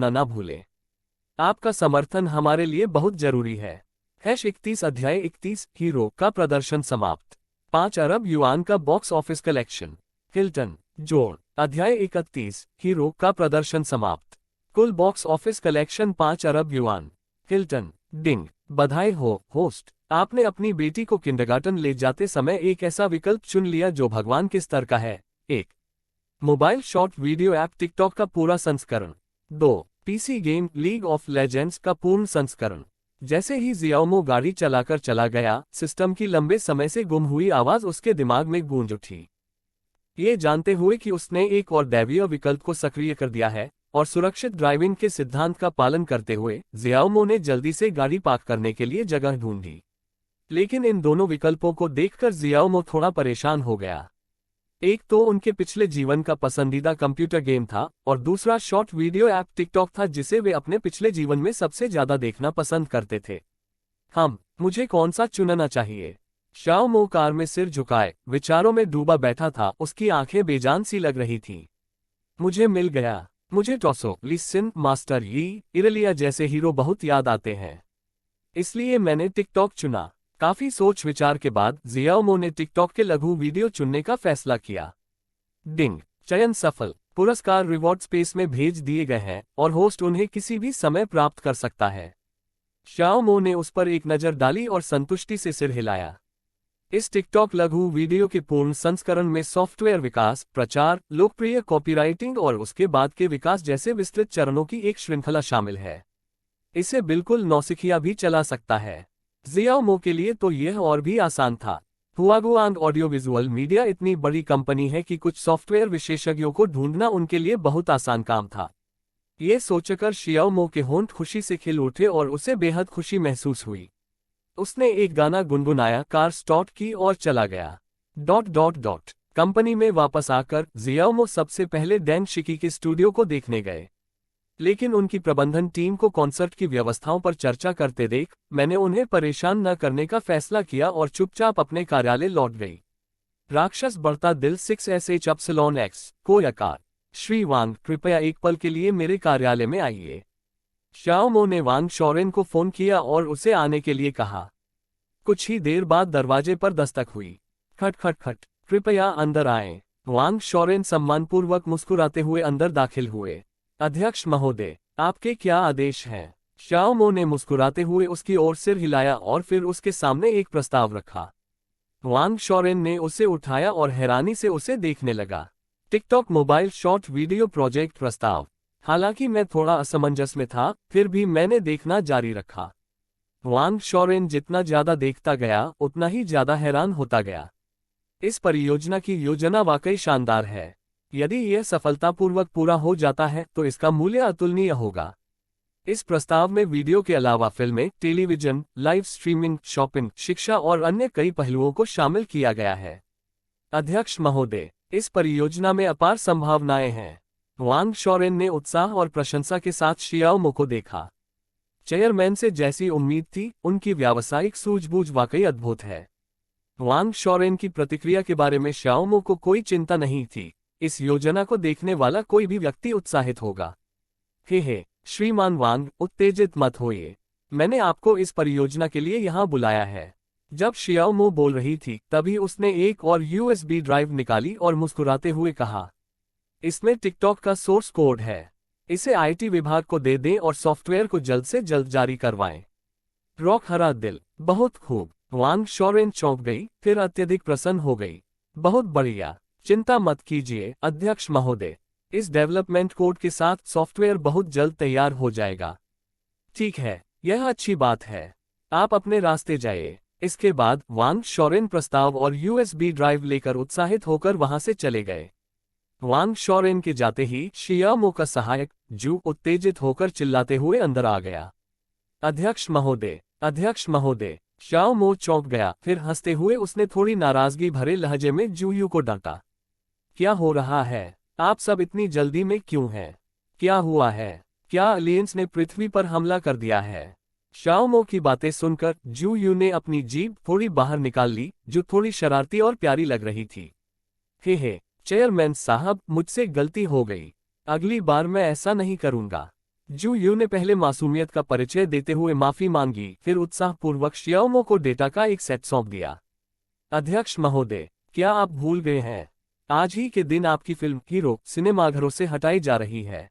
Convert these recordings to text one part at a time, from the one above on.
ना भूलें। आपका समर्थन हमारे लिए बहुत जरूरी है। #31 अध्याय 31 हीरो का प्रदर्शन समाप्त। 5 अरब युआन का बॉक्स ऑफिस कलेक्शन। हिल्टन जोड़। अध्याय 31 हीरो का प्रदर्शन समाप्त। कुल बॉक्स ऑफिस कलेक्शन 5 अरब युआन। हिल्टन डिंग। बधाई हो होस्ट, आपने अपनी बेटी को किंडरगार्टन ले जाते समय एक ऐसा विकल्प चुन लिया जो भगवान के स्तर का है। 1 mobile short video app TikTok का पूरा संस्करण। 2 PC game league of legends का पूर्ण संस्करण। जैसे ही जियाओमो गाड़ी चलाकर चला गया, सिस्टम की लंबे समय से गुम हुई आवाज उसके दिमाग में गूंज उठी। ये जानते हुए कि उसने एक और दैवीय विकल्प को सक्रिय कर दिया है और सुरक्षित ड्राइविंग के सिद्धांत का पालन करते हुए जियाओमो ने जल्दी से गाड़ी पार्क करने के लिए जगह ढूंढी। लेकिन इन दोनों विकल्पों को देखकर जियाओमो थोड़ा परेशान हो गया। एक तो उनके पिछले जीवन का पसंदीदा कंप्यूटर गेम था और दूसरा शॉर्ट वीडियो ऐप टिकटॉक था जिसे वे अपने पिछले जीवन में सबसे ज्यादा देखना पसंद करते थे। मुझे कौन सा चुनना चाहिए? शाओमो कार में सिर झुकाए विचारों में डूबा बैठा था। उसकी आंखें बेजान सी लग रही थीं। मुझे मिल गया। मुझे टॉसो, ली सिन, मास्टर यी, इरेलिया जैसे हीरो बहुत याद आते हैं, इसलिए मैंने टिकटॉक चुना। काफी सोच विचार के बाद जियाओमो ने टिकटॉक के लघु वीडियो चुनने का फैसला किया। डिंग। चयन सफल। पुरस्कार रिवॉर्ड स्पेस में भेज दिए गए हैं और होस्ट उन्हें किसी भी समय प्राप्त कर सकता है। शाओमो ने उस पर एक नजर डाली और संतुष्टि से सिर हिलाया। इस टिकटॉक लघु वीडियो के पूर्ण संस्करण में सॉफ्टवेयर विकास, प्रचार, लोकप्रिय कॉपीराइटिंग और उसके बाद के विकास जैसे विस्तृत चरणों की एक श्रृंखला शामिल है। इसे बिल्कुल नौसिखिया भी चला सकता है। जियाओमो के लिए तो यह और भी आसान था। हुआगुआंग ऑडियो विजुअल मीडिया इतनी बड़ी कंपनी है कि कुछ सॉफ्टवेयर विशेषज्ञों को ढूंढना उनके लिए बहुत आसान काम था। ये सोचकर शियाओमो के होंठ खुशी से खिल उठे और उसे बेहद खुशी महसूस हुई। उसने एक गाना गुनगुनाया, कार स्टार्ट की और चला गया। कंपनी में वापस आकर जियाओमो सबसे पहले डैन शिकी के स्टूडियो को देखने गए। लेकिन उनकी प्रबंधन टीम को कॉन्सर्ट की व्यवस्थाओं पर चर्चा करते देख मैंने उन्हें परेशान न करने का फैसला किया और चुपचाप अपने कार्यालय लौट गई। राक्षस बढ़ता दिल 6SH को यकार। श्री वांग, कृपया एक पल के लिए मेरे कार्यालय में आइए। शाओमो ने वांग शॉरेन को फोन किया और उसे आने के लिए कहा। कुछ ही देर बाद दरवाजे पर दस्तक हुई। खट खट खट, कृपया अंदर आएं। वांग शॉरेन सम्मानपूर्वक मुस्कुराते हुए अंदर दाखिल हुए। अध्यक्ष महोदय, आपके क्या आदेश हैं? शाओमो ने मुस्कुराते हुए उसकी ओर सिर हिलाया और फिर उसके सामने एक प्रस्ताव रखा। वांग शॉरेन ने उसे उठाया और हैरानी से उसे देखने लगा। TikTok mobile short video project प्रस्ताव। हालांकि मैं थोड़ा असमंजस में था, फिर भी मैंने देखना जारी रखा। वांग शॉरेन जितना ज्यादा देखता गया उतना ही ज्यादा हैरान होता गया। इस परियोजना की योजना वाकई शानदार है। यदि यह सफलतापूर्वक पूरा हो जाता है तो इसका मूल्य अतुलनीय होगा। इस प्रस्ताव में वीडियो के अलावा फिल्में, टेलीविजन, लाइव स्ट्रीमिंग, शॉपिंग, शिक्षा और अन्य कई पहलुओं को शामिल किया गया है। अध्यक्ष महोदय, इस परियोजना में अपार संभावनाएं हैं। वांग शॉरेन ने उत्साह और प्रशंसा के साथ शियाओमो को देखा। चेयरमैन से जैसी उम्मीद थी, उनकी व्यावसायिक सूझबूझ वाकई अद्भुत है। वांग शॉरेन की प्रतिक्रिया के बारे में शियाओमो को कोई चिंता नहीं थी। इस योजना को देखने वाला कोई भी व्यक्ति उत्साहित होगा। हे श्रीमान वांग, उत्तेजित मत होइए। मैंने आपको इस परियोजना के लिए यहाँ बुलाया है। जब शियाओमो बोल रही थी तभी उसने एक और USB ड्राइव निकाली और मुस्कुराते हुए कहा, इसमें टिकटॉक का सोर्स कोड है। इसे IT विभाग को दे दें और सॉफ्टवेयर को जल्द से जल्द जारी करवाएं। रॉक हरा दिल, बहुत खूब। वांग शॉरेन चौंक गई, फिर अत्यधिक प्रसन्न हो गई। बहुत बढ़िया, चिंता मत कीजिए अध्यक्ष महोदय, इस डेवलपमेंट कोड के साथ सॉफ्टवेयर बहुत जल्द तैयार हो जाएगा। ठीक है, यह अच्छी बात है। आप अपने रास्ते जाइए। इसके बाद वांग शॉरेन प्रस्ताव और USB ड्राइव लेकर उत्साहित होकर वहां से चले गए। वांग शॉरेन के जाते ही शियाओमो का सहायक जू उत्तेजित होकर चिल्लाते हुए अंदर आ गया। अध्यक्ष महोदय, अध्यक्ष महोदय। शियाओमो चौंक गया, फिर हंसते हुए उसने थोड़ी नाराजगी भरे लहजे में जूयू को डांटा। क्या हो रहा है? आप सब इतनी जल्दी में क्यों हैं? क्या हुआ है? क्या एलियंस ने पृथ्वी पर हमला कर दिया है? शियाओमो की बातें सुनकर जूयू ने अपनी जीभ थोड़ी बाहर निकाल ली, जो थोड़ी शरारती और प्यारी लग रही थी। हे चेयरमैन साहब, मुझसे गलती हो गई। अगली बार मैं ऐसा नहीं करूंगा। जू यू ने पहले मासूमियत का परिचय देते हुए माफी मांगी, फिर उत्साहपूर्वक शियाओमो को डेटा का एक सेट सौंप दिया। अध्यक्ष महोदय, क्या आप भूल गए हैं? आज ही के दिन आपकी फिल्म हीरो सिनेमाघरों से हटाई जा रही है।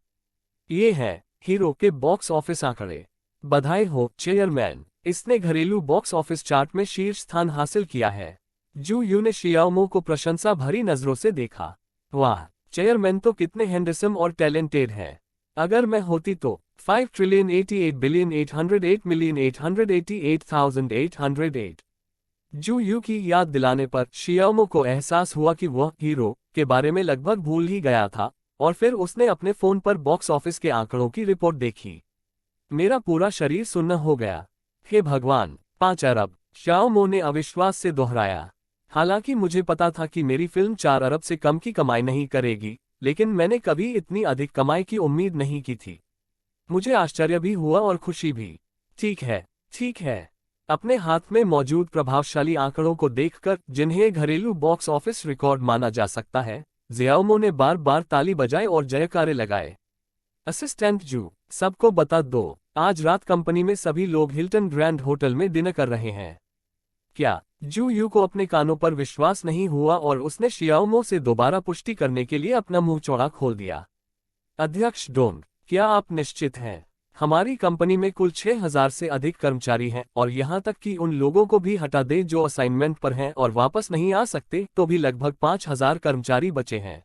ये है हीरो के बॉक्स ऑफिस आंकड़े। बधाई हो चेयरमैन, इसने घरेलू बॉक्स ऑफिस चार्ट में शीर्ष स्थान हासिल किया है। जू यू ने शियाओमो को प्रशंसा भरी नजरों से देखा। वाह, चेयरमैन तो कितने हैंडसम और टैलेंटेड हैं। अगर मैं होती तो 5,88,808,888,808। जू यू की याद दिलाने पर शियाओमो को एहसास हुआ कि वह हीरो के बारे में लगभग भूल ही गया था, और फिर उसने अपने फोन पर बॉक्स ऑफिस के आंकड़ों की रिपोर्ट देखी। मेरा पूरा शरीर सुन्न हो गया। हे भगवान, 5 अरब, शियाओमो ने अविश्वास से दोहराया। हालांकि मुझे पता था कि मेरी फिल्म 4 अरब से कम की कमाई नहीं करेगी, लेकिन मैंने कभी इतनी अधिक कमाई की उम्मीद नहीं की थी। मुझे आश्चर्य भी हुआ और खुशी भी। ठीक है, ठीक है। अपने हाथ में मौजूद प्रभावशाली आंकड़ों को देखकर, जिन्हें घरेलू बॉक्स ऑफिस रिकॉर्ड माना जा सकता है, शियाओमो ने बार बार ताली बजाई और जयकारे लगाए। असिस्टेंट जू, सबको बता दो, आज रात कंपनी में सभी लोग हिल्टन ग्रैंड होटल में डिनर कर रहे हैं। क्या? जू यू को अपने कानों पर विश्वास नहीं हुआ और उसने शियाओमो से दोबारा पुष्टि करने के लिए अपना मुंह चौड़ा खोल दिया। अध्यक्ष डोंग, क्या आप निश्चित हैं? हमारी कंपनी में कुल 6,000 से अधिक कर्मचारी हैं, और यहाँ तक कि उन लोगों को भी हटा दे जो असाइनमेंट पर हैं और वापस नहीं आ सकते, तो भी लगभग 5,000 कर्मचारी बचे हैं।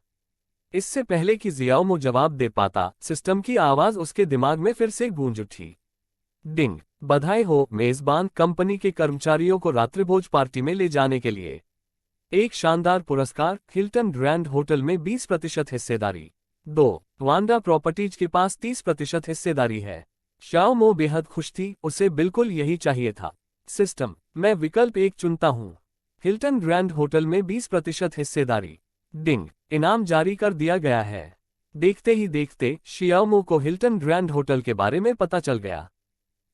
इससे पहले कि शियाओमो जवाब दे पाता, सिस्टम की आवाज उसके दिमाग में फिर से गूंज उठी। डिंग, बधाई हो मेजबान, कंपनी के कर्मचारियों को रात्रिभोज पार्टी में ले जाने के लिए एक शानदार पुरस्कार, हिल्टन ग्रैंड होटल में 20% हिस्सेदारी। 2. वांडा प्रॉपर्टीज के पास 30% हिस्सेदारी है। शियाओमो बेहद खुश थी, उसे बिल्कुल यही चाहिए था। सिस्टम, मैं विकल्प 1 चुनता हूँ। हिल्टन ग्रैंड होटल में 20% हिस्सेदारी। डिंग, इनाम जारी कर दिया गया है। देखते ही देखते शियाओमो को हिल्टन ग्रैंड होटल के बारे में पता चल गया।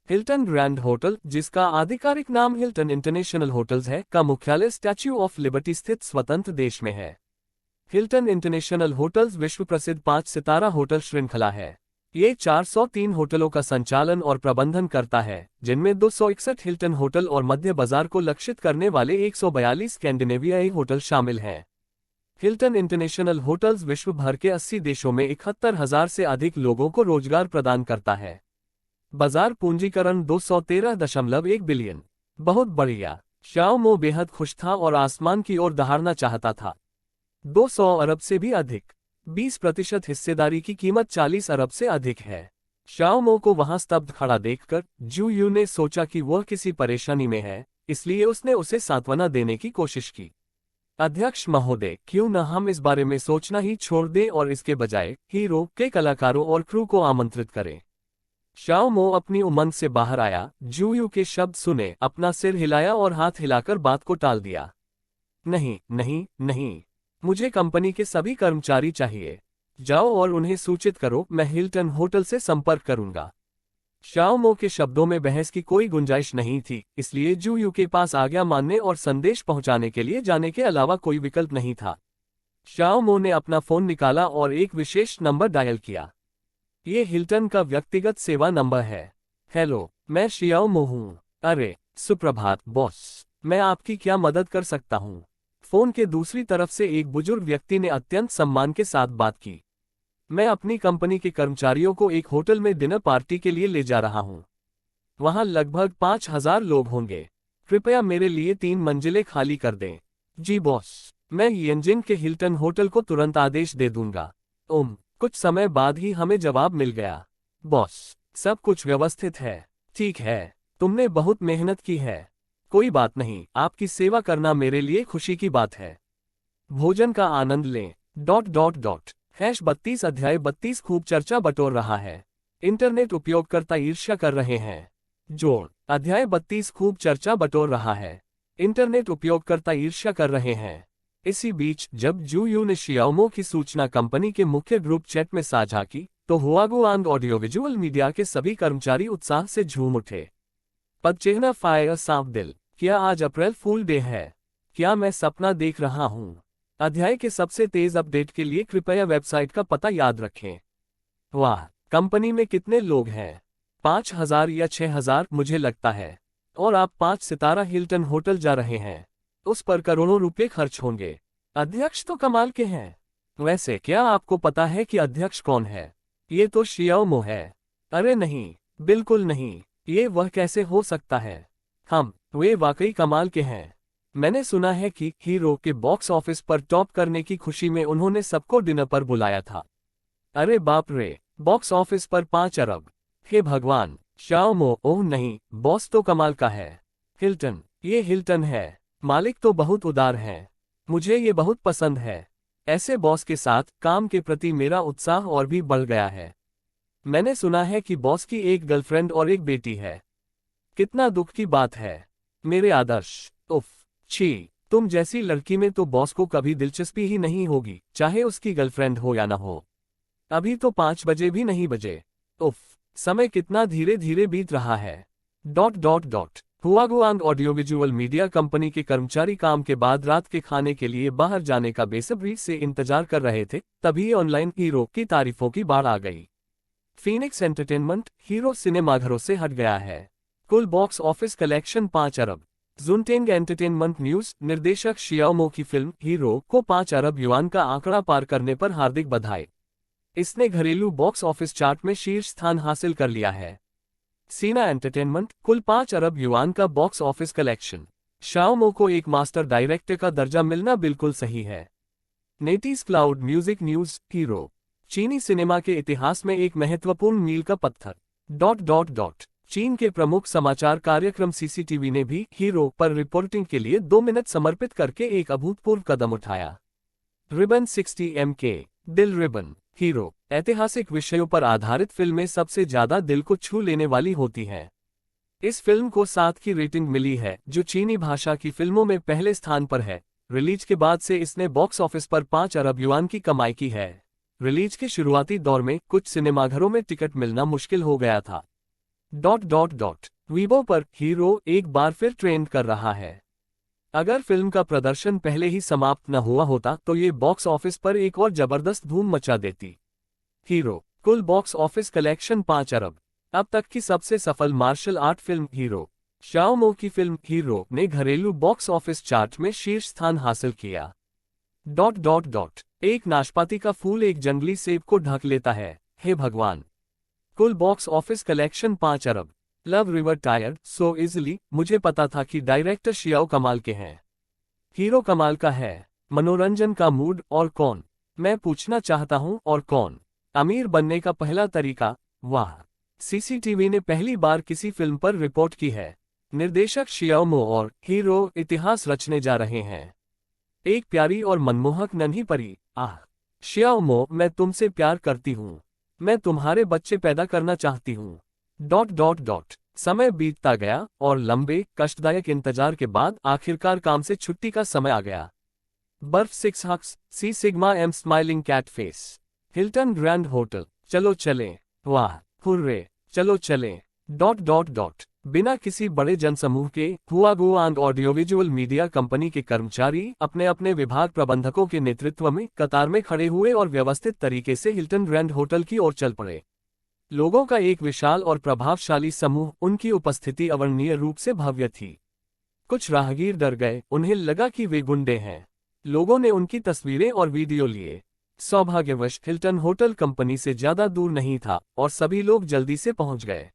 हिल्टन ग्रैंड होटल, जिसका आधिकारिक नाम हिल्टन इंटरनेशनल होटल्स है, का मुख्यालय स्टैच्यू ऑफ लिबर्टी स्थित स्वतंत्र देश में है। हिल्टन इंटरनेशनल होटल्स विश्व प्रसिद्ध 5 सितारा होटल श्रृंखला है। ये 403 होटलों का संचालन और प्रबंधन करता है, जिनमें 261 हिल्टन होटल और मध्य बाजार को लक्षित करने वाले 142 स्कैंडिनेवियाई होटल शामिल हैं। हिल्टन इंटरनेशनल होटल्स विश्व भर के 80 देशों में 71,000 से अधिक लोगों को रोजगार प्रदान करता है। बाजार पूंजीकरण 213.1 बिलियन। बहुत बढ़िया। शियाओमो बेहद खुश था और आसमान की ओर दहाड़ना चाहता था। 200 अरब से भी अधिक। 20% हिस्सेदारी की कीमत 40 अरब से अधिक है। शियाओमो को वहां स्तब्ध खड़ा देखकर जू यू ने सोचा कि वह किसी परेशानी में है, इसलिए उसने उसे सांत्वना देने की कोशिश की। अध्यक्ष महोदय, क्यों न हम इस बारे में सोचना ही छोड़ दें और इसके बजाय हीरो के कलाकारों और क्रू को आमंत्रित करें। शियाओमो अपनी उमंग से बाहर आया। जू यू के शब्द सुने, अपना सिर हिलाया और हाथ हिलाकर बात को टाल दिया। नहीं नहीं नहीं, मुझे कंपनी के सभी कर्मचारी चाहिए। जाओ और उन्हें सूचित करो, मैं हिल्टन होटल से संपर्क करूंगा। शियाओमो के शब्दों में बहस की कोई गुंजाइश नहीं थी, इसलिए जू यू के पास आज्ञा मानने और संदेश पहुंचाने के लिए जाने के अलावा कोई विकल्प नहीं था। शियाओमो ने अपना फोन निकाला और एक विशेष नंबर डायल किया। ये हिल्टन का व्यक्तिगत सेवा नंबर है। हेलो, मैं शियाओमो हूँ। अरे सुप्रभात बॉस, मैं आपकी क्या मदद कर सकता हूँ? फोन के दूसरी तरफ से एक बुजुर्ग व्यक्ति ने अत्यंत सम्मान के साथ बात की। मैं अपनी कंपनी के कर्मचारियों को एक होटल में डिनर पार्टी के लिए ले जा रहा हूँ। वहाँ लगभग 5,000 लोग होंगे। कृपया मेरे लिए 3 मंजिलें खाली कर दें। जी बॉस, मैं येंजिन के हिल्टन होटल को तुरंत आदेश दे दूंगा। कुछ समय बाद ही हमें जवाब मिल गया। बॉस, सब कुछ व्यवस्थित है। ठीक है, तुमने बहुत मेहनत की है। कोई बात नहीं, आपकी सेवा करना मेरे लिए खुशी की बात है। भोजन का आनंद लें। #32 अध्याय 32 खूब चर्चा बटोर रहा है। इंटरनेट उपयोगकर्ता ईर्ष्या कर रहे हैं। जोड़, अध्याय 32 खूब चर्चा बटोर रहा है। इंटरनेट उपयोगकर्ता ईर्ष्या कर रहे हैं। इसी बीच जब जू यू ने शियाओमो की सूचना कंपनी के मुख्य ग्रुप चैट में साझा की, तो हुआगुआंग ऑडियो विजुअल मीडिया के सभी कर्मचारी उत्साह से झूम उठे। पदचिह्न फायर सांप दिल। क्या आज अप्रैल फूल डे है? क्या मैं सपना देख रहा हूँ? अध्याय के सबसे तेज अपडेट के लिए कृपया वेबसाइट का पता याद रखें। वाह, कंपनी में कितने लोग हैं? 5,000 या 6,000 मुझे लगता है। और आप 5 सितारा हिल्टन होटल जा रहे हैं। उस पर करोड़ों रुपए खर्च होंगे। अध्यक्ष तो कमाल के हैं। वैसे क्या आपको पता है कि अध्यक्ष कौन है? ये तो शियाओमो है। अरे नहीं, बिल्कुल नहीं, ये वह कैसे हो सकता है? वे वाकई कमाल के हैं। मैंने सुना है कि हीरो के बॉक्स ऑफिस पर टॉप करने की खुशी में उन्होंने सबको डिनर पर बुलाया था। अरे बाप रे, बॉक्स ऑफिस पर 5 अरब! हे भगवान! शियाओमो, ओह नहीं, बॉस तो कमाल का है। हिल्टन, ये हिल्टन है। मालिक तो बहुत उदार हैं। मुझे ये बहुत पसंद है। ऐसे बॉस के साथ काम के प्रति मेरा उत्साह और भी बढ़ गया है। मैंने सुना है कि बॉस की एक गर्लफ्रेंड और एक बेटी है। कितना दुख की बात है। मेरे आदर्श, उफ, छी, तुम जैसी लड़की में तो बॉस को कभी दिलचस्पी ही नहीं होगी, चाहे उसकी गर्लफ्रेंड हो या ना हो। अभी तो 5 बजे भी नहीं बजे। उफ, समय कितना धीरे धीरे बीत रहा है। हुआगुआंग ऑडियो विजुअल मीडिया कंपनी के कर्मचारी काम के बाद रात के खाने के लिए बाहर जाने का बेसब्री से इंतजार कर रहे थे, तभी ऑनलाइन हीरो की तारीफों की बाढ़ आ गई। फीनिक्स एंटरटेनमेंट हीरो सिनेमाघरों से हट गया है। कुल बॉक्स ऑफिस कलेक्शन 5 अरब। जुनटेंग एंटरटेनमेंट न्यूज, निर्देशक शियाओमो की फिल्म हीरो को 5 अरब युआन का आंकड़ा पार करने पर हार्दिक बधाई। इसने घरेलू बॉक्स ऑफिस चार्ट में शीर्ष स्थान हासिल कर लिया है। सीना एंटरटेनमेंट, कुल 5 अरब युआन का बॉक्स ऑफिस कलेक्शन। शियाओमो को एक मास्टर डायरेक्टर का दर्जा मिलना बिल्कुल सही है। नेटीज क्लाउड म्यूजिक न्यूज, हीरो चीनी सिनेमा के इतिहास में एक महत्वपूर्ण मील का पत्थर। चीन के प्रमुख समाचार कार्यक्रम सीसीटीवी ने भी हीरो पर रिपोर्टिंग के लिए 2 मिनट समर्पित करके एक अभूतपूर्व कदम उठाया। रिबन 60 MK, दिल रिबन, हीरो ऐतिहासिक विषयों पर आधारित फिल्में सबसे ज्यादा दिल को छू लेने वाली होती हैं। इस फिल्म को 7 की रेटिंग मिली है, जो चीनी भाषा की फिल्मों में पहले स्थान पर है। रिलीज के बाद से इसने बॉक्स ऑफिस पर 5 अरब युआन की कमाई की है। रिलीज के शुरुआती दौर में कुछ सिनेमाघरों में टिकट मिलना मुश्किल हो गया था। वीबो पर हीरो एक बार फिर ट्रेंड कर रहा है। अगर फिल्म का प्रदर्शन पहले ही समाप्त न हुआ होता तो ये बॉक्स ऑफिस पर एक और जबरदस्त धूम मचा देती। हीरो कुल बॉक्स ऑफिस कलेक्शन 5 अरब। अब तक की सबसे सफल मार्शल आर्ट फिल्म हीरो। शियाओमो की फिल्म हीरो ने घरेलू बॉक्स ऑफिस चार्ट में शीर्ष स्थान हासिल किया। एक नाशपाती का फूल एक जंगली सेब को ढक लेता है, हे भगवान! कुल बॉक्स ऑफिस कलेक्शन 5 अरब। Love river tire so easily, मुझे पता था कि डायरेक्टर शियाओ कमाल के हैं। हीरो कमाल का है। मनोरंजन का मूड, और कौन? मैं पूछना चाहता हूं, और कौन? अमीर बनने का पहला तरीका, वाह! सीसीटीवी ने पहली बार किसी फिल्म पर रिपोर्ट की है। निर्देशक शियाओमो और हीरो इतिहास रचने जा रहे हैं। एक प्यारी और मनमोहक नन्ही परी, आह! शियाओमो, मैं तुमसे प्यार करती हूँ। मैं तुम्हारे बच्चे पैदा करना चाहती हूँ। समय बीतता गया और लंबे, कष्टदायक इंतजार के बाद आखिरकार काम से छुट्टी का समय आ गया। बर्फ 6 हक्स, सी सिग्मा एम smiling cat face. Hilton grand hotel, चलो चलें। वाह, हुर्रे, चलो चलें। बिना किसी बड़े जनसमूह के हुआगुआंग ऑडियोविजुअल मीडिया कंपनी के कर्मचारी अपने अपने विभाग प्रबंधकों के नेतृत्व में कतार में खड़े हुए और व्यवस्थित तरीके से हिल्टन ग्रैंड होटल की ओर चल पड़े। लोगों का एक विशाल और प्रभावशाली समूह, उनकी उपस्थिति अवर्णनीय रूप से भव्य थी। कुछ राहगीर डर गए, उन्हें लगा कि वे गुंडे हैं। लोगों ने उनकी तस्वीरें और वीडियो लिए। सौभाग्यवश हिल्टन होटल कंपनी से ज्यादा दूर नहीं था और सभी लोग जल्दी से पहुंच गए।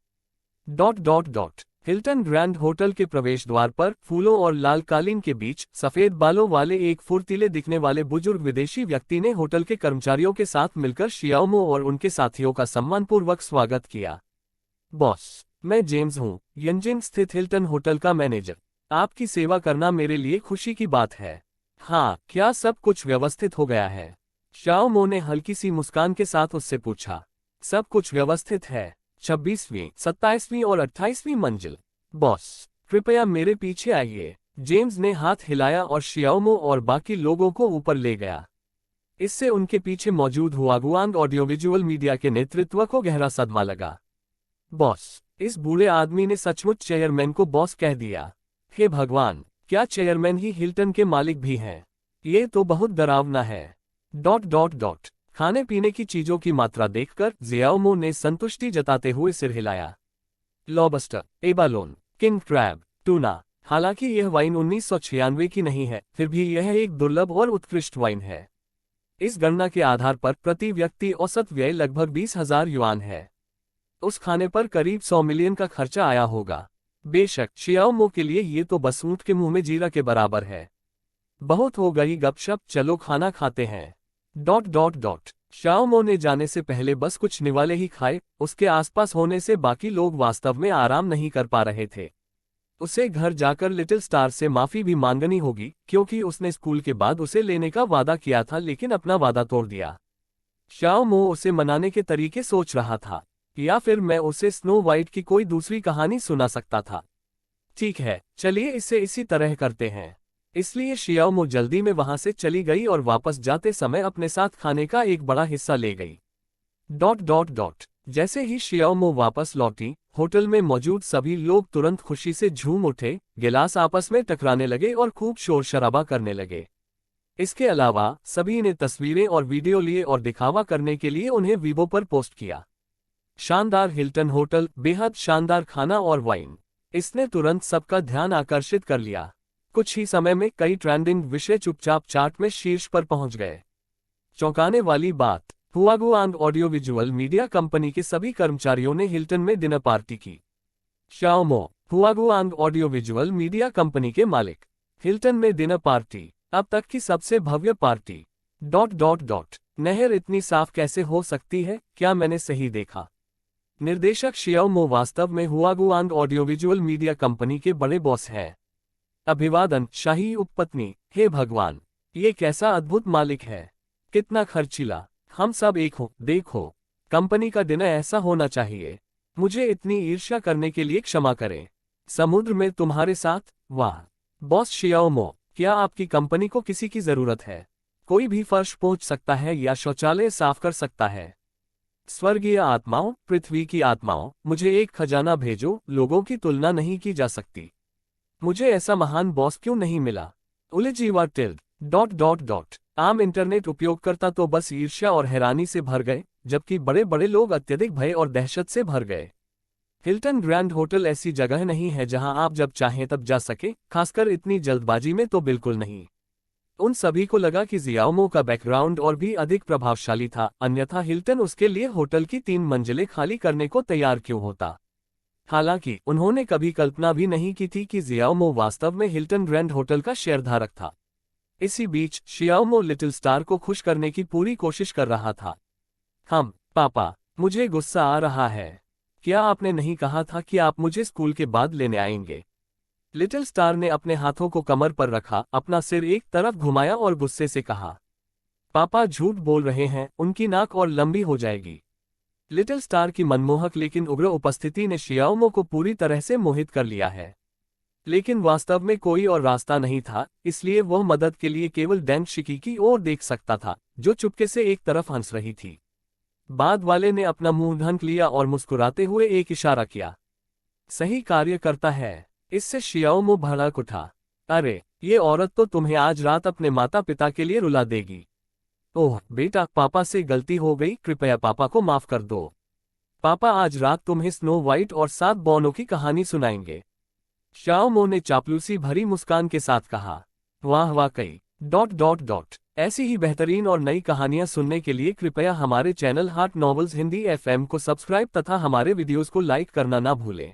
हिल्टन ग्रैंड होटल के प्रवेश द्वार पर फूलों और लाल कालीन के बीच सफेद बालों वाले एक फुर्तीले दिखने वाले बुजुर्ग विदेशी व्यक्ति ने होटल के कर्मचारियों के साथ मिलकर शियाओमो और उनके साथियों का सम्मानपूर्वक स्वागत किया। बॉस, मैं जेम्स हूँ, यंजिन स्थित हिल्टन होटल का मैनेजर। आपकी सेवा करना मेरे लिए खुशी की बात है। हाँ, क्या सब कुछ व्यवस्थित हो गया है? शियाओमो ने हल्की सी मुस्कान के साथ उससे पूछा। सब कुछ व्यवस्थित है। 26वीं, 27वीं और 28वीं मंजिल। बॉस, कृपया मेरे पीछे आइए। जेम्स ने हाथ हिलाया और शियाओमो और बाकी लोगों को ऊपर ले गया। इससे उनके पीछे मौजूद हुआगुआंग ऑडियोविजुअल मीडिया के नेतृत्व को गहरा सदमा लगा। बॉस, इस बूढ़े आदमी ने सचमुच चेयरमैन को बॉस कह दिया। हे भगवान, क्या चेयरमैन ही हिल्टन के मालिक भी हैं? ये तो बहुत डरावना है। खाने पीने की चीजों की मात्रा देखकर जियाओमो ने संतुष्टि जताते हुए सिर हिलाया। Lobster, Avalon, king crab, tuna. हालांकि यह वाइन 1996 की नहीं है, फिर भी यह एक दुर्लभ और उत्कृष्ट वाइन है। इस गणना के आधार पर प्रति व्यक्ति औसत व्यय लगभग 20,000 युआन है। उस खाने पर करीब 100 मिलियन का खर्चा आया होगा। बेशक शियाओमो के लिए ये तो बस ऊंट के मुंह में जीरा के बराबर है। बहुत हो गई गपशप, चलो खाना खाते हैं। शाओमो ने जाने से पहले बस कुछ निवाले ही खाए। उसके आसपास होने से बाकी लोग वास्तव में आराम नहीं कर पा रहे थे। उसे घर जाकर लिटिल स्टार से माफी भी मांगनी होगी, क्योंकि उसने स्कूल के बाद उसे लेने का वादा किया था लेकिन अपना वादा तोड़ दिया। शाओमो उसे मनाने के तरीके सोच रहा था, या फिर मैं उसे स्नो वाइट की कोई दूसरी कहानी सुना सकता था। ठीक है, चलिए इसे इसी तरह करते हैं। इसलिए शियाओमो जल्दी में वहां से चली गई और वापस जाते समय अपने साथ खाने का एक बड़ा हिस्सा ले गई। जैसे ही शियाओमो वापस लौटी, होटल में मौजूद सभी लोग तुरंत खुशी से झूम उठे, गिलास आपस में टकराने लगे और खूब शोर शराबा करने लगे। इसके अलावा सभी ने तस्वीरें और वीडियो लिए और दिखावा करने के लिए उन्हें वीबो पर पोस्ट किया। शानदार हिल्टन होटल, बेहद शानदार खाना और वाइन, इसने तुरंत सबका ध्यान आकर्षित कर लिया। कुछ ही समय में कई ट्रेंडिंग विषय चुपचाप चार्ट में शीर्ष पर पहुंच गए। चौंकाने वाली बात, हुआगुआंग ऑडियो विजुअल मीडिया कंपनी के सभी कर्मचारियों ने हिल्टन में डिनर पार्टी की। शाओमो, हुआगुआंग ऑडियो विजुअल मीडिया कंपनी के मालिक, हिल्टन में डिनर पार्टी, अब तक की सबसे भव्य पार्टी। नहर इतनी साफ कैसे हो सकती है, क्या मैंने सही देखा? निर्देशक शियाओमो वास्तव में हुआगुआंग ऑडियो विजुअल मीडिया कंपनी के बड़े बॉस हैं। अभिवादन शाही उपपत्नी, हे भगवान, ये कैसा अद्भुत मालिक है, कितना खर्चीला। हम सब एक हो, देखो, कंपनी का डिनर ऐसा होना चाहिए। मुझे इतनी ईर्ष्या करने के लिए क्षमा करें। समुद्र में तुम्हारे साथ, वाह। बॉस शियाओमो, क्या आपकी कंपनी को किसी की जरूरत है? कोई भी फर्श पोंछ सकता है या शौचालय साफ कर सकता है। स्वर्गीय आत्माओं, पृथ्वी की आत्माओं, मुझे एक खजाना भेजो, लोगों की तुलना नहीं की जा सकती। मुझे ऐसा महान बॉस क्यों नहीं मिला? उलेजीवा टिल्ड। आम इंटरनेट उपयोगकर्ता तो बस ईर्ष्या और हैरानी से भर गए, जबकि बड़े बड़े लोग अत्यधिक भय और दहशत से भर गए। हिल्टन ग्रैंड होटल ऐसी जगह नहीं है जहां आप जब चाहें तब जा सके, खासकर इतनी जल्दबाजी में तो बिल्कुल नहीं। उन सभी को लगा कि जियाओमो का बैकग्राउंड और भी अधिक प्रभावशाली था, अन्यथा हिल्टन उसके लिए होटल की 3 मंजिलें खाली करने को तैयार क्यों होता। हालांकि उन्होंने कभी कल्पना भी नहीं की थी कि जियाओमो वास्तव में हिल्टन ग्रैंड होटल का शेयरधारक था। इसी बीच शियाओमो लिटिल स्टार को खुश करने की पूरी कोशिश कर रहा था। पापा, मुझे गुस्सा आ रहा है। क्या आपने नहीं कहा था कि आप मुझे स्कूल के बाद लेने आएंगे? लिटिल स्टार ने अपने हाथों को कमर पर रखा, अपना सिर एक तरफ घुमाया और गुस्से से कहा, पापा झूठ बोल रहे हैं, उनकी नाक और लंबी हो जाएगी। लिटिल स्टार की मनमोहक लेकिन उग्र उपस्थिति ने शियाओमो को पूरी तरह से मोहित कर लिया है। लेकिन वास्तव में कोई और रास्ता नहीं था, इसलिए वह मदद के लिए केवल डैंग शिकी की ओर देख सकता था, जो चुपके से एक तरफ हंस रही थी। बाद वाले ने अपना मुंह ढक लिया और मुस्कुराते हुए एक इशारा किया। सही कार्य करता है। इससे शियाओमो भड़क उठा। अरे, ये औरत तो तुम्हें आज रात अपने माता पिता के लिए रुला देगी। ओह बेटा, पापा से गलती हो गई, कृपया पापा को माफ कर दो। पापा आज रात तुम्हें स्नो वाइट और 7 बौनों की कहानी सुनाएंगे। शियाओमो ने चापलूसी भरी मुस्कान के साथ कहा। वाह वाकई। ऐसी ही बेहतरीन और नई कहानियां सुनने के लिए कृपया हमारे channel heart novels Hindi FM को सब्सक्राइब तथा हमारे वीडियोस को लाइक करना ना भूलें।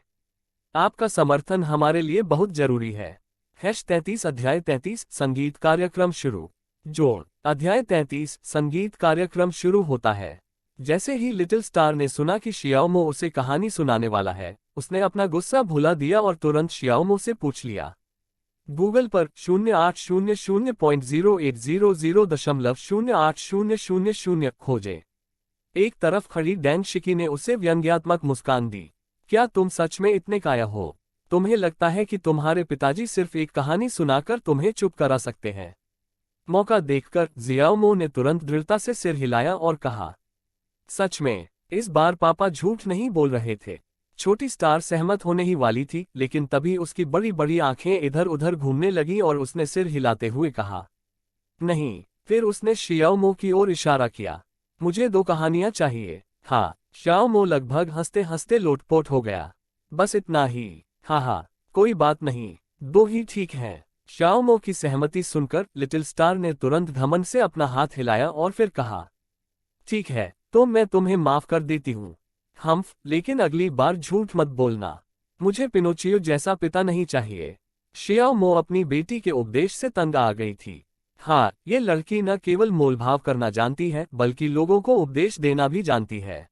आपका समर्थन हमारे लिए बहुत जरूरी है। 33 अध्याय 33 संगीत कार्यक्रम शुरू। जोड़। अध्याय 33 संगीत कार्यक्रम शुरू होता है। जैसे ही लिटिल स्टार ने सुना कि शियाओमो उसे कहानी सुनाने वाला है, उसने अपना गुस्सा भुला दिया और तुरंत शियाओमो से पूछ लिया। गूगल पर 0800.0800.000 खोजें। एक तरफ खड़ी डैंग शिकी ने उसे व्यंग्यात्मक मुस्कान दी। क्या तुम सच में इतने काया हो? तुम्हें लगता है कि तुम्हारे पिताजी सिर्फ एक कहानी सुनाकर तुम्हें चुप करा सकते हैं? मौका देखकर जियाओमो ने तुरंत दृढ़ता से सिर हिलाया और कहा, सच में, इस बार पापा झूठ नहीं बोल रहे थे। छोटी स्टार सहमत होने ही वाली थी, लेकिन तभी उसकी बड़ी बड़ी आंखें इधर उधर घूमने लगीं और उसने सिर हिलाते हुए कहा, नहीं। फिर उसने शियाओमो की ओर इशारा किया। मुझे 2 कहानियां चाहिए। हाँ, शाओ मो लगभग हंसते हंसते लोटपोट हो गया। बस इतना ही। हाँ, कोई बात नहीं, 2 ही ठीक हैं। शाओ मो की सहमति सुनकर लिटिल स्टार ने तुरंत घमंड से अपना हाथ हिलाया और फिर कहा, ठीक है, तो मैं तुम्हें माफ कर देती हूँ। हम्फ, लेकिन अगली बार झूठ मत बोलना। मुझे पिनोचियो जैसा पिता नहीं चाहिए। शियाओ मो अपनी बेटी के उपदेश से तंग आ गई थी। हाँ, ये लड़की न केवल मोलभाव करना जानती है बल्कि लोगों को उपदेश देना भी जानती है।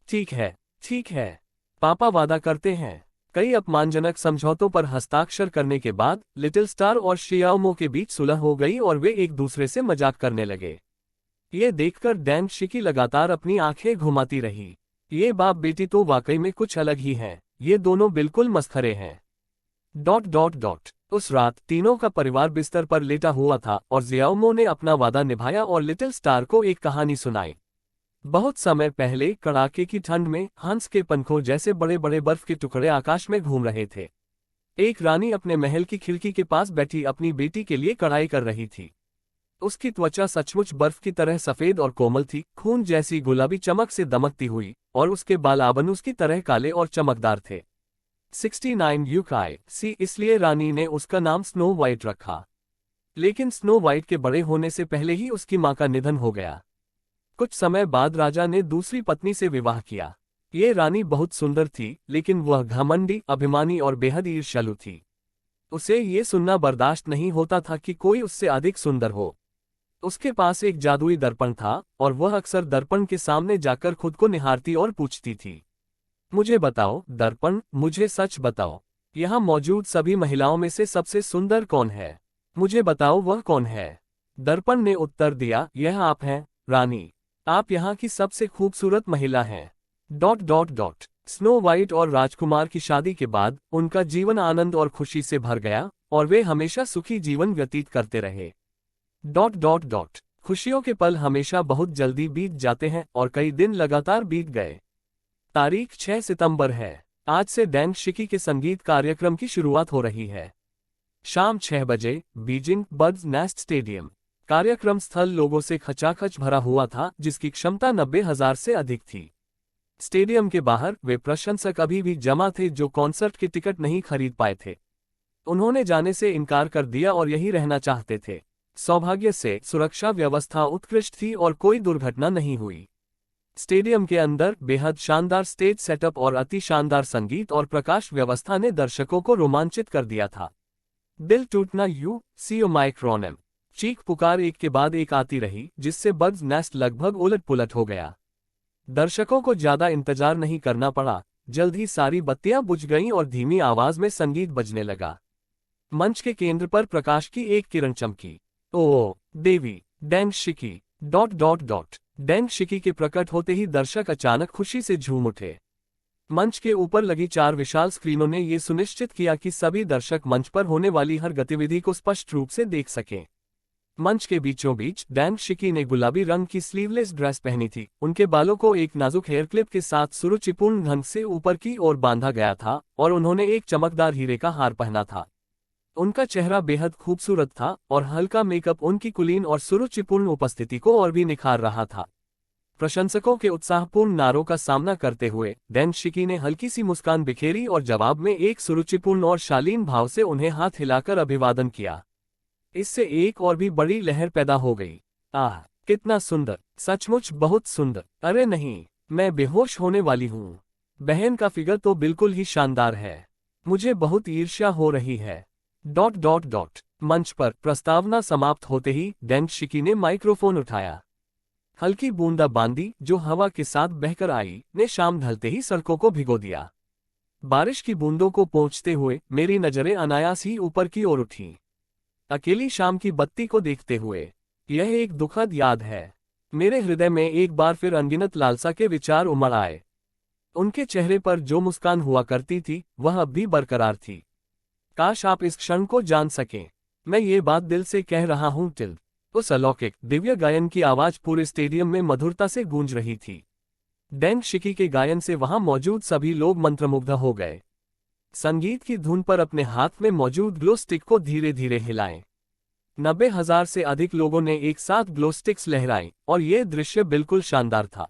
ठीक है, ठीक है, पापा वादा करते हैं। कई अपमानजनक समझौतों पर हस्ताक्षर करने के बाद लिटिल स्टार और शियाओमो के बीच सुलह हो गई और वे एक दूसरे से मजाक करने लगे। ये देखकर डैन शिकी लगातार अपनी आंखें घुमाती रही। ये बाप बेटी तो वाकई में कुछ अलग ही हैं। ये दोनों बिल्कुल मस्खरे हैं। ... उस रात तीनों का परिवार बिस्तर पर लेटा हुआ था और जियाओमो ने अपना वादा निभाया और लिटिल स्टार को एक कहानी सुनाई। बहुत समय पहले कड़ाके की ठंड में हंस के पंखों जैसे बड़े बड़े बर्फ के टुकड़े आकाश में घूम रहे थे। एक रानी अपने महल की खिड़की के पास बैठी अपनी बेटी के लिए कढ़ाई कर रही थी। उसकी त्वचा सचमुच बर्फ की तरह सफेद और कोमल थी, खून जैसी गुलाबी चमक से दमकती हुई, और उसके बाल आबनूस की तरह काले और चमकदार थे। 69 यूकाई सी, इसलिए रानी ने उसका नाम स्नो वाइट रखा। लेकिन स्नो वाइट के बड़े होने से पहले ही उसकी मां का निधन हो गया। कुछ समय बाद राजा ने दूसरी पत्नी से विवाह किया। ये रानी बहुत सुंदर थी, लेकिन वह घमंडी, अभिमानी और बेहद ईर्ष्यालु थी। उसे ये सुनना बर्दाश्त नहीं होता था कि कोई उससे अधिक सुंदर हो। उसके पास एक जादुई दर्पण था और वह अक्सर दर्पण के सामने जाकर खुद को निहारती और पूछती थी, मुझे बताओ दर्पण, मुझे सच बताओ, यहाँ मौजूद सभी महिलाओं में से सबसे सुंदर कौन है? मुझे बताओ वह कौन है? दर्पण ने उत्तर दिया, यह आप हैं, रानी। आप यहाँ की सबसे खूबसूरत महिला हैं। ... स्नो वाइट और राजकुमार की शादी के बाद उनका जीवन आनंद और खुशी से भर गया और वे हमेशा सुखी जीवन व्यतीत करते रहे। ... खुशियों के पल हमेशा बहुत जल्दी बीत जाते हैं और कई दिन लगातार बीत गए। तारीख 6 सितंबर है। आज से डैंग शिकी के संगीत कार्यक्रम की शुरुआत हो रही है। शाम 6 बजे बीजिंग बर्ड्स नेस्ट स्टेडियम। कार्यक्रम स्थल लोगों से खचाखच भरा हुआ था, जिसकी क्षमता 90,000 से अधिक थी। स्टेडियम के बाहर वे प्रशंसक अभी भी जमा थे जो कॉन्सर्ट के टिकट नहीं खरीद पाए थे। उन्होंने जाने से इनकार कर दिया और यहीं रहना चाहते थे। सौभाग्य से सुरक्षा व्यवस्था उत्कृष्ट थी और कोई दुर्घटना नहीं हुई। स्टेडियम के अंदर बेहद शानदार स्टेज सेटअप और अति शानदार संगीत और प्रकाश व्यवस्था ने दर्शकों को रोमांचित कर दिया था। दिल टूटना सीओ माइक्रोनम, चीख पुकार एक के बाद एक आती रही, जिससे बर्ड्स नेस्ट लगभग उलट पुलट हो गया। दर्शकों को ज्यादा इंतजार नहीं करना पड़ा। जल्द ही सारी बत्तियां बुझ गईं और धीमी आवाज में संगीत बजने लगा। मंच के केंद्र पर प्रकाश की एक किरण चमकी। ओह देवी, डैंग शिकी... डैंग शिकी के प्रकट होते ही दर्शक अचानक खुशी से झूम उठे। मंच के ऊपर लगी 4 विशाल स्क्रीनों ने ये सुनिश्चित किया कि सभी दर्शक मंच पर होने वाली हर गतिविधि को स्पष्ट रूप से देख सकें। मंच के बीचों बीच डैंग शिकी ने गुलाबी रंग की स्लीवलेस ड्रेस पहनी थी। उनके बालों को एक नाजुक हेयर क्लिप के साथ सुरुचिपूर्ण ढंग से ऊपर की ओर बांधा गया था और उन्होंने एक चमकदार हीरे का हार पहना था। उनका चेहरा बेहद खूबसूरत था और हल्का मेकअप उनकी कुलीन और सुरुचिपूर्ण उपस्थिति को और भी निखार रहा था। प्रशंसकों के उत्साहपूर्ण नारों का सामना करते हुए डैंग शिकी ने हल्की सी मुस्कान बिखेरी और जवाब में एक सुरुचिपूर्ण और शालीन भाव से उन्हें हाथ हिलाकर अभिवादन किया। इससे एक और भी बड़ी लहर पैदा हो गई। आह, कितना सुंदर, सचमुच बहुत सुंदर। अरे नहीं, मैं बेहोश होने वाली हूँ। बहन का फिगर तो बिल्कुल ही शानदार है। मुझे बहुत ईर्ष्या हो रही है... मंच पर प्रस्तावना समाप्त होते ही डैंग शिकी ने माइक्रोफोन उठाया। हल्की बूंदाबांदी जो हवा के साथ बहकर आई ने शाम ढलते ही सड़कों को भिगो दिया। बारिश की बूंदों को पोंछते हुए मेरी नजरें अनायास ही ऊपर की ओर उठीं। अकेली शाम की बत्ती को देखते हुए यह एक दुखद याद है। मेरे हृदय में एक बार फिर अनगिनत लालसा के विचार उमड़ आए। उनके चेहरे पर जो मुस्कान हुआ करती थी वह अब भी बरकरार थी। काश आप इस क्षण को जान सकें। मैं ये बात दिल से कह रहा हूँ टिल। उस अलौकिक दिव्य गायन की आवाज पूरे स्टेडियम में मधुरता से गूंज रही थी। डैंग शिकी के गायन से वहां मौजूद सभी लोग मंत्रमुग्ध हो गए। संगीत की धुन पर अपने हाथ में मौजूद ग्लो स्टिक को धीरे धीरे हिलाएं। 90,000 से अधिक लोगों ने एक साथ ग्लो स्टिक्स लहराई और ये दृश्य बिल्कुल शानदार था।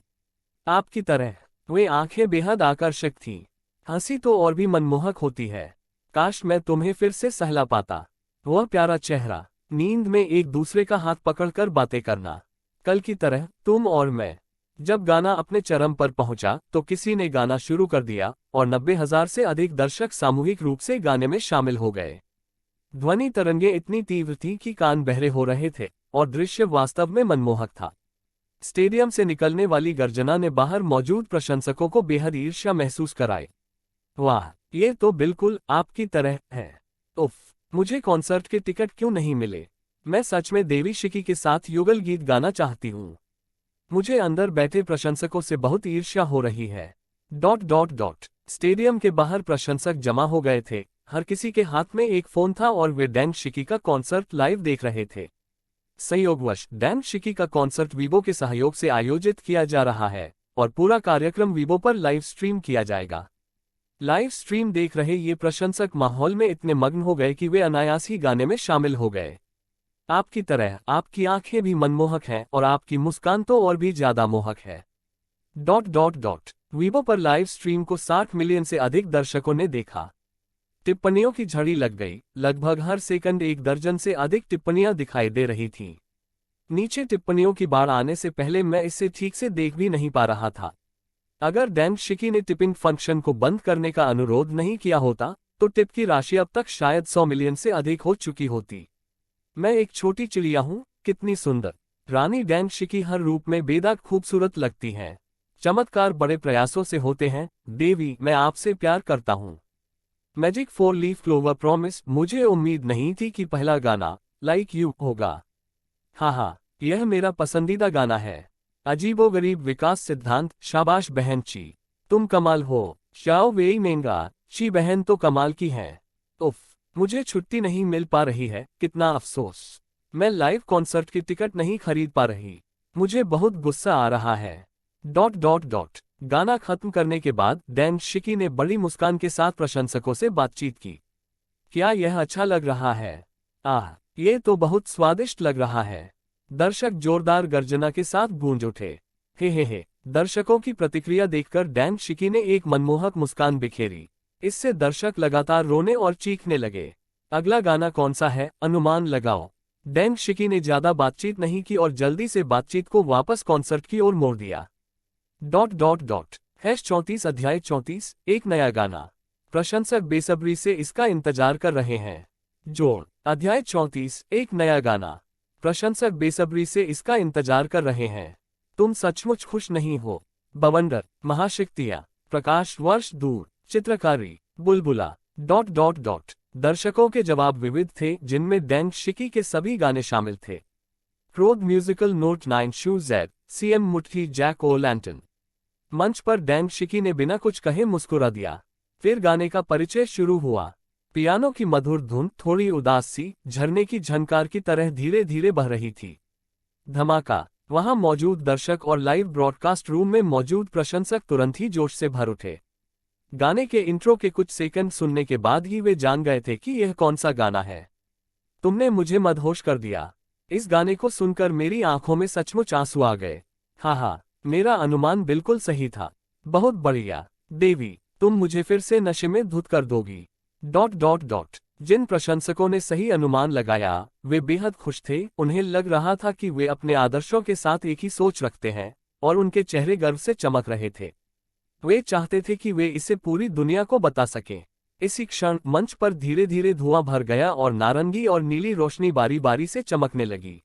आपकी तरह वे आंखें बेहद आकर्षक थीं। हंसी तो और भी मनमोहक होती है। काश मैं तुम्हें फिर से सहला पाता। वह प्यारा चेहरा, नींद में एक दूसरे का हाथ पकड़कर बातें करना। कल की तरह तुम और मैं। जब गाना अपने चरम पर पहुंचा तो किसी ने गाना शुरू कर दिया और 90,000 से अधिक दर्शक सामूहिक रूप से गाने में शामिल हो गए। ध्वनि तरंगे इतनी तीव्र थी कि कान बहरे हो रहे थे और दृश्य वास्तव में मनमोहक था। स्टेडियम से निकलने वाली गर्जना ने बाहर मौजूद प्रशंसकों को बेहद ईर्ष्या महसूस कराई। वाह, ये तो बिल्कुल आपकी तरह है। उफ, मुझे कॉन्सर्ट के टिकट क्यों नहीं मिले? मैं सच में देवी शिकी के साथ युगल गीत गाना चाहती हूँ। मुझे अंदर बैठे प्रशंसकों से बहुत ईर्ष्या हो रही है। स्टेडियम के बाहर प्रशंसक जमा हो गए थे। हर किसी के हाथ में एक फोन था और वे डैन शिकी का कॉन्सर्ट लाइव देख रहे थे। संयोगवश डैन शिकी का कॉन्सर्ट वीबो के सहयोग से आयोजित किया जा रहा है और पूरा कार्यक्रम वीबो पर लाइव स्ट्रीम किया जाएगा। लाइव स्ट्रीम देख रहे ये प्रशंसक माहौल में इतने मग्न हो गए कि वे अनायास ही गाने में शामिल हो गए। आपकी तरह आपकी आंखें भी मनमोहक हैं और आपकी मुस्कान तो और भी ज्यादा मोहक है। वीबो पर लाइव स्ट्रीम को 60 मिलियन से अधिक दर्शकों ने देखा। टिप्पणियों की झड़ी लग गई। लगभग हर सेकंड एक दर्जन से अधिक टिप्पणियां दिखाई दे रही थीं। नीचे टिप्पणियों की बाढ़ आने से पहले मैं इसे ठीक से देख भी नहीं पा रहा था। अगर डैन शिकी ने टिपिंग फंक्शन को बंद करने का अनुरोध नहीं किया होता तो टिप की राशि अब तक शायद 100 मिलियन से अधिक हो चुकी होती। मैं एक छोटी चिड़िया हूँ, कितनी सुंदर। रानी डैन शिकी हर रूप में बेदाग खूबसूरत लगती हैं। चमत्कार बड़े प्रयासों से होते हैं। देवी, मैं आपसे प्यार करता हूँ। Magic 4 leaf clover promise. मुझे उम्मीद नहीं थी कि पहला गाना लाइक यू होगा। हाँ, यह मेरा पसंदीदा गाना है। अजीबोगरीब विकास सिद्धांत। शाबाश बहन ची, तुम कमाल हो। शाओ वेई मेंगा, ची बहन तो कमाल की है। उफ, मुझे छुट्टी नहीं मिल पा रही है, कितना अफसोस। मैं लाइव कॉन्सर्ट की टिकट नहीं खरीद पा रही। मुझे बहुत गुस्सा आ रहा है। गाना खत्म करने के बाद डैन शिकी ने बड़ी मुस्कान के साथ प्रशंसकों से बातचीत की। क्या यह अच्छा लग रहा है? ये तो बहुत स्वादिष्ट लग रहा है। दर्शक जोरदार गर्जना के साथ गूंज उठे। हे। दर्शकों की प्रतिक्रिया देखकर डैन शिकी ने एक मनमोहक मुस्कान बिखेरी। इससे दर्शक लगातार रोने और चीखने लगे। अगला गाना कौन सा है, अनुमान लगाओ। डैन शिकी ने ज्यादा बातचीत नहीं की और जल्दी से बातचीत को वापस कॉन्सर्ट की ओर मोड़ दिया। #34 अध्याय 34 एक नया गाना। प्रशंसक बेसब्री से इसका इंतजार कर रहे हैं। जोड़ अध्याय 34 एक नया गाना। प्रशंसक बेसब्री से इसका इंतजार कर रहे हैं। तुम सचमुच खुश नहीं हो? बवंडर, महाशक्तियाँ, प्रकाश वर्ष दूर, चित्रकारी, बुलबुला। दर्शकों के जवाब विविध थे, जिनमें डैन शिकी के सभी गाने शामिल थे। क्रोध म्यूजिकल नोट 9 शू जेड, सीएम मुट्ठी जैक ओ लैंटन। मंच पर डैन शिकी ने बिना कुछ कहे मुस्कुरा दिया। फिर गाने का परिचय शुरू हुआ। पियानो की मधुर धुन थोड़ी उदास सी झरने की झनकार की तरह धीरे धीरे बह रही थी। धमाका। वहां मौजूद दर्शक और लाइव ब्रॉडकास्ट रूम में मौजूद प्रशंसक तुरंत ही जोश से भर उठे। गाने के इंट्रो के कुछ सेकंड सुनने के बाद ही वे जान गए थे कि यह कौन सा गाना है। तुमने मुझे मदहोश कर दिया। इस गाने को सुनकर मेरी आंखों में सचमुच आंसू आ गए। हाँ, मेरा अनुमान बिल्कुल सही था। बहुत बढ़िया। देवी, तुम मुझे फिर से नशे में धुत कर दोगी। जिन प्रशंसकों ने सही अनुमान लगाया वे बेहद खुश थे। उन्हें लग रहा था कि वे अपने आदर्शों के साथ एक ही सोच रखते हैं और उनके चेहरे गर्व से चमक रहे थे। वे चाहते थे कि वे इसे पूरी दुनिया को बता सकें। इसी क्षण मंच पर धीरे धीरे धुआं भर गया और नारंगी और नीली रोशनी बारी बारी से चमकने लगी।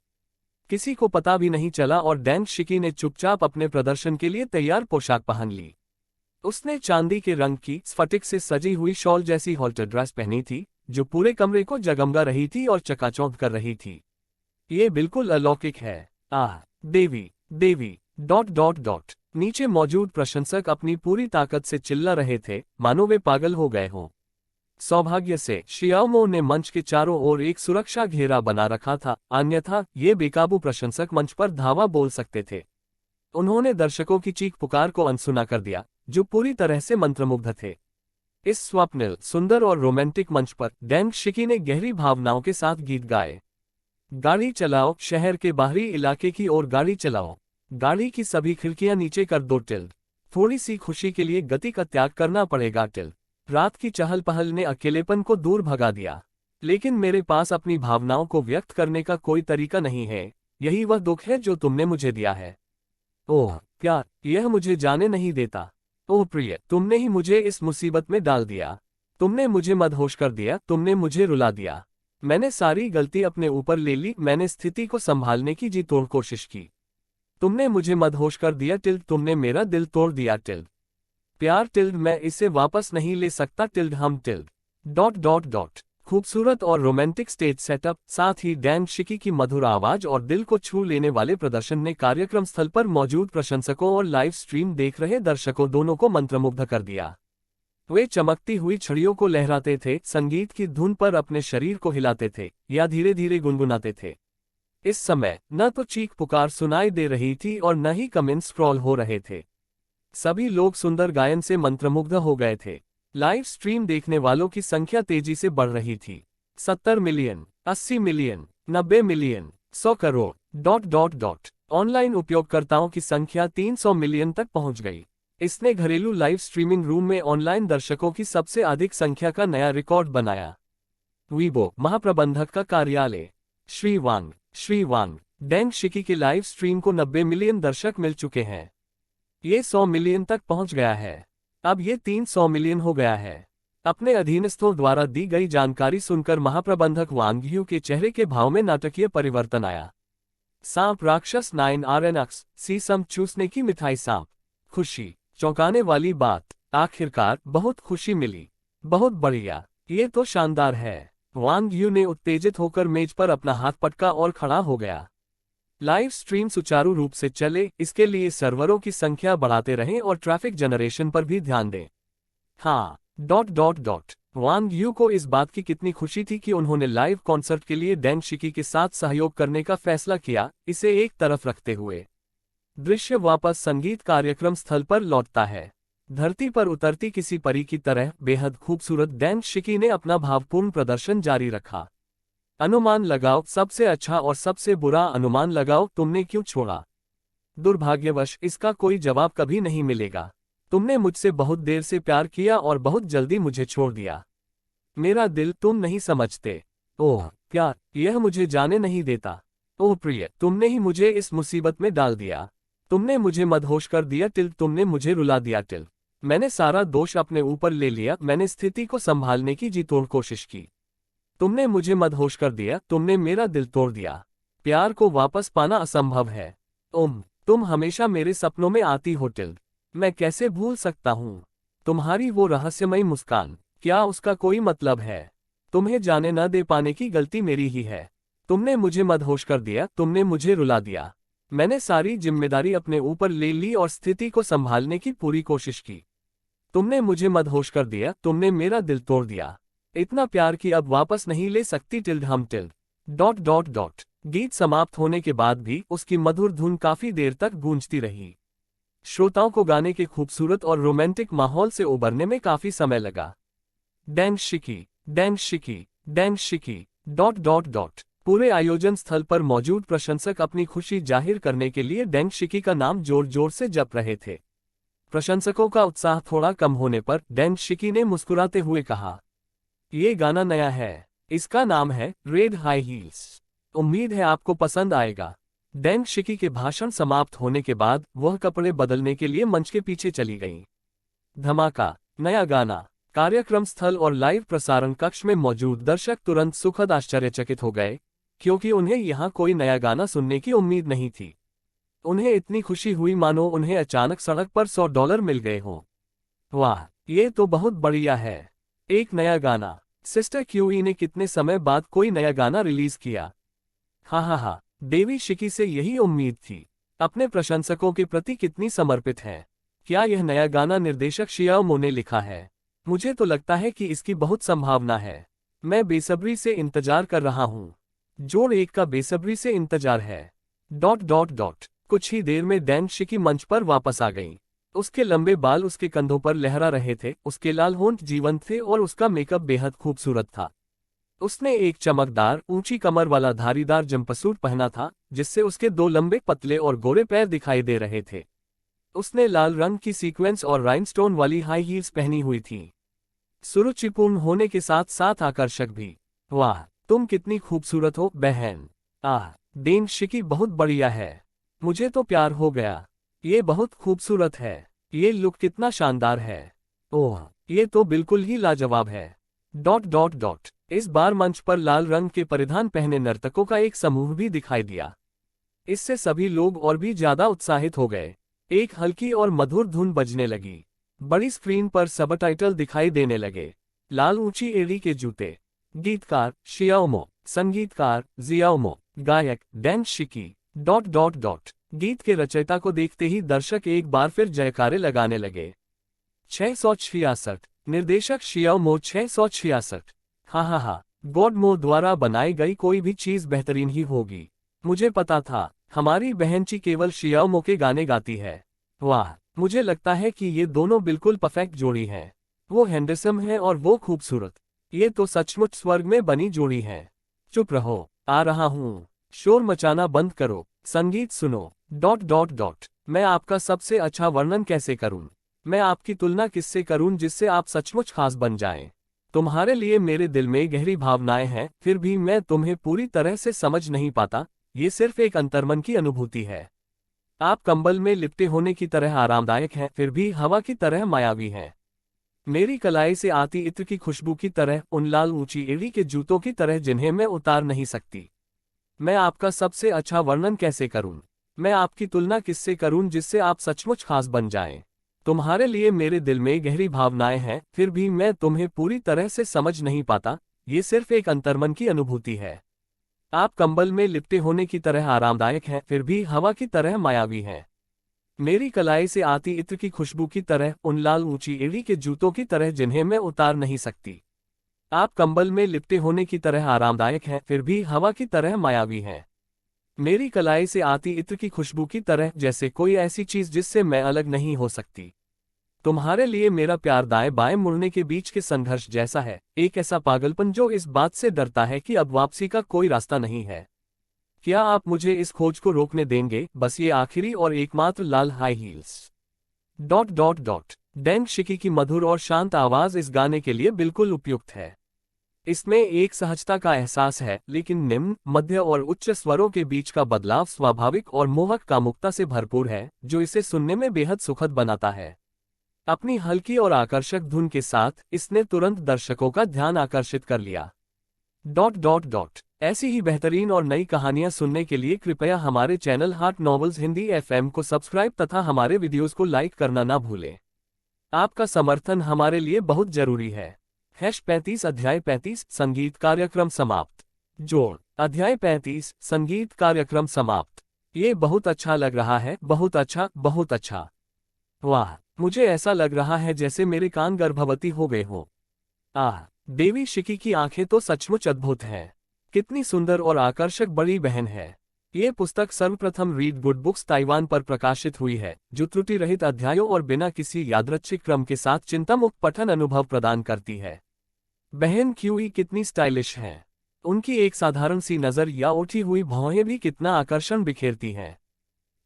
किसी को पता भी नहीं चला और डैन शिकी ने चुपचाप अपने प्रदर्शन के लिए तैयार पोशाक पहन ली। उसने चांदी के रंग की स्फटिक से सजी हुई शॉल जैसी हॉल्टर ड्रेस पहनी थी, जो पूरे कमरे को जगमगा रही थी और चकाचौंध कर रही थी। ये बिल्कुल अलौकिक है। देवी। नीचे मौजूद प्रशंसक अपनी पूरी ताकत से चिल्ला रहे थे, मानो वे पागल हो गए हों। सौभाग्य से शियाओमो ने मंच के चारों ओर एक सुरक्षा घेरा बना रखा था, अन्यथा ये बेकाबू प्रशंसक मंच पर धावा बोल सकते थे। उन्होंने दर्शकों की चीख पुकार को अनसुना कर दिया, जो पूरी तरह से मंत्रमुग्ध थे। इस स्वप्निल, सुंदर और रोमांटिक मंच पर डैन शिकी ने गहरी भावनाओं के साथ गीत गाए। गाड़ी चलाओ, शहर के बाहरी इलाके की ओर गाड़ी चलाओ। गाड़ी की सभी खिड़कियां नीचे कर दो टिल्ड। थोड़ी सी खुशी के लिए गति का त्याग करना पड़ेगा टिल्ड। रात की चहल पहल ने अकेलेपन को दूर भगा दिया, लेकिन मेरे पास अपनी भावनाओं को व्यक्त करने का कोई तरीका नहीं है। यही वह दुख है जो तुमने मुझे दिया है। ओह प्यार, यह मुझे जाने नहीं देता। ओह प्रिय, तुमने ही मुझे इस मुसीबत में डाल दिया। तुमने मुझे मदहोश कर दिया, तुमने मुझे रुला दिया। मैंने सारी गलती अपने ऊपर ले ली, मैंने स्थिति को संभालने की जी तोड़ कोशिश की। तुमने मुझे मदहोश कर दिया टिल्ड, तुमने मेरा दिल तोड़ दिया टिल्ड। प्यार टिल्ड, मैं इसे वापस नहीं ले सकता टिल्ड, हम टिल्ड। Dot dot dot. खूबसूरत और रोमांटिक स्टेज सेटअप, साथ ही डैन शिकी की मधुर आवाज और दिल को छू लेने वाले प्रदर्शन ने कार्यक्रम स्थल पर मौजूद प्रशंसकों और लाइव स्ट्रीम देख रहे दर्शकों दोनों को मंत्रमुग्ध कर दिया। वे चमकती हुई छड़ियों को लहराते थे, संगीत की धुन पर अपने शरीर को हिलाते थे या धीरे धीरे गुनगुनाते थे। इस समय न तो चीख पुकार सुनाई दे रही थी और न ही कमेंट स्क्रॉल हो रहे थे। सभी लोग सुंदर गायन से मंत्रमुग्ध हो गए थे। लाइव स्ट्रीम देखने वालों की संख्या तेजी से बढ़ रही थी। 70 million, 80 million, 90 million, 100 crore, dot dot dot. Online उपयोगकर्ताओं की संख्या 300 मिलियन तक पहुंच गई। इसने घरेलू लाइव स्ट्रीमिंग रूम में ऑनलाइन दर्शकों की सबसे अधिक संख्या का नया रिकॉर्ड बनाया। वीबो महाप्रबंधक का कार्यालय। श्री वांग, डैंग शिकी के लाइव स्ट्रीम को 90 मिलियन दर्शक मिल चुके हैं। ये 100 मिलियन तक पहुंच गया है। अब ये 300 मिलियन हो गया है। अपने अधीनस्थों द्वारा दी गई जानकारी सुनकर महाप्रबंधक वांग यू के चेहरे के भाव में नाटकीय परिवर्तन आया। सांप राक्षस 9RNX, सीसम चूसने की मिठाई सांप। खुशी, चौंकाने वाली बात, आखिरकार बहुत खुशी मिली। बहुत बढ़िया, ये तो शानदार है। वांग यू ने उत्तेजित होकर मेज पर अपना हाथ पटका और खड़ा हो गया। लाइव स्ट्रीम सुचारू रूप से चले, इसके लिए सर्वरों की संख्या बढ़ाते रहें और ट्रैफिक जनरेशन पर भी ध्यान दें। हाँ, dot dot dot. Wang you को इस बात की कितनी खुशी थी कि उन्होंने लाइव कॉन्सर्ट के लिए डैंग शिकी के साथ सहयोग करने का फैसला किया। इसे एक तरफ रखते हुए दृश्य वापस संगीत कार्यक्रम स्थल पर लौटता है। धरती पर उतरती किसी परी की तरह बेहद खूबसूरत डैंग शिकी ने अपना भावपूर्ण प्रदर्शन जारी रखा। अनुमान लगाओ, सबसे अच्छा और सबसे बुरा अनुमान लगाओ, तुमने क्यों छोड़ा? दुर्भाग्यवश इसका कोई जवाब कभी नहीं मिलेगा। तुमने मुझसे बहुत देर से प्यार किया और बहुत जल्दी मुझे छोड़ दिया। मेरा दिल तुम नहीं समझते। ओह प्यार, यह मुझे जाने नहीं देता। ओह प्रिय, तुमने ही मुझे इस मुसीबत में डाल दिया। तुमने मुझे मदहोश कर दिया टिल, तुमने मुझे रुला दिया टिल। मैंने सारा दोष अपने ऊपर ले लिया, मैंने स्थिति को संभालने की जी तोड़ कोशिश की। तुमने मुझे मदहोश कर दिया, तुमने मेरा दिल तोड़ दिया। प्यार को वापस पाना असंभव है। तुम हमेशा मेरे सपनों में आती हो टिल। मैं कैसे भूल सकता हूँ? तुम्हारी वो रहस्यमयी मुस्कान, क्या उसका कोई मतलब है? तुम्हें जाने न दे पाने की गलती मेरी ही है। तुमने मुझे मदहोश कर दिया, तुमने मुझे रुला दिया। मैंने सारी जिम्मेदारी अपने ऊपर ले ली और स्थिति को संभालने की पूरी कोशिश की। तुमने मुझे मदहोश कर दिया, तुमने मेरा दिल तोड़ दिया। इतना प्यार कि अब वापस नहीं ले सकती टिल्ड, हम टिल्ड। Dot dot dot. गीत समाप्त होने के बाद भी उसकी मधुर धुन काफी देर तक गूंजती रही। श्रोताओं को गाने के खूबसूरत और रोमांटिक माहौल से उबरने में काफी समय लगा। डैंग शिकी, डैंग शिकी, डैंग शिकी, डॉट डॉट डॉट। पूरे आयोजन स्थल पर मौजूद प्रशंसक अपनी खुशी जाहिर करने के लिए डैंग शिकी का नाम जोर जोर से जप रहे थे। प्रशंसकों का उत्साह थोड़ा कम होने पर डैंग शिकी ने मुस्कुराते हुए कहा, ये गाना नया है, इसका नाम है रेड हाई हील्स। उम्मीद है आपको पसंद आएगा। डैंग शिकी के भाषण समाप्त होने के बाद वह कपड़े बदलने के लिए मंच के पीछे चली गईं। धमाका, नया गाना। कार्यक्रम स्थल और लाइव प्रसारण कक्ष में मौजूद दर्शक तुरंत सुखद आश्चर्यचकित हो गए, क्योंकि उन्हें यहाँ कोई नया गाना सुनने की उम्मीद नहीं थी। उन्हें इतनी खुशी हुई मानो उन्हें अचानक सड़क पर $100 मिल गए हों। वाह, ये तो बहुत बढ़िया है। एक नया गाना। सिस्टर क्यूई ने कितने समय बाद कोई नया गाना रिलीज किया। हा, देवी शिकी से यही उम्मीद थी। अपने प्रशंसकों के प्रति कितनी समर्पित है। क्या यह नया गाना निर्देशक शियाओ मो ने लिखा है? मुझे तो लगता है कि इसकी बहुत संभावना है। मैं बेसब्री से इंतजार कर रहा हूँ। जोड़ 1 का बेसब्री से इंतजार है। Dot dot dot. कुछ ही देर में डैंग शिकी मंच पर वापस आ गई। उसके लंबे बाल उसके कंधों पर लहरा रहे थे, उसके लाल होंठ जीवंत थे और उसका मेकअप बेहद खूबसूरत था। उसने एक चमकदार ऊंची कमर वाला धारीदार जंपसूट पहना था, जिससे उसके 2 लंबे पतले और गोरे पैर दिखाई दे रहे थे। उसने लाल रंग की सीक्वेंस और राइनस्टोन वाली हाई हील्स पहनी हुई थी, सुरुचिपूर्ण होने के साथ साथ आकर्षक भी। वाह, तुम कितनी खूबसूरत हो बहन। आह, डेन शिकी बहुत बढ़िया है। मुझे तो प्यार हो गया। ये बहुत खूबसूरत है। ये लुक कितना शानदार है। ओह, ये तो बिल्कुल ही लाजवाब है। इस बार मंच पर लाल रंग के परिधान पहने नर्तकों का एक समूह भी दिखाई दिया। इससे सभी लोग और भी ज्यादा उत्साहित हो गए। एक हल्की और मधुर धुन बजने लगी। बड़ी स्क्रीन पर सबटाइटल दिखाई देने लगे। लाल ऊंची एड़ी के जूते। गीतकार शियाओमो, संगीतकार जियाओमो, गायक डैन शिकी। गीत के रचयिता को देखते ही दर्शक एक बार फिर जयकारे लगाने लगे। 666 निर्देशक शियाओमो 666। हा, गॉडमो द्वारा बनाई गई कोई भी चीज बेहतरीन ही होगी। मुझे पता था, हमारी बहनची केवल शियाओमो के गाने गाती है। वाह, मुझे लगता है कि ये दोनों बिल्कुल परफेक्ट जोड़ी हैं। वो हैंडसम है और वो खूबसूरत। ये तो सचमुच स्वर्ग में बनी जोड़ी है। चुप रहो, आ रहा हूँ। शोर मचाना बंद करो, संगीत सुनो। मैं आपका सबसे अच्छा वर्णन कैसे करूं? मैं आपकी तुलना किससे करूं जिससे आप सचमुच खास बन जाएं? तुम्हारे लिए मेरे दिल में गहरी भावनाएं हैं, फिर भी मैं तुम्हें पूरी तरह से समझ नहीं पाता। ये सिर्फ एक अंतर्मन की अनुभूति है। आप कंबल में लिपटे होने की तरह आरामदायक हैं, फिर भी हवा की तरह मायावी हैं। मेरी कलाई से आती इत्र की खुशबू की तरह, उन लाल ऊंची एड़ी के जूतों की तरह जिन्हें मैं उतार नहीं सकती। मैं आपका सबसे अच्छा वर्णन कैसे करूं? मैं आपकी तुलना किससे करूं जिससे आप सचमुच खास बन जाएं? तुम्हारे लिए मेरे दिल में गहरी भावनाएं हैं, फिर भी मैं तुम्हें पूरी तरह से समझ नहीं पाता। ये सिर्फ एक अंतर्मन की अनुभूति है। आप कंबल में लिपटे होने की तरह आरामदायक हैं, फिर भी हवा की तरह मायावी हैं। मेरी कलाई से आती इत्र की खुशबू की तरह, उन लाल ऊंची एड़ी के जूतों की तरह जिन्हें मैं उतार नहीं सकती। आप कंबल में लिपटे होने की तरह आरामदायक हैं, फिर भी हवा की तरह मायावी हैं। मेरी कलाई से आती इत्र की खुशबू की तरह, जैसे कोई ऐसी चीज जिससे मैं अलग नहीं हो सकती। तुम्हारे लिए मेरा प्यार दाएं बाएं मुड़ने के बीच के संघर्ष जैसा है, एक ऐसा पागलपन जो इस बात से डरता है कि अब वापसी का कोई रास्ता नहीं है। क्या आप मुझे इस खोज को रोकने देंगे? बस ये आखिरी और एकमात्र लाल हाई हील्स। डैन शिकी की मधुर और शांत आवाज इस गाने के लिए बिल्कुल उपयुक्त है। इसमें एक सहजता का एहसास है, लेकिन निम्न, मध्य और उच्च स्वरों के बीच का बदलाव स्वाभाविक और मोहक कामुकता से भरपूर है, जो इसे सुनने में बेहद सुखद बनाता है। अपनी हल्की और आकर्षक धुन के साथ इसने तुरंत दर्शकों का ध्यान आकर्षित कर लिया। ऐसी ही बेहतरीन और नई कहानियां सुनने के लिए कृपया हमारे channel heart novels Hindi FM को सब्सक्राइब तथा हमारे वीडियोस को लाइक करना ना भूलें। आपका समर्थन हमारे लिए बहुत जरूरी है। #35 अध्याय 35 संगीत कार्यक्रम समाप्त। जोड़ अध्याय 35 संगीत कार्यक्रम समाप्त। ये बहुत अच्छा लग रहा है, बहुत अच्छा, बहुत अच्छा। वाह, मुझे ऐसा लग रहा है जैसे मेरे कान गर्भवती हो गए हो। आह, देवी शिकी की आंखें तो सचमुच अद्भुत हैं। कितनी सुंदर और आकर्षक बड़ी बहन है। ये पुस्तक सर्वप्रथम रीड गुड बुक्स ताइवान पर प्रकाशित हुई है, जो त्रुटि रहित अध्यायों और बिना किसी यादृच्छिक क्रम के साथ चिंतामुक्त पठन अनुभव प्रदान करती है। बहन क्यूई कितनी स्टाइलिश हैं। उनकी एक साधारण सी नजर या उठी हुई भौहें भी कितना आकर्षण बिखेरती हैं।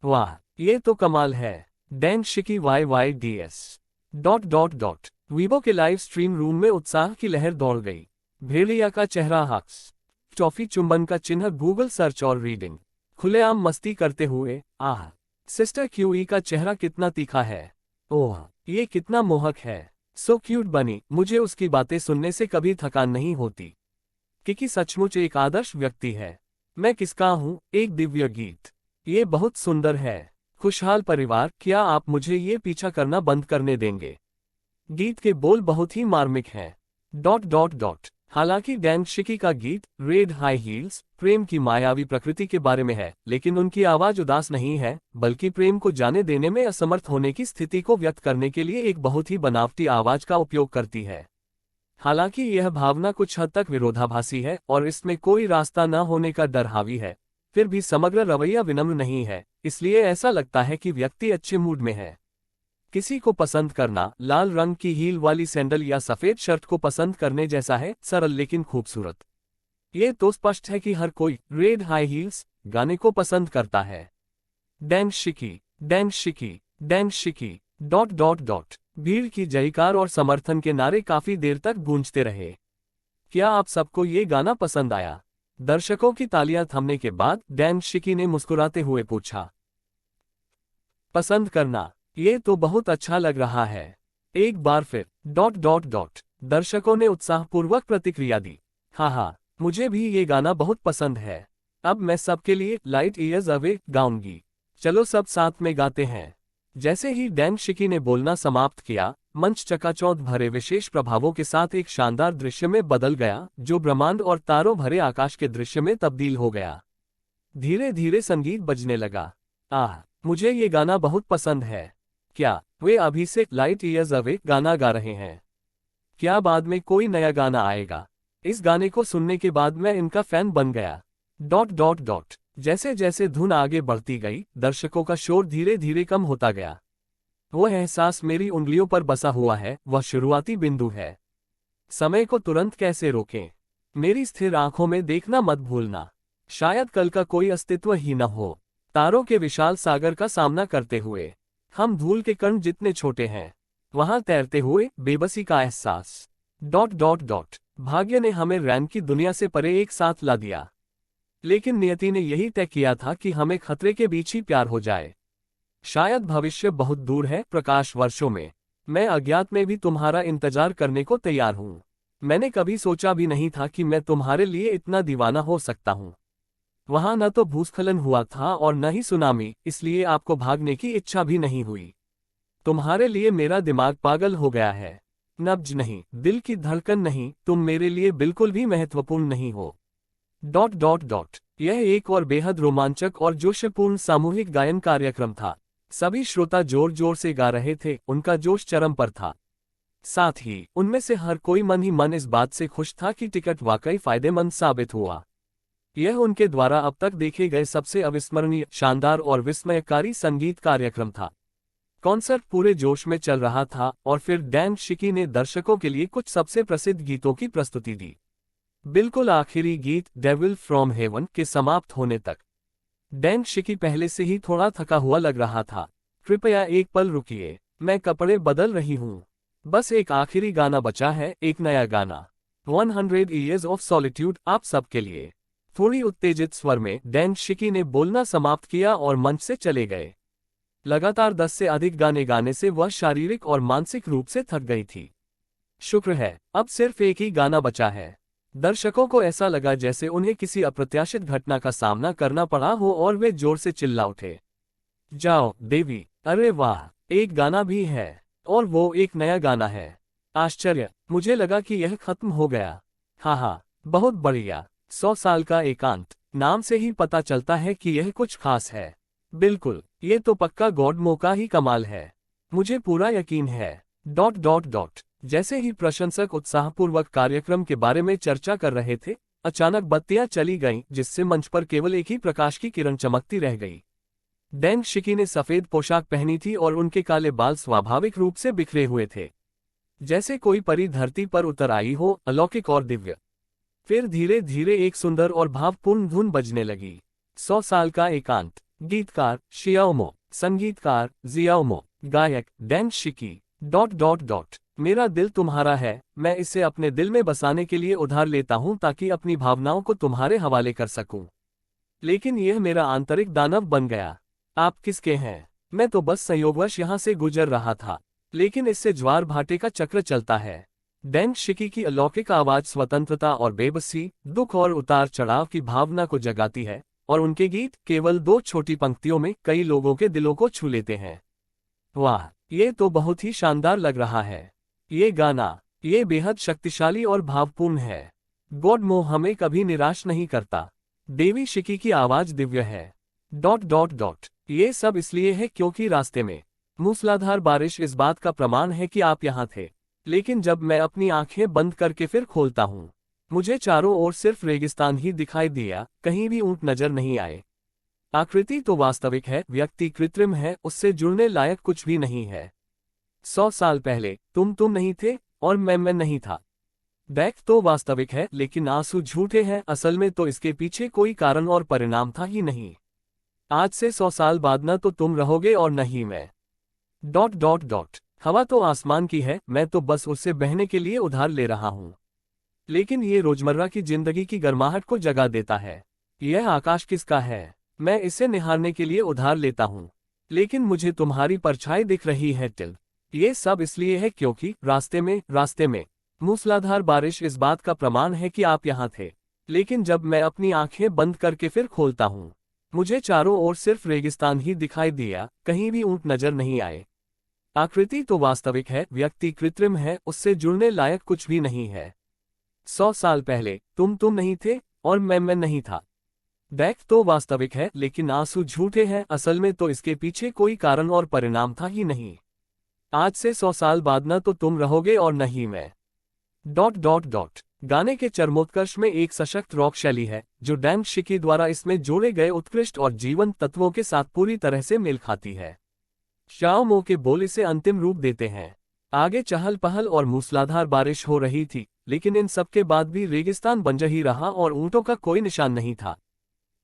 वाह, ये तो कमाल है। डैन शिकी YYDS। वीवो के लाइव स्ट्रीम रूम में उत्साह की लहर दौड़ गई। भेड़िया का चेहरा हक्स, टॉफी चुंबन का चिन्ह, गूगल सर्च और रीडिंग, खुलेआम मस्ती करते हुए। आह, सिस्टर क्यूई का चेहरा कितना तीखा है। ओह, ये कितना मोहक है। सो क्यूट बनी। मुझे उसकी बातें सुनने से कभी थकान नहीं होती। किकी सचमुच एक आदर्श व्यक्ति है। मैं किसका हूँ? एक दिव्य गीत। ये बहुत सुंदर है। खुशहाल परिवार, क्या आप मुझे ये पीछा करना बंद करने देंगे? गीत के बोल बहुत ही मार्मिक हैं। हालांकि डैन शिकी का गीत रेड हाई हील्स प्रेम की मायावी प्रकृति के बारे में है, लेकिन उनकी आवाज उदास नहीं है, बल्कि प्रेम को जाने देने में असमर्थ होने की स्थिति को व्यक्त करने के लिए एक बहुत ही बनावटी आवाज का उपयोग करती है। हालांकि यह भावना कुछ हद तक विरोधाभासी है और इसमें कोई रास्ता न होने का डर हावी है, फिर भी समग्र रवैया विनम्र नहीं है, इसलिए ऐसा लगता है कि व्यक्ति अच्छे मूड में है। किसी को पसंद करना लाल रंग की हील वाली सैंडल या सफेद शर्ट को पसंद करने जैसा है, सरल लेकिन खूबसूरत। ये तो स्पष्ट है कि हर कोई रेड हाई हील्स गाने को पसंद करता है। डैंग शिकी, डैंग शिकी, डैंग शिकी, डॉट डॉट डॉट। भीड़ की जयकार और समर्थन के नारे काफी देर तक गूंजते रहे। क्या आप सबको ये गाना पसंद आया? दर्शकों की तालियां थमने के बाद डैंग शिकी ने मुस्कुराते हुए पूछा। पसंद करना, ये तो बहुत अच्छा लग रहा है। एक बार फिर डॉट डॉट डॉट। दर्शकों ने उत्साहपूर्वक प्रतिक्रिया दी। हाँ, मुझे भी ये गाना बहुत पसंद है। अब मैं सबके लिए लाइट ईयर्स अवे गाऊंगी। चलो सब साथ में गाते हैं। जैसे ही डैंग शिकी ने बोलना समाप्त किया, मंच चकाचौंध भरे विशेष प्रभावों के साथ एक शानदार दृश्य में बदल गया, जो ब्रह्मांड और तारों भरे आकाश के दृश्य में तब्दील हो गया। धीरे धीरे संगीत बजने लगा। मुझे ये गाना बहुत पसंद है। क्या वे अभी से लाइट ईयर्स अवे गाना गा रहे हैं? क्या बाद में कोई नया गाना आएगा? इस गाने को सुनने के बाद मैं इनका फैन बन गया। Dot dot dot. जैसे जैसे धुन आगे बढ़ती गई, दर्शकों का शोर धीरे धीरे कम होता गया। वह एहसास मेरी उंगलियों पर बसा हुआ है, वह शुरुआती बिंदु है। समय को तुरंत कैसे रोकें? मेरी स्थिर आंखों में देखना मत भूलना। शायद कल का कोई अस्तित्व ही न हो। तारों के विशाल सागर का सामना करते हुए हम धूल के कण जितने छोटे हैं, वहां तैरते हुए बेबसी का एहसास। Dot dot dot. भाग्य ने हमें रैम की दुनिया से परे एक साथ ला दिया, लेकिन नियति ने यही तय किया था कि हमें खतरे के बीच ही प्यार हो जाए। शायद भविष्य बहुत दूर है, प्रकाश वर्षों में। मैं अज्ञात में भी तुम्हारा इंतजार करने को तैयार हूं। मैंने कभी सोचा भी नहीं था कि मैं तुम्हारे लिए इतना दीवाना हो सकता हूं। वहां न तो भूस्खलन हुआ था और न ही सुनामी, इसलिए आपको भागने की इच्छा भी नहीं हुई। तुम्हारे लिए मेरा दिमाग पागल हो गया है। नब्ज नहीं, दिल की धड़कन नहीं, तुम मेरे लिए बिल्कुल भी महत्वपूर्ण नहीं हो। Dot dot dot. यह एक और बेहद रोमांचक और जोशपूर्ण सामूहिक गायन कार्यक्रम था। सभी श्रोता जोर जोर से गा रहे थे, उनका जोश चरम पर था। साथ ही उनमें से हर कोई मन ही मन इस बात से खुश था कि टिकट वाकई फायदेमंद साबित हुआ। यह उनके द्वारा अब तक देखे गए सबसे अविस्मरणीय, शानदार और विस्मयकारी संगीत कार्यक्रम था। कॉन्सर्ट पूरे जोश में चल रहा था और फिर डैंग शिकी ने दर्शकों के लिए कुछ सबसे प्रसिद्ध गीतों की प्रस्तुति दी। बिल्कुल आखिरी गीत डेविल फ्रॉम हेवन के समाप्त होने तक डैंग शिकी पहले से ही थोड़ा थका हुआ लग रहा था। कृपया एक पल रुकिए, मैं कपड़े बदल रही हूँ। बस एक आखिरी गाना बचा है, एक नया गाना। 100 Years of Solitude आप सबके लिए। थोड़ी उत्तेजित स्वर में डैंग शिकी ने बोलना समाप्त किया और मंच से चले गए। लगातार 10 से अधिक गाने गाने से वह शारीरिक और मानसिक रूप से थक गई थी। शुक्र है, अब सिर्फ एक ही गाना बचा है। दर्शकों को ऐसा लगा जैसे उन्हें किसी अप्रत्याशित घटना का सामना करना पड़ा हो और वे जोर से चिल्ला उठे। जाओ देवी, अरे वाह, एक गाना भी है, और वो एक नया गाना है। आश्चर्य, मुझे लगा कि यह खत्म हो गया। हाँ, बहुत बढ़िया। 100 साल का एकांत, नाम से ही पता चलता है कि यह कुछ खास है। बिल्कुल, ये तो पक्का गॉडमो का ही कमाल है। मुझे पूरा यकीन है। Dot dot dot. जैसे ही प्रशंसक उत्साहपूर्वक कार्यक्रम के बारे में चर्चा कर रहे थे, अचानक बत्तियां चली गईं, जिससे मंच पर केवल एक ही प्रकाश की किरण चमकती रह गई। डैंग शिकी ने सफेद पोशाक पहनी थी और उनके काले बाल स्वाभाविक रूप से बिखरे हुए थे, जैसे कोई परी धरती पर उतर आई हो, अलौकिक और दिव्य। फिर धीरे धीरे एक सुंदर और भावपूर्ण धुन बजने लगी। 100 साल का एकांत। गीतकार शियाओमो, संगीतकार जियाओमो, गायक डैंग शिकी। Dot dot dot. मेरा दिल तुम्हारा है, मैं इसे अपने दिल में बसाने के लिए उधार लेता हूं ताकि अपनी भावनाओं को तुम्हारे हवाले कर सकूं। लेकिन यह मेरा आंतरिक दानव बन गया। आप किसके हैं? मैं तो बस संयोगवश यहां से गुजर रहा था, लेकिन इससे ज्वार भाटे का चक्र चलता है। डैंग शिकी की अलौकिक आवाज स्वतंत्रता और बेबसी, दुख और उतार चढ़ाव की भावना को जगाती है, और उनके गीत केवल 2 छोटी पंक्तियों में कई लोगों के दिलों को छू लेते हैं। वाह, ये तो बहुत ही शानदार लग रहा है। ये गाना, ये बेहद शक्तिशाली और भावपूर्ण है। गॉडमो हमें कभी निराश नहीं करता। देवी शिकी की आवाज दिव्य है। Dot dot dot. ये सब इसलिए है क्योंकि रास्ते में मूसलाधार बारिश इस बात का प्रमाण है कि आप यहाँ थे। लेकिन जब मैं अपनी आंखें बंद करके फिर खोलता हूँ, मुझे चारों ओर सिर्फ रेगिस्तान ही दिखाई दिया, कहीं भी ऊंट नजर नहीं आए। आकृति तो वास्तविक है, व्यक्ति कृत्रिम है, उससे जुड़ने लायक कुछ भी नहीं है। 100 साल पहले तुम नहीं थे और मैं नहीं था। देख तो वास्तविक है लेकिन आंसू झूठे हैं, असल में तो इसके पीछे कोई कारण और परिणाम था ही नहीं। आज से 100 साल बाद न तो तुम रहोगे और न ही मैं। हवा तो आसमान की है, मैं तो बस उससे बहने के लिए उधार ले रहा हूं। लेकिन ये रोजमर्रा की जिंदगी की गर्माहट को जगा देता है। यह आकाश किसका है? मैं इसे निहारने के लिए उधार लेता हूं। लेकिन मुझे तुम्हारी परछाई दिख रही है टिल। ये सब इसलिए है क्योंकि रास्ते में मूसलाधार बारिश इस बात का प्रमाण है कि आप यहाँ थे। लेकिन जब मैं अपनी आंखें बंद करके फिर खोलता हूँ, मुझे चारों ओर सिर्फ रेगिस्तान ही दिखाई दिया, कहीं भी ऊंट नजर नहीं आए। आकृति तो वास्तविक है, व्यक्ति कृत्रिम है, उससे जुड़ने लायक कुछ भी नहीं है। 100 साल पहले तुम नहीं थे और मैं नहीं था। देख तो वास्तविक है लेकिन आंसू झूठे हैं, असल में तो इसके पीछे कोई कारण और परिणाम था ही नहीं। आज से 100 साल बाद न तो तुम रहोगे और न ही मैं। गाने के चरमोत्कर्ष में एक सशक्त रॉक शैली है जो डैन शिकी द्वारा इसमें जोड़े गए उत्कृष्ट और जीवंत तत्वों के साथ पूरी तरह से मेल खाती है। शाओ मो के बोल इसे अंतिम रूप देते हैं। आगे चहल पहल और मूसलाधार बारिश हो रही थी, लेकिन इन सबके बाद भी रेगिस्तान बंजर ही रहा और ऊंटों का कोई निशान नहीं था।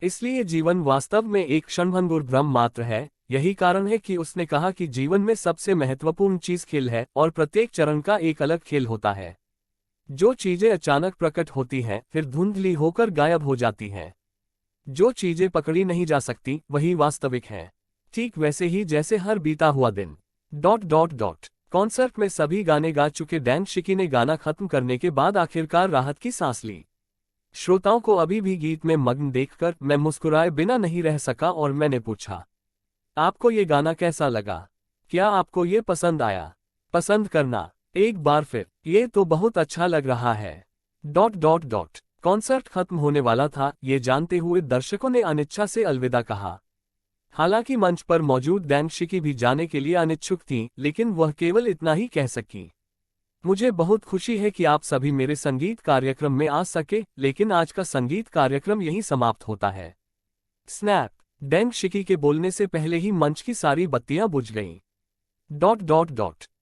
इसलिए जीवन वास्तव में एक क्षणभंगुर भ्रम मात्र है। यही कारण है कि उसने कहा कि जीवन में सबसे महत्वपूर्ण चीज खेल है और प्रत्येक चरण का एक अलग खेल होता है। जो चीजें अचानक प्रकट होती हैं फिर धुंधली होकर गायब हो जाती हैं। जो चीजें पकड़ी नहीं जा सकती वही वास्तविक हैं। ठीक वैसे ही जैसे हर बीता हुआ दिन। कॉन्सर्ट में सभी गाने गा चुके डैन शिकी ने गाना खत्म करने के बाद आखिरकार राहत की सांस ली। श्रोताओं को अभी भी गीत में मग्न देखकर मैं मुस्कुराए बिना नहीं रह सका और मैंने पूछा, आपको ये गाना कैसा लगा? क्या आपको ये पसंद आया? पसंद करना एक बार फिर, ये तो बहुत अच्छा लग रहा है। कॉन्सर्ट खत्म होने वाला था, ये जानते हुए दर्शकों ने अनिच्छा से अलविदा कहा। हालांकि मंच पर मौजूद डैन शिकी भी जाने के लिए अनिच्छुक थीं, लेकिन वह केवल इतना ही कह सकी, मुझे बहुत खुशी है कि आप सभी मेरे संगीत कार्यक्रम में आ सके, लेकिन आज का संगीत कार्यक्रम यहीं समाप्त होता है। स्नैप। डैन शिकी के बोलने से पहले ही मंच की सारी बत्तियां बुझ गईं।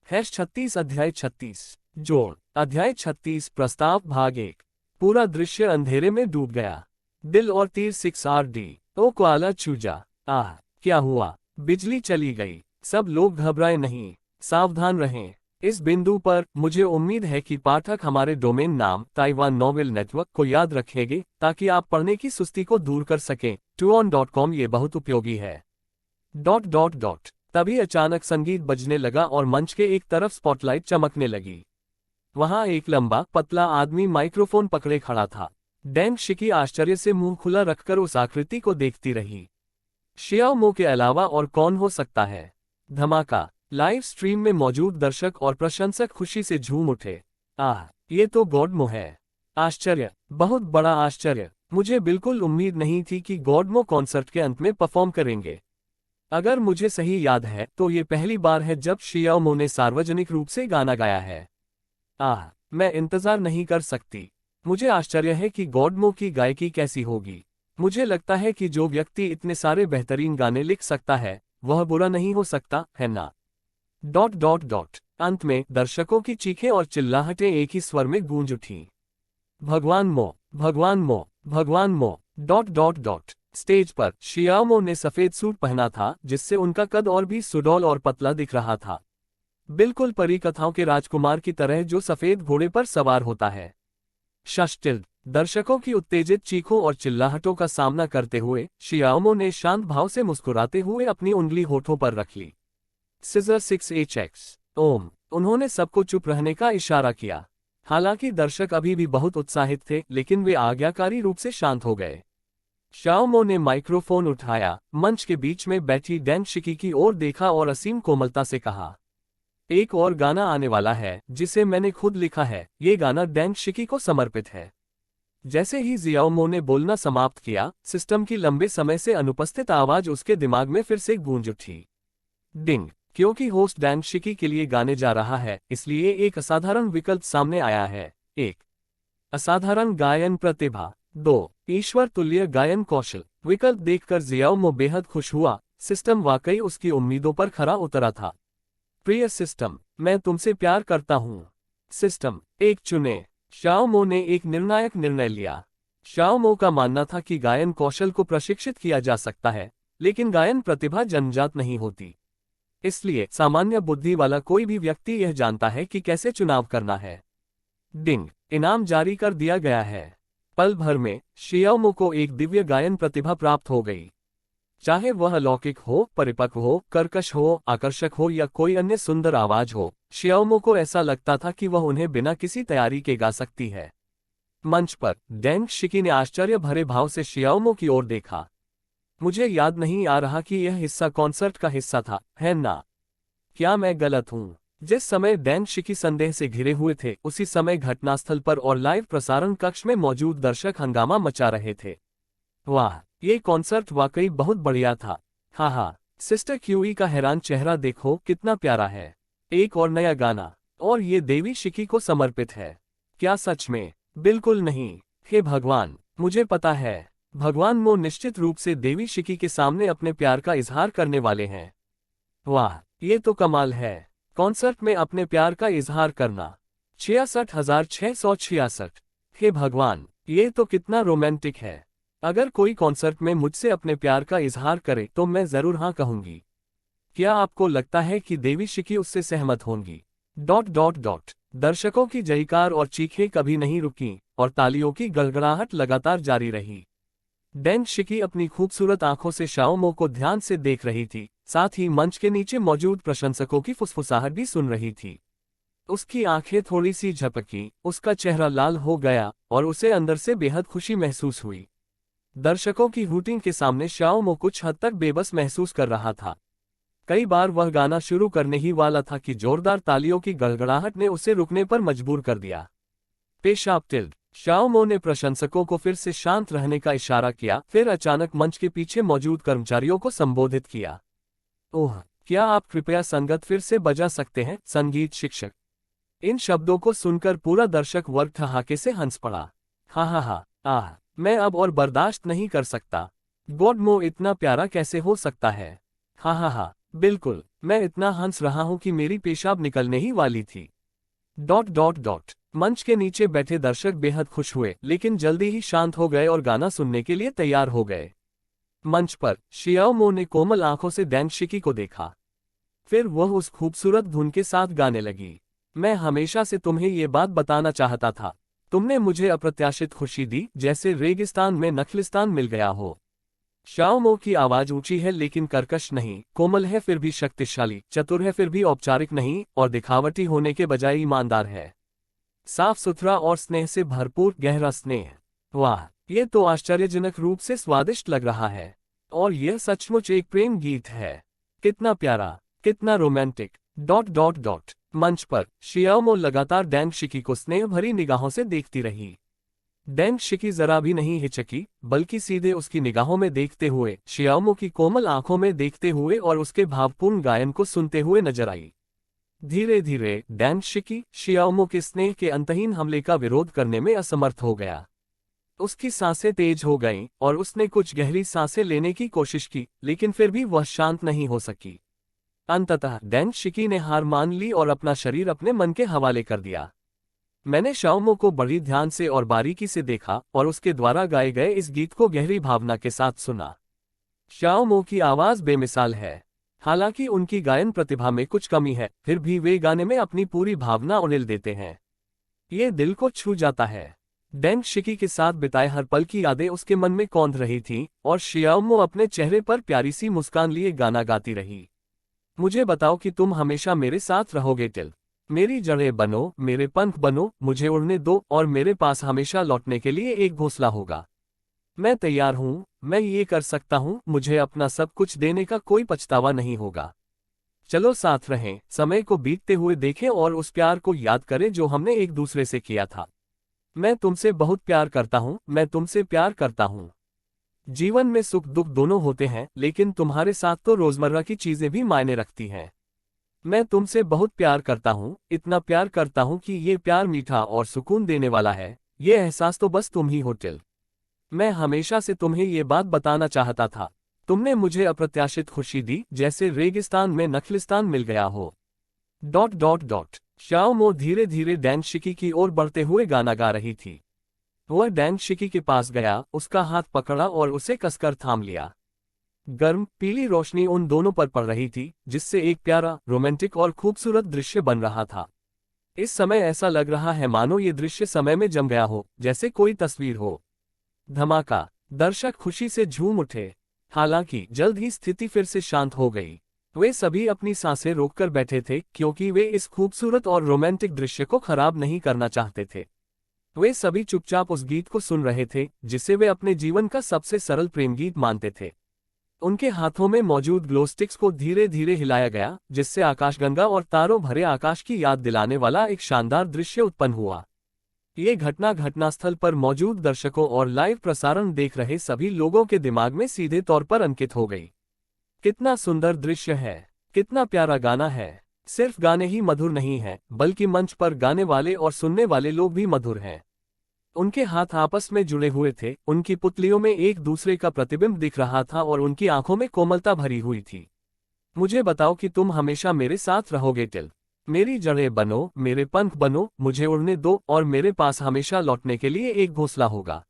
36 अध्याय 36 जोड़। अध्याय 36 प्रस्ताव भाग 1। पूरा दृश्य अंधेरे में डूब गया। दिल और तीर 6RD। ओ कोआला चूजा। आह, क्या हुआ? बिजली चली गई। सब लोग घबराए नहीं, सावधान रहें। इस बिंदु पर मुझे उम्मीद है कि पाठक हमारे डोमेन नाम ताइवान नॉवेल नेटवर्क को याद रखेंगे ताकि आप पढ़ने की सुस्ती को दूर कर सकें। tuon.com ये बहुत उपयोगी है। तभी अचानक संगीत बजने लगा और मंच के एक तरफ स्पॉटलाइट चमकने लगी। वहां एक लंबा पतला आदमी माइक्रोफोन पकड़े खड़ा था। डैन शिकी आश्चर्य से मुंह खुला रखकर उस आकृति को देखती रही। शियाओ मो के अलावा और कौन हो सकता है? धमाका। लाइव स्ट्रीम में मौजूद दर्शक और प्रशंसक खुशी से झूम उठे। आह, ये तो गॉडमो है। आश्चर्य, बहुत बड़ा आश्चर्य। मुझे बिल्कुल उम्मीद नहीं थी कि गॉडमो कॉन्सर्ट के अंत में परफॉर्म करेंगे। अगर मुझे सही याद है तो ये पहली बार है जब शियाओ मो ने सार्वजनिक रूप से गाना गाया है। आह, मैं इंतजार नहीं कर सकती। मुझे आश्चर्य है कि गॉडमो की गायकी कैसी होगी। मुझे लगता है कि जो व्यक्ति इतने सारे बेहतरीन गाने लिख सकता है वह बुरा नहीं हो सकता, है ना? अंत में दर्शकों की चीखें और चिल्लाहटें एक ही स्वर में गूंज उठीं। भगवान मो, भगवान मो, भगवान मो। स्टेज पर शियाओ मो ने सफेद सूट पहना था जिससे उनका कद और भी सुडौल और पतला दिख रहा था, बिल्कुल परी कथाओं के राजकुमार की तरह जो सफेद घोड़े पर सवार होता है। शस्टिल्ड। दर्शकों की उत्तेजित चीखों और चिल्लाहटों का सामना करते हुए शियाओ मो ने शांत भाव से मुस्कुराते हुए अपनी उंगली होठों पर रख ली। सिजर 6HX ओम। उन्होंने सबको चुप रहने का इशारा किया। हालांकि दर्शक अभी भी बहुत उत्साहित थे, लेकिन वे आज्ञाकारी रूप से शांत हो गए। शाओ मो ने माइक्रोफोन उठाया, मंच के बीच में बैठी डैन शिकी की ओर देखा और असीम कोमलता से कहा, एक और गाना आने वाला है जिसे मैंने खुद लिखा है। ये गाना डैन शिकी को समर्पित है। जैसे ही जियाओ मो ने बोलना समाप्त किया, सिस्टम की लंबे समय से अनुपस्थित आवाज उसके दिमाग में फिर से गूंज उठी। डिंग। क्योंकि होस्ट डैन शिकी के लिए गाने जा रहा है, इसलिए एक असाधारण विकल्प सामने आया है। 1. असाधारण गायन प्रतिभा। 2. ईश्वर तुल्य गायन कौशल। विकल्प देखकर जियाओ मो बेहद खुश हुआ। सिस्टम वाकई उसकी उम्मीदों पर खरा उतरा था। प्रिय सिस्टम, मैं तुमसे प्यार करता हूँ। सिस्टम 1 चुने। शाओमो ने एक निर्णायक निर्णय लिया। शाओमो का मानना था कि गायन कौशल को प्रशिक्षित किया जा सकता है, लेकिन गायन प्रतिभा जन्मजात नहीं होती। इसलिए सामान्य बुद्धि वाला कोई भी व्यक्ति यह जानता है कि कैसे चुनाव करना है। डिंग, इनाम जारी कर दिया गया है। पल भर में शियाओमो को एक दिव्य गायन प्रतिभा प्राप्त हो गई। चाहे वह अलौकिक हो, परिपक्व हो, कर्कश हो, आकर्षक हो या कोई अन्य सुंदर आवाज हो, शियाओमो को ऐसा लगता था कि वह उन्हें बिना किसी तैयारी के गा सकती है। मंच पर डेंग शिकी ने आश्चर्य भरे भाव से शियाओमो की ओर देखा। मुझे याद नहीं आ रहा कि यह हिस्सा कॉन्सर्ट का हिस्सा था, है ना? क्या मैं गलत हूँ? जिस समय डेंग शिकी संदेह से घिरे हुए थे, उसी समय घटनास्थल पर और लाइव प्रसारण कक्ष में मौजूद दर्शक हंगामा मचा रहे थे। वाह, ये कॉन्सर्ट वाकई बहुत बढ़िया था। हाँ हाँ, सिस्टर क्यूई का हैरान चेहरा देखो, कितना प्यारा है। एक और नया गाना, और ये देवी शिकी को समर्पित है। क्या सच में? बिल्कुल नहीं। हे भगवान, मुझे पता है। भगवान मो निश्चित रूप से देवी शिकी के सामने अपने प्यार का इजहार करने वाले हैं। वाह, ये तो कमाल है। कॉन्सर्ट में अपने प्यार का इजहार करना। 66,666। हे भगवान, ये तो कितना रोमांटिक है। अगर कोई कॉन्सर्ट में मुझसे अपने प्यार का इजहार करे तो मैं जरूर हाँ कहूंगी। क्या आपको लगता है कि देवी शिकी उससे सहमत होंगी? ... दर्शकों की जयकार और चीखें कभी नहीं रुकीं और तालियों की गड़गड़ाहट लगातार जारी रही। डेंग शिकी अपनी खूबसूरत आंखों से शाओमो को ध्यान से देख रही थी, साथ ही मंच के नीचे मौजूद प्रशंसकों की फुसफुसाहट भी सुन रही थी। उसकी आंखें थोड़ी सी झपकी, उसका चेहरा लाल हो गया और उसे अंदर से बेहद खुशी महसूस हुई। दर्शकों की हूटिंग के सामने शाओमो कुछ हद तक बेबस महसूस कर रहा था। कई बार वह गाना शुरू करने ही वाला था कि जोरदार तालियों की गड़गड़ाहट ने उसे रुकने पर मजबूर कर दिया। पेशाब टिल्ड। शाओमो ने प्रशंसकों को फिर से शांत रहने का इशारा किया, फिर अचानक मंच के पीछे मौजूद कर्मचारियों को संबोधित किया। ओह, क्या आप कृपया संगत फिर से बजा सकते हैं, संगीत शिक्षक? इन शब्दों को सुनकर पूरा दर्शक वर्ग ठहाके से हंस पड़ा। हाँ हाँ हाँ, आह, मैं अब और बर्दाश्त नहीं कर सकता। गॉड मो इतना प्यारा कैसे हो सकता है? हाँ हाँ हाँ, बिल्कुल, मैं इतना हंस रहा हूं कि मेरी पेशाब निकलने ही वाली थी। ... मंच के नीचे बैठे दर्शक बेहद खुश हुए, लेकिन जल्दी ही शांत हो गए और गाना सुनने के लिए तैयार हो गए। मंच पर शियाओमो ने कोमल आंखों से डेंग शिकी को देखा। फिर वह उस खूबसूरत धुन के साथ गाने लगी। मैं हमेशा से तुम्हें ये बात बताना चाहता था। तुमने मुझे अप्रत्याशित खुशी दी, जैसे रेगिस्तान में नखलिस्तान मिल गया हो। शाओमो की आवाज ऊंची है लेकिन कर्कश नहीं, कोमल है फिर भी शक्तिशाली, चतुर है फिर भी औपचारिक नहीं, और दिखावटी होने के बजाय ईमानदार है। साफ सुथरा और स्नेह से भरपूर गहरा स्नेह। वाह, ये तो आश्चर्यजनक रूप से स्वादिष्ट लग रहा है। और यह सचमुच एक प्रेम गीत है। कितना प्यारा, कितना रोमांटिक... मंच पर शियाओमो लगातार डेंग शिकी को स्नेह भरी निगाहों से देखती रही। डेंग शिकी जरा भी नहीं हिचकी, बल्कि सीधे उसकी निगाहों में देखते हुए, शियाओमो की कोमल आंखों में देखते हुए और उसके भावपूर्ण गायन को सुनते हुए नजर आई। धीरे धीरे डेंग शिकी शियाओमो के स्नेह के अंतहीन हमले का विरोध करने में असमर्थ हो गया। उसकी सांसें तेज हो गईं और उसने कुछ गहरी सांसें लेने की कोशिश की, लेकिन फिर भी वह शांत नहीं हो सकी। अंततः डेंग शिकी ने हार मान ली और अपना शरीर अपने मन के हवाले कर दिया। मैंने शाओमो को बड़ी ध्यान से और बारीकी से देखा और उसके द्वारा गाए गए इस गीत को गहरी भावना के साथ सुना। शाओमो की आवाज बेमिसाल है। हालांकि उनकी गायन प्रतिभा में कुछ कमी है, फिर भी वे गाने में अपनी पूरी भावना उड़ेल देते हैं। ये दिल को छू जाता है। डेंग शिकी के साथ बिताए हर पल की यादें उसके मन में कौंध रही थीं और शियाओमो अपने चेहरे पर प्यारी सी मुस्कान लिए गाना गाती रही। मुझे बताओ कि तुम हमेशा मेरे साथ रहोगे टिल। मेरी जड़ें बनो, मेरे पंख बनो, मुझे उड़ने दो और मेरे पास हमेशा लौटने के लिए एक घोंसला होगा। मैं तैयार हूँ, मैं ये कर सकता हूँ, मुझे अपना सब कुछ देने का कोई पछतावा नहीं होगा। चलो साथ रहें, समय को बीतते हुए देखें और उस प्यार को याद करें जो हमने एक दूसरे से किया था। मैं तुमसे बहुत प्यार करता हूँ, मैं तुमसे प्यार करता हूँ। जीवन में सुख दुख दोनों होते हैं, लेकिन तुम्हारे साथ तो रोजमर्रा की चीजें भी मायने रखती हैं। मैं तुमसे बहुत प्यार करता हूँ, इतना प्यार करता हूँ कि ये प्यार मीठा और सुकून देने वाला है। ये एहसास तो बस तुम ही हो टिल। मैं हमेशा से तुम्हें ये बात बताना चाहता था। तुमने मुझे अप्रत्याशित खुशी दी, जैसे रेगिस्तान में नखलिस्तान मिल गया हो। शाओमो धीरे धीरे डैंग शिकी की ओर बढ़ते हुए गाना गा रही थी। वह डैंग शिकी के पास गया, उसका हाथ पकड़ा और उसे कसकर थाम लिया। गर्म पीली रोशनी उन दोनों पर पड़ रही थी, जिससे एक प्यारा, रोमांटिक और खूबसूरत दृश्य बन रहा था। इस समय ऐसा लग रहा है मानो ये दृश्य समय में जम गया हो, जैसे कोई तस्वीर हो। धमाका! दर्शक खुशी से झूम उठे। हालांकि जल्द ही स्थिति फिर से शांत हो गई। वे सभी अपनी सांसें रोककर बैठे थे, क्योंकि वे इस खूबसूरत और रोमांटिक दृश्य को खराब नहीं करना चाहते थे। वे सभी चुपचाप उस गीत को सुन रहे थे, जिसे वे अपने जीवन का सबसे सरल प्रेम गीत मानते थे। उनके हाथों में मौजूद ग्लो स्टिक्स को धीरे धीरे हिलाया गया, जिससे आकाशगंगा और तारों भरे आकाश की याद दिलाने वाला एक शानदार दृश्य उत्पन्न हुआ। ये घटना घटनास्थल पर मौजूद दर्शकों और लाइव प्रसारण देख रहे सभी लोगों के दिमाग में सीधे तौर पर अंकित हो गई। कितना सुंदर दृश्य है, कितना प्यारा गाना है। सिर्फ गाने ही मधुर नहीं हैं, बल्कि मंच पर गाने वाले और सुनने वाले लोग भी मधुर हैं। उनके हाथ आपस में जुड़े हुए थे, उनकी पुतलियों में एक दूसरे का प्रतिबिंब दिख रहा था और उनकी आंखों में कोमलता भरी हुई थी। मुझे बताओ कि तुम हमेशा मेरे साथ रहोगे टिल। मेरी जड़ें बनो, मेरे पंख बनो, मुझे उड़ने दो और मेरे पास हमेशा लौटने के लिए एक घोंसला होगा।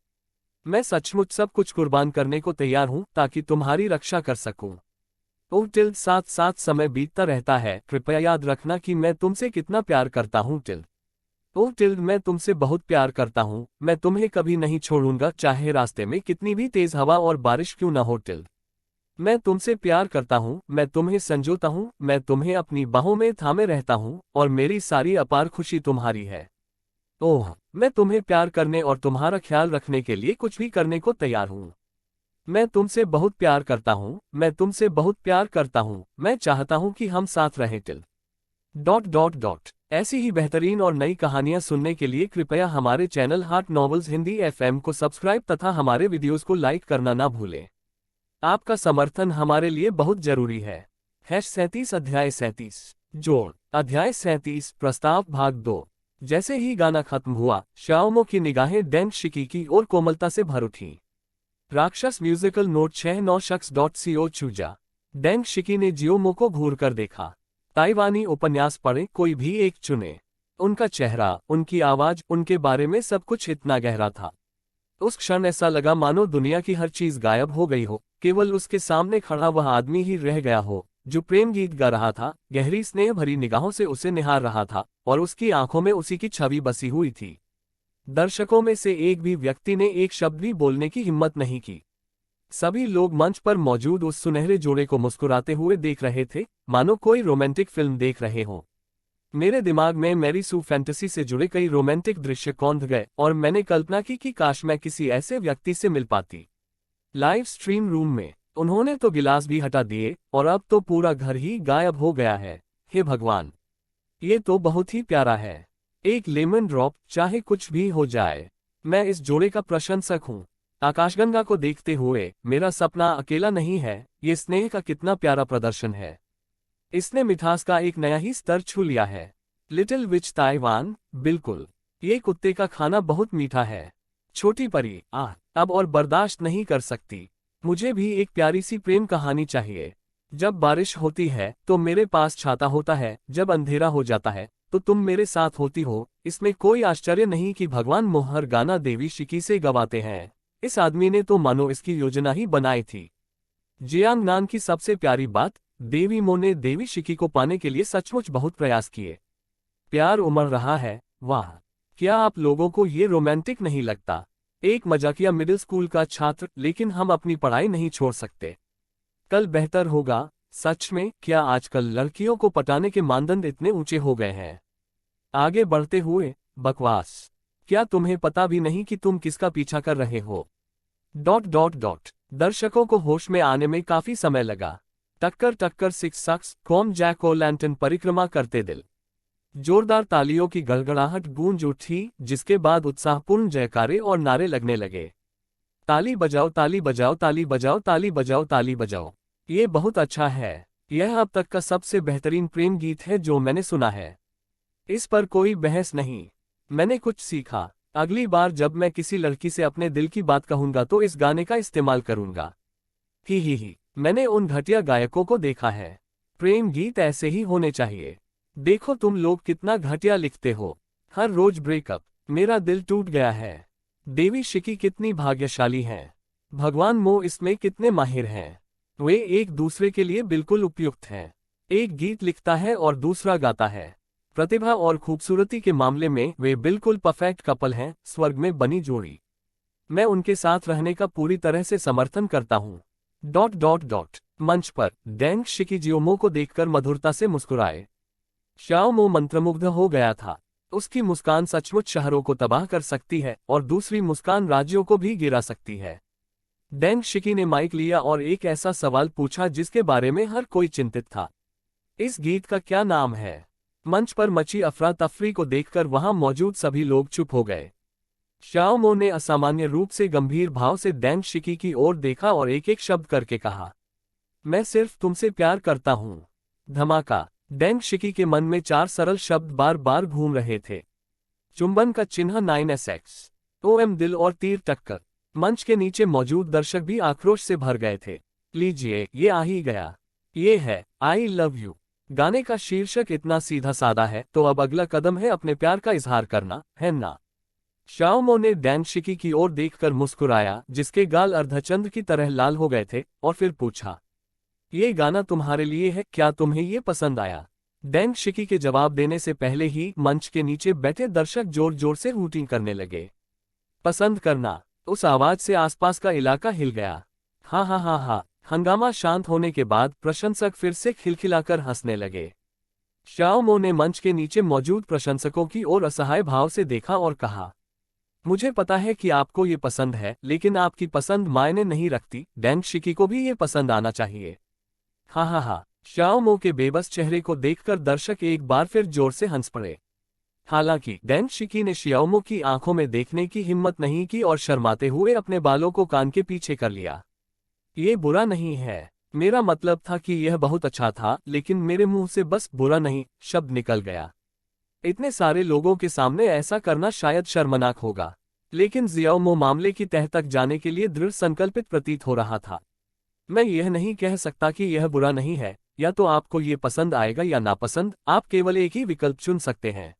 मैं सचमुच सब कुछ कुर्बान करने को तैयार हूं ताकि तुम्हारी रक्षा कर सकूं। ओह टिल, साथ साथ समय बीतता रहता है, कृपया याद रखना कि मैं तुमसे कितना प्यार करता हूं टिल। ओह टिल, मैं तुमसे बहुत प्यार करता हूं, मैं तुम्हें कभी नहीं छोड़ूंगा, चाहे रास्ते में कितनी भी तेज हवा और बारिश क्यों न हो टिल। मैं तुमसे प्यार करता हूं, मैं तुम्हें संजोता हूं, मैं तुम्हें अपनी बाहों में थामे रहता हूं और मेरी सारी अपार खुशी तुम्हारी है। ओह, मैं तुम्हें प्यार करने और तुम्हारा ख्याल रखने के लिए कुछ भी करने को तैयार हूं। मैं तुमसे बहुत प्यार करता हूं, मैं तुमसे बहुत प्यार करता हूं, मैं चाहता हूं कि हम साथ रहें टिल। Dot dot dot. ऐसी ही बेहतरीन और नई कहानियां सुनने के लिए कृपया हमारे channel heart novels Hindi FM को सब्सक्राइब तथा हमारे वीडियोस को लाइक करना ना भूलें। आपका समर्थन हमारे लिए बहुत जरूरी है। #37 अध्याय 37 जोड़। अध्याय 37 प्रस्ताव भाग 2। जैसे ही गाना खत्म हुआ, शाओमो की निगाहें डैंग शिकी की ओर कोमलता से भर उठीं। राक्षस म्यूजिकल नोट 69 चूजा। डैंग शिकी ने जियोमो को घूर कर देखा। ताइवानी उपन्यास पढ़े, कोई भी एक चुने। उनका चेहरा, उनकी आवाज, उनके बारे में सब कुछ इतना गहरा था। उस क्षण ऐसा लगा मानो दुनिया की हर चीज गायब हो गई हो, केवल उसके सामने खड़ा वह आदमी ही रह गया हो, जो प्रेम गीत गा रहा था, गहरी स्नेह भरी निगाहों से उसे निहार रहा था और उसकी आंखों में उसी की छवि बसी हुई थी। दर्शकों में से एक भी व्यक्ति ने एक शब्द भी बोलने की हिम्मत नहीं की। सभी लोग मंच पर मौजूद उस सुनहरे जोड़े को मुस्कुराते हुए देख रहे थे, मानो कोई रोमांटिक फिल्म देख रहे हों। मेरे दिमाग में मैरी सू फैंटेसी से जुड़े कई रोमांटिक दृश्य कौंध गए और मैंने कल्पना की कि काश मैं किसी ऐसे व्यक्ति से मिल पाती। लाइव स्ट्रीम रूम में उन्होंने तो गिलास भी हटा दिए और अब तो पूरा घर ही गायब हो गया है। हे भगवान, ये तो बहुत ही प्यारा है। एक लेमन ड्रॉप, चाहे कुछ भी हो जाए, मैं इस जोड़े का प्रशंसक हूँ। आकाशगंगा को देखते हुए, मेरा सपना अकेला नहीं है। ये स्नेह का कितना प्यारा प्रदर्शन है। इसने मिठास का एक नया ही स्तर छू लिया है। लिटिल विच ताइवान, बिल्कुल। ये कुत्ते का खाना बहुत मीठा है। छोटी परी, अब और बर्दाश्त नहीं कर सकती। मुझे भी एक प्यारी सी प्रेम कहानी चाहिए। जब बारिश होती है तो मेरे पास छाता होता है, जब अंधेरा हो जाता है तो तुम मेरे साथ होती हो। इसमें कोई आश्चर्य नहीं कि भगवान मोहर गाना देवी शिकी से गवाते हैं। इस आदमी ने तो मानो इसकी योजना ही बनाई थी। जियांग नान की सबसे प्यारी बात, देवी मो ने देवी शिकी को पाने के लिए सचमुच बहुत प्रयास किए। प्यार उमड़ रहा है, वाह! क्या आप लोगों को ये रोमांटिक नहीं लगता? एक मजाकिया मिडिल स्कूल का छात्र, लेकिन हम अपनी पढ़ाई नहीं छोड़ सकते। कल बेहतर होगा। सच में, क्या आजकल लड़कियों को पटाने के मानदंड इतने ऊंचे हो गए हैं? आगे बढ़ते हुए, बकवास। क्या तुम्हें पता भी नहीं कि तुम किसका पीछा कर रहे हो? Dot dot dot. दर्शकों को होश में आने में काफी समय लगा। टक्कर टक्कर 6 कॉम जैक ओ लैंटन परिक्रमा करते दिल। जोरदार तालियों की गड़गड़ाहट गूंज उठी, जिसके बाद उत्साहपूर्ण जयकारे और नारे लगने लगे। ताली बजाओ, ताली बजाओ, ताली बजाओ, ताली बजाओ, ताली बजाओ। ये बहुत अच्छा है। यह अब तक का सबसे बेहतरीन प्रेम गीत है जो मैंने सुना है। इस पर कोई बहस नहीं। मैंने कुछ सीखा। अगली बार जब मैं किसी लड़की से अपने दिल की बात कहूंगा तो इस गाने का इस्तेमाल करूंगा। ही। मैंने उन घटिया गायकों को देखा है। प्रेम गीत ऐसे ही होने चाहिए। देखो तुम लोग कितना घटिया लिखते हो, हर रोज ब्रेकअप, मेरा दिल टूट गया है। देवी शिकी कितनी भाग्यशाली हैं। भगवान मो इसमें कितने माहिर हैं। वे एक दूसरे के लिए बिल्कुल उपयुक्त हैं। एक गीत लिखता है और दूसरा गाता है। प्रतिभा और खूबसूरती के मामले में वे बिल्कुल परफेक्ट कपल हैं, स्वर्ग में बनी जोड़ी। मैं उनके साथ रहने का पूरी तरह से समर्थन करता हूँ। मंच पर डेंग शिकी जियोमो को देखकर मधुरता से मुस्कुराए। शाओमो मंत्रमुग्ध हो गया था। उसकी मुस्कान सचमुच शहरों को तबाह कर सकती है और दूसरी मुस्कान राज्यों को भी गिरा सकती है। डेंग शिकी ने माइक लिया और एक ऐसा सवाल पूछा जिसके बारे में हर कोई चिंतित था। इस गीत का क्या नाम है? मंच पर मची अफरा तफरी को देखकर वहां मौजूद सभी लोग चुप हो गए। शाओमो ने असामान्य रूप से गंभीर भाव से डेंग शिकी की ओर देखा और एक एक शब्द करके कहा, मैं सिर्फ तुमसे प्यार करता हूं। धमाका। डेंग शिकी के मन में 4 सरल शब्द बार बार घूम रहे थे। चुंबन का चिन्ह 9SX, OM दिल और तीर टक्कर। मंच के नीचे मौजूद दर्शक भी आक्रोश से भर गए थे। लीजिए, ये आ ही गया। ये है आई लव यू। गाने का शीर्षक इतना सीधा सादा है, तो अब अगला कदम है अपने प्यार का इजहार करना, है ना? शाओमो ने डेंग शिकी की ओर देखकर मुस्कुराया, जिसके गाल अर्धचंद्र की तरह लाल हो गए थे, और फिर पूछा, ये गाना तुम्हारे लिए है, क्या तुम्हें ये पसंद आया? डेंग शिकी के जवाब देने से पहले ही मंच के नीचे बैठे दर्शक जोर जोर से हूटिंग करने लगे। पसंद करना। उस आवाज से आसपास का इलाका हिल गया। हाँ हाँ हाँ हाँ। हंगामा शांत होने के बाद प्रशंसक फिर से खिलखिलाकर हंसने लगे। शाओमो ने मंच के नीचे मौजूद प्रशंसकों की ओर असहाय भाव से देखा और कहा, मुझे पता है कि आपको ये पसंद है, लेकिन आपकी पसंद मायने नहीं रखती। डेंग शिकी को भी ये पसंद आना चाहिए। हाँ हाँ हाँ। शाओमो के बेबस चेहरे को देखकर दर्शक एक बार फिर जोर से हंस पड़े। हालांकि डेंग शिकी ने शाओमो की आंखों में देखने की हिम्मत नहीं की और शर्माते हुए अपने बालों को कान के पीछे कर लिया। ये बुरा नहीं है, मेरा मतलब था कि यह बहुत अच्छा था, लेकिन मेरे मुंह से बस बुरा नहीं शब्द निकल गया। इतने सारे लोगों के सामने ऐसा करना शायद शर्मनाक होगा, लेकिन जियाओमो मामले की तह तक जाने के लिए दृढ़ संकल्पित प्रतीत हो रहा था। मैं यह नहीं कह सकता कि यह बुरा नहीं है, या तो आपको ये पसंद आएगा या नापसंद, आप केवल एक ही विकल्प चुन सकते हैं।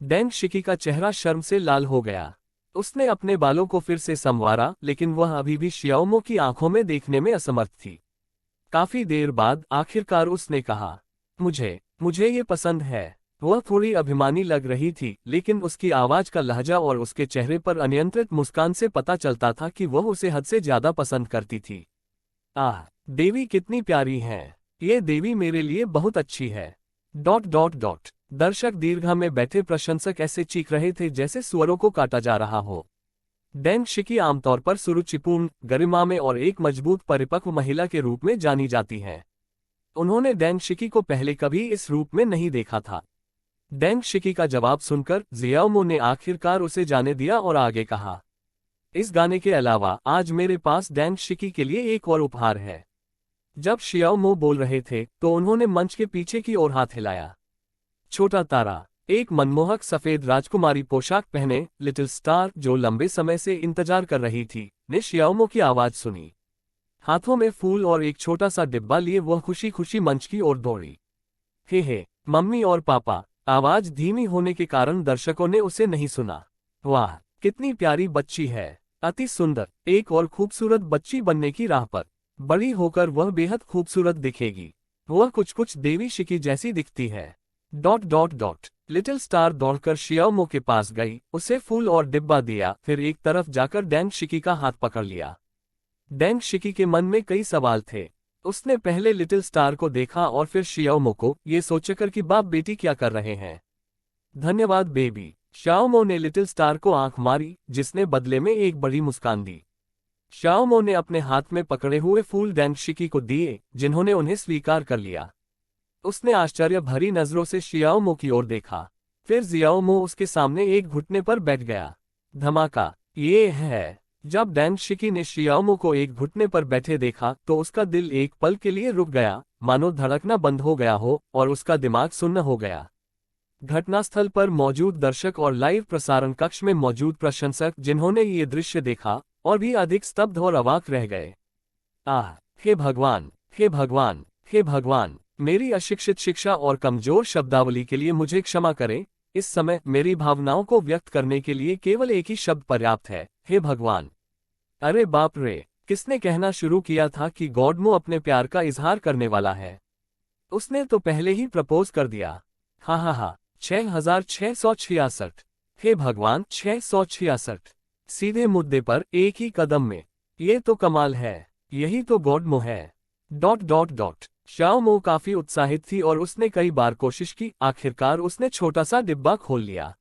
डेंग शिकी का चेहरा शर्म से लाल हो गया। उसने अपने बालों को फिर से संवारा, लेकिन वह अभी भी शाओमो की आंखों में देखने में असमर्थ थी। काफी देर बाद आखिरकार उसने कहा, मुझे ये पसंद है। वह थोड़ी अभिमानी लग रही थी, लेकिन उसकी आवाज का लहजा और उसके चेहरे पर अनियंत्रित मुस्कान से पता चलता था कि वह उसे हद से ज्यादा पसंद करती थी। आह, देवी कितनी प्यारी हैं। ये देवी मेरे लिए बहुत अच्छी है। दर्शक दीर्घा में बैठे प्रशंसक ऐसे चीख रहे थे जैसे सुअरों को काटा जा रहा हो। डेंग शिकी आमतौर पर सुरुचिपूर्ण, गरिमा में और एक मजबूत परिपक्व महिला के रूप में जानी जाती हैं। उन्होंने डेंग शिकी को पहले कभी इस रूप में नहीं देखा था। डेंग शिकी का जवाब सुनकर जियाओमो ने आखिरकार उसे जाने दिया और आगे कहा, इस गाने के अलावा आज मेरे पास डेंग शिकी के लिए एक और उपहार है। जब शाओमो बोल रहे थे तो उन्होंने मंच के पीछे की ओर हाथ हिलाया। छोटा तारा, एक मनमोहक सफेद राजकुमारी पोशाक पहने लिटिल स्टार, जो लंबे समय से इंतजार कर रही थी, ने शाओमो की आवाज सुनी। हाथों में फूल और एक छोटा सा डिब्बा लिए वह खुशी खुशी मंच की ओर दौड़ी। हे मम्मी और पापा। आवाज धीमी होने के कारण दर्शकों ने उसे नहीं सुना। वाह, कितनी प्यारी बच्ची है, अति सुंदर, एक और खूबसूरत बच्ची बनने की राह पर। बड़ी होकर वह बेहद खूबसूरत दिखेगी। वह कुछ देवी शिकी जैसी दिखती है। लिटिल स्टार दौड़कर शाओमो के पास गई, उसे फूल और डिब्बा दिया, फिर एक तरफ जाकर डेंग शिकी का हाथ पकड़ लिया। डेंग शिकी के मन में कई सवाल थे। उसने पहले लिटिल स्टार को देखा और फिर शाओमो को, ये सोचकर कि बाप बेटी क्या कर रहे हैं। धन्यवाद बेबी। शाओमो ने लिटिल स्टार को आंख मारी, जिसने बदले में एक बड़ी मुस्कान दी। शाओमो ने अपने हाथ में पकड़े हुए फूल डेंग शिकी को दिए, जिन्होंने उन्हें स्वीकार कर लिया। उसने आश्चर्य भरी नजरों से शाओमो की ओर देखा, फिर जियाओमो उसके सामने एक घुटने पर बैठ गया। धमाका। ये है। जब डेंग शिकी ने शाओमो को एक घुटने पर बैठे देखा तो उसका दिल एक पल के लिए रुक गया, मानो धड़कना बंद हो गया हो और उसका दिमाग सुन्न हो गया। घटनास्थल पर मौजूद दर्शक और लाइव प्रसारण कक्ष में मौजूद प्रशंसक, जिन्होंने ये दृश्य देखा, और भी अधिक स्तब्ध और अवाक रह गए। आह, हे भगवान, हे भगवान, हे भगवान। मेरी अशिक्षित शिक्षा और कमजोर शब्दावली के लिए मुझे क्षमा करें। इस समय मेरी भावनाओं को व्यक्त करने के लिए केवल एक ही शब्द पर्याप्त है, हे भगवान। अरे बाप रे, किसने कहना शुरू किया था कि गॉडमो अपने प्यार का इजहार करने वाला है? उसने तो पहले ही प्रपोज कर दिया। हाँ हाँ हाँ, 6666। हे भगवान, 666। सीधे मुद्दे पर, एक ही कदम में। ये तो कमाल है, यही तो गॉडमो है। ... शाओमो काफी उत्साहित थी और उसने कई बार कोशिश की। आखिरकार उसने छोटा सा डिब्बा खोल लिया।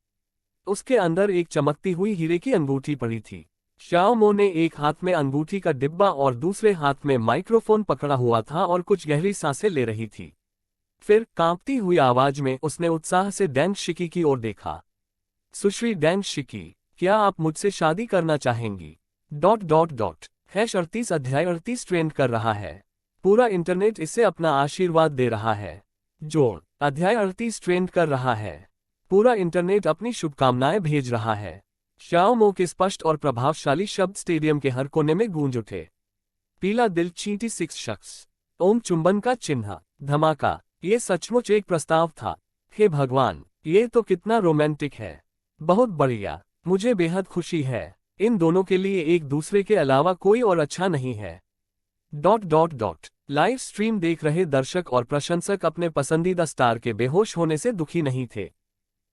उसके अंदर एक चमकती हुई हीरे की अंगूठी पड़ी थी। शाओमो ने एक हाथ में अंगूठी का डिब्बा और दूसरे हाथ में माइक्रोफोन पकड़ा हुआ था और कुछ गहरी सांसें ले रही थी। फिर कांपती हुई आवाज में उसने उत्साह से डेंग शिकी की ओर देखा। सुश्री डेंग शिकी, क्या आप मुझसे शादी करना चाहेंगी? ... 38 अध्याय 38 ट्रेंड कर रहा है। पूरा इंटरनेट इसे अपना आशीर्वाद दे रहा है। जोड़, अध्याय 38 ट्रेंड कर रहा है। पूरा इंटरनेट अपनी शुभकामनाएं भेज रहा है। शाओमो के स्पष्ट और प्रभावशाली शब्द स्टेडियम के हर कोने में गूंज उठे। पीला दिल, चींटी 6 शख्स, ओम चुंबन का चिन्ह, धमाका। ये सचमुच एक प्रस्ताव था। हे भगवान, ये तो कितना रोमांटिक है। बहुत बढ़िया, मुझे बेहद खुशी है। इन दोनों के लिए एक दूसरे के अलावा कोई और अच्छा नहीं है। ... लाइव स्ट्रीम देख रहे दर्शक और प्रशंसक अपने पसंदीदा स्टार के बेहोश होने से दुखी नहीं थे।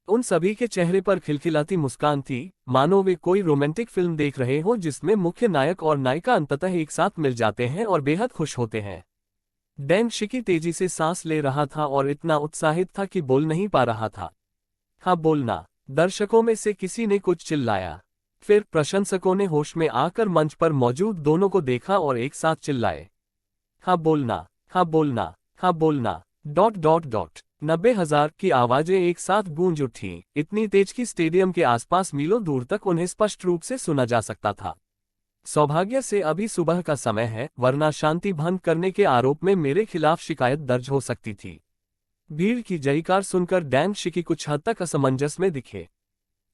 उन सभी के चेहरे पर खिलखिलाती मुस्कान थी, मानो वे कोई रोमांटिक फिल्म देख रहे हो जिसमें मुख्य नायक और नायिका अंततः एक साथ मिल जाते हैं और बेहद खुश होते हैं। डेंग शिकी तेजी से सांस ले रहा था और इतना उत्साहित था कि बोल नहीं पा रहा था। हाँ बोलना, दर्शकों में से किसी ने कुछ चिल्लाया। फिर प्रशंसकों ने होश में आकर मंच पर मौजूद दोनों को देखा और एक साथ चिल्लाए, हाँ बोलना, हाँ बोलना, हाँ बोलना। ... 90,000 की आवाजें एक साथ गूंज उठीं, इतनी तेज कि स्टेडियम के आसपास मीलों दूर तक उन्हें स्पष्ट रूप से सुना जा सकता था। सौभाग्य से अभी सुबह का समय है, वरना शांति भंग करने के आरोप में मेरे खिलाफ शिकायत दर्ज हो सकती थी। भीड़ की जयकार सुनकर डेंग शिकी कुछ हद तक असमंजस में दिखे।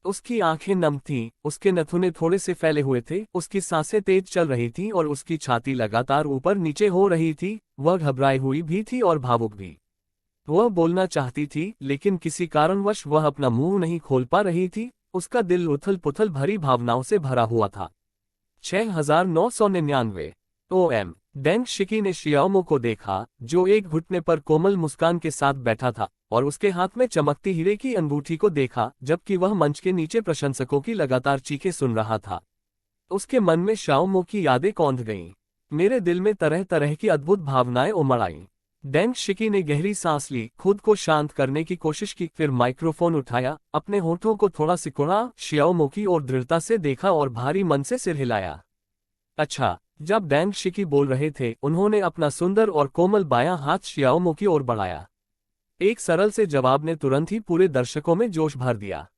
उसकी आंखें नम थीं, उसके नथुने थोड़े से फैले हुए थे, उसकी सांसें तेज चल रही थीं और उसकी छाती लगातार ऊपर नीचे हो रही थी। वह घबराई हुई भी थी और भावुक भी। वह बोलना चाहती थी, लेकिन किसी कारणवश वह अपना मुंह नहीं खोल पा रही थी। उसका दिल उथल पुथल भरी भावनाओं से भरा हुआ था। 6999। ओएम। डेंग शिकी ने शियाओमो को देखा, जो एक घुटने पर कोमल मुस्कान के साथ बैठा था, और उसके हाथ में चमकती हीरे की अंगूठी को देखा, जबकि वह मंच के नीचे प्रशंसकों की लगातार चीखें सुन रहा था। उसके मन में शाओमो की यादें कौंध गईं। मेरे दिल में तरह तरह की अद्भुत भावनाएं उमड़ आईं। डेंग शिकी ने गहरी सांस ली, खुद को शांत करने की कोशिश की, फिर माइक्रोफोन उठाया, अपने होठों को थोड़ा सिकुड़ा, शियाओमो की ओर दृढ़ता से देखा और भारी मन से सिर हिलाया। अच्छा। जब डेंग शिकी बोल रहे थे, उन्होंने अपना सुंदर और कोमल बायां हाथ शियाओमो की ओर बढ़ाया। एक सरल से जवाब ने तुरंत ही पूरे दर्शकों में जोश भर दिया।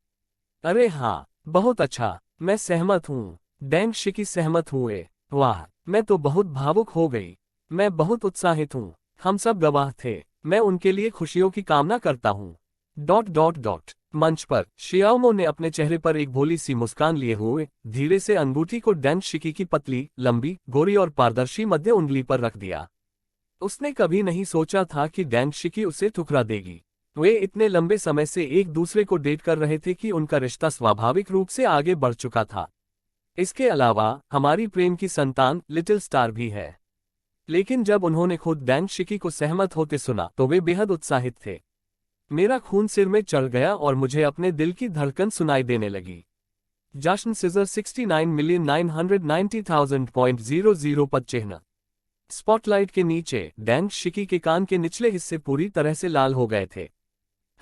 अरे हाँ, बहुत अच्छा, मैं सहमत हूँ। डेंग शिकी सहमत हुए। वाह, मैं तो बहुत भावुक हो गई। मैं बहुत उत्साहित हूँ। हम सब गवाह थे। मैं उनके लिए खुशियों की कामना करता हूँ। ... मंच पर शियाओमो ने अपने चेहरे पर एक भोली सी मुस्कान लिए हुए धीरे से अंगूठी को डेंग शिकी की पतली, लंबी, गोरी और पारदर्शी मध्य उंगली पर रख दिया। उसने कभी नहीं सोचा था कि डेंग शिकी उसे ठुकरा देगी। वे इतने लंबे समय से एक दूसरे को डेट कर रहे थे कि उनका रिश्ता स्वाभाविक रूप से आगे बढ़ चुका था। इसके अलावा हमारी प्रेम की संतान लिटिल स्टार भी है। लेकिन जब उन्होंने खुद डेंग शिकी को सहमत होते सुना तो वे बेहद उत्साहित थे। मेरा खून सिर में चढ़ गया और मुझे अपने दिल की धड़कन सुनाई देने लगी। जश्न सीजर 69,990,000.00 पद चिन्ह। स्पॉटलाइट के नीचे डेंग शिकी के कान के निचले हिस्से पूरी तरह से लाल हो गए थे।